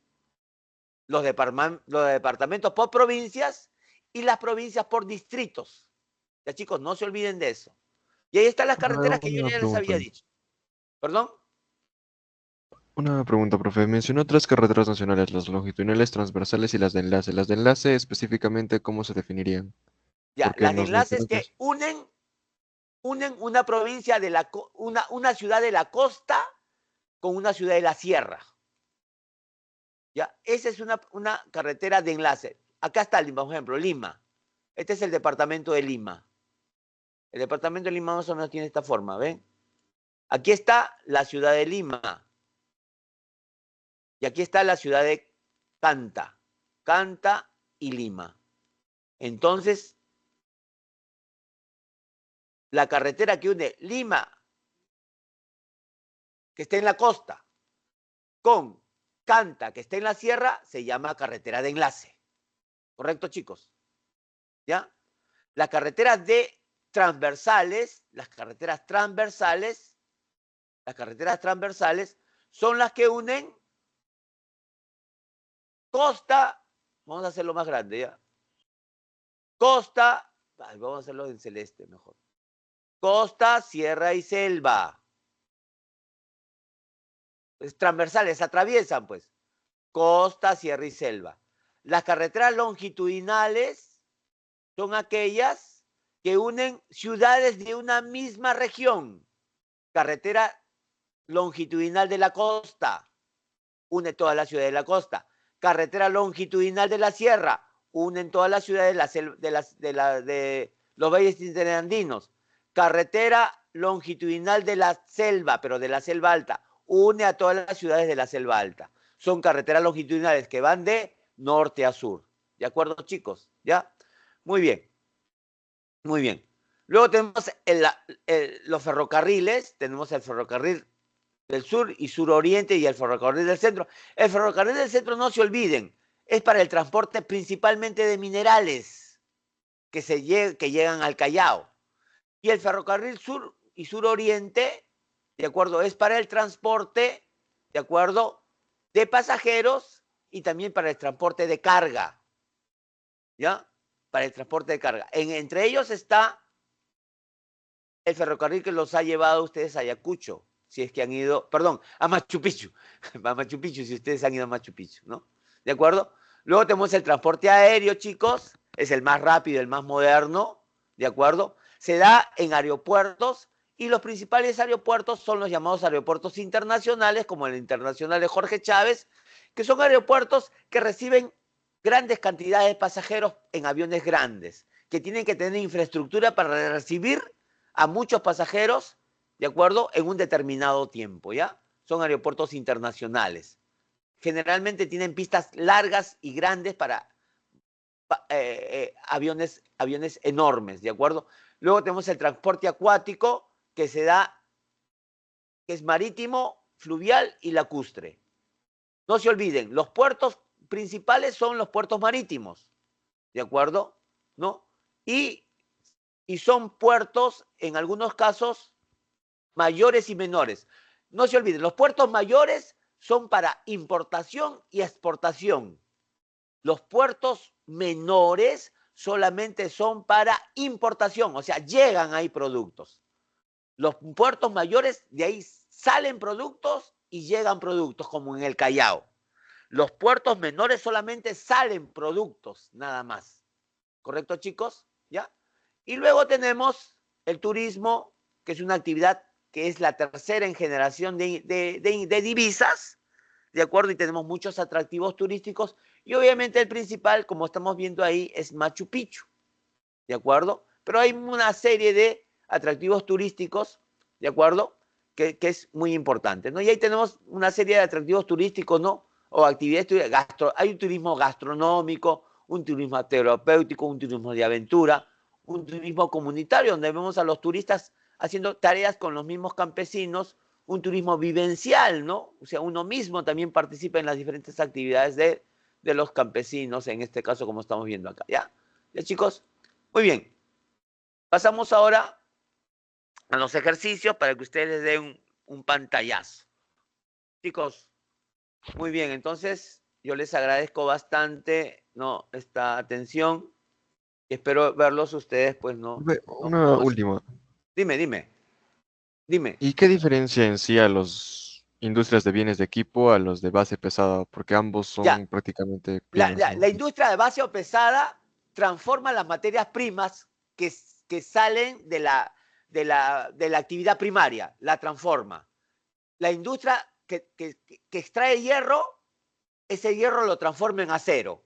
Los departamentos por provincias y las provincias por distritos. Ya chicos, no se olviden de eso. Y ahí están las carreteras que yo ya les había dicho. ¿Perdón? Una pregunta, profe. Mencionó 3 carreteras nacionales, las longitudinales, transversales y las de enlace. Las de enlace, específicamente, ¿cómo se definirían? Ya, Porque las de los enlaces que diferentes- unen una provincia de una ciudad de la costa con una ciudad de la sierra. ¿Ya? Esa es una carretera de enlace. Acá está Lima, por ejemplo, Lima. Este es el departamento de Lima. El departamento de Lima más o menos tiene esta forma, ¿ven? Aquí está la ciudad de Lima. Y aquí está la ciudad de Canta. Canta y Lima. Entonces, la carretera que une Lima, que está en la costa, con Canta, que está en la sierra, se llama carretera de enlace. ¿Correcto, chicos? ¿Ya? Las carreteras transversales son las que unen costa, vamos a hacerlo más grande, ¿ya? Costa, vamos a hacerlo en celeste mejor. Costa, sierra y selva. Transversales, atraviesan pues. Costa, sierra y selva. Las carreteras longitudinales son aquellas que unen ciudades de una misma región. Carretera longitudinal de la costa, une todas las ciudades de la costa. Carretera longitudinal de la sierra, unen todas las ciudades de los valles interandinos. Carretera longitudinal de la selva, pero de la selva alta, une a todas las ciudades de la selva alta. Son carreteras longitudinales que van de norte a sur. ¿De acuerdo, chicos? ¿Ya? Muy bien. Muy bien. Luego tenemos los ferrocarriles. Tenemos el ferrocarril del sur y suroriente y el ferrocarril del centro. El ferrocarril del centro, no se olviden, es para el transporte principalmente de minerales que llegan al Callao. Y el ferrocarril sur y suroriente, ¿de acuerdo? Es para el transporte, ¿de acuerdo? De pasajeros y también para el transporte de carga. ¿Ya? Para el transporte de carga. Entre ellos está el ferrocarril que los ha llevado a ustedes a Ayacucho, si es que han ido, perdón, a Machu Picchu, a Machu Picchu, si ustedes han ido a Machu Picchu, ¿no? ¿De acuerdo? Luego tenemos el transporte aéreo, chicos, es el más rápido, el más moderno, ¿de acuerdo? Se da en aeropuertos y los principales aeropuertos son los llamados aeropuertos internacionales, como el Internacional de Jorge Chávez, que son aeropuertos que reciben grandes cantidades de pasajeros en aviones grandes, que tienen que tener infraestructura para recibir a muchos pasajeros, ¿de acuerdo? En un determinado tiempo, ¿ya? Son aeropuertos internacionales. Generalmente tienen pistas largas y grandes para aviones enormes, ¿de acuerdo? Luego tenemos el transporte acuático que se da, que es marítimo, fluvial y lacustre. No se olviden, los puertos principales son los puertos marítimos, ¿de acuerdo? ¿No? Y son puertos, en algunos casos, mayores y menores. No se olviden, los puertos mayores son para importación y exportación. Los puertos menores solamente son para importación, o sea, llegan ahí productos. Los puertos mayores, de ahí salen productos y llegan productos, como en el Callao. Los puertos menores solamente salen productos, nada más. ¿Correcto, chicos? ¿Ya? Y luego tenemos el turismo, que es una actividad que es la tercera en generación de divisas, ¿de acuerdo? Y tenemos muchos atractivos turísticos. Y obviamente el principal, como estamos viendo ahí, es Machu Picchu, ¿de acuerdo? Pero hay una serie de atractivos turísticos, ¿de acuerdo? Que es muy importante, ¿no? Y ahí tenemos una serie de atractivos turísticos, ¿no? O actividades, hay un turismo gastronómico, un turismo terapéutico, un turismo de aventura, un turismo comunitario, donde vemos a los turistas haciendo tareas con los mismos campesinos, un turismo vivencial, ¿no? O sea, uno mismo también participa en las diferentes actividades de los campesinos, en este caso, como estamos viendo acá, ¿ya? ¿Ya, chicos? Muy bien. Pasamos ahora a los ejercicios para que ustedes les den un pantallazo. Chicos, muy bien, entonces yo les agradezco bastante, ¿no? Esta atención. Espero verlos ustedes, pues, ¿no? Una última. Dime. ¿Y qué diferencia en sí a los industrias de bienes de equipo a los de base pesada? Porque ambos son Ya. prácticamente primos, ¿no? La industria de base o pesada transforma las materias primas que salen de la actividad primaria, la transforma. La industria que extrae hierro, ese hierro lo transforma en acero,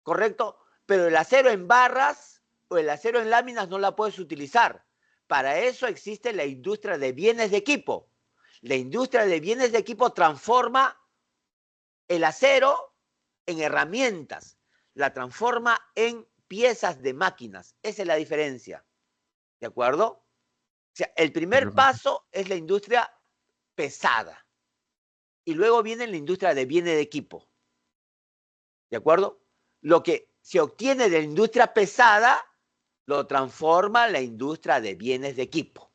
¿correcto? Pero el acero en barras o el acero en láminas no la puedes utilizar. Para eso existe la industria de bienes de equipo. La industria de bienes de equipo transforma el acero en herramientas, la transforma en piezas de máquinas. Esa es la diferencia. ¿De acuerdo? O sea, el primer paso es la industria pesada. Y luego viene la industria de bienes de equipo. ¿De acuerdo? Lo que se obtiene de la industria pesada lo transforma la industria de bienes de equipo.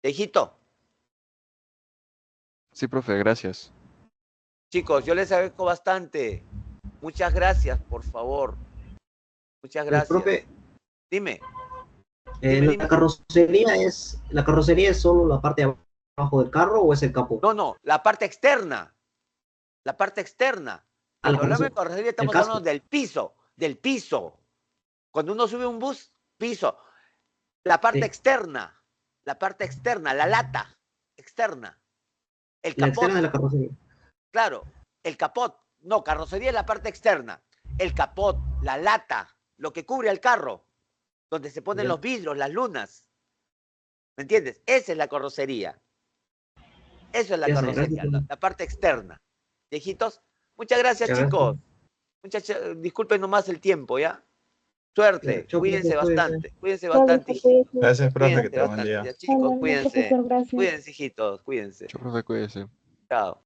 ¿Tejito? Sí, profe, gracias. Chicos, yo les agradezco bastante. Muchas gracias, por favor. Muchas gracias. Profe, Dime. ¿la carrocería es solo la parte de abajo del carro o es el capó? No, la parte externa. La parte externa. Cuando hablamos de carrocería estamos hablando del piso. Cuando uno sube un bus, piso. La parte externa, la lata externa. El capot. La externa de la carrocería. Claro, el capot. No, carrocería es la parte externa. El capot, la lata, lo que cubre al carro, donde se ponen los vidrios, las lunas. ¿Me entiendes? Esa es la carrocería. Eso es la carrocería, la parte externa. Viejitos, muchas gracias, chicos. Disculpen nomás el tiempo, ¿ya? Suerte, cuídense bastante. Cuídense bastante, hijitos. Gracias, profe, que te buen día. Chicos, cuídense. Cuídense, hijitos, cuídense. Profe, cuídese. Chao.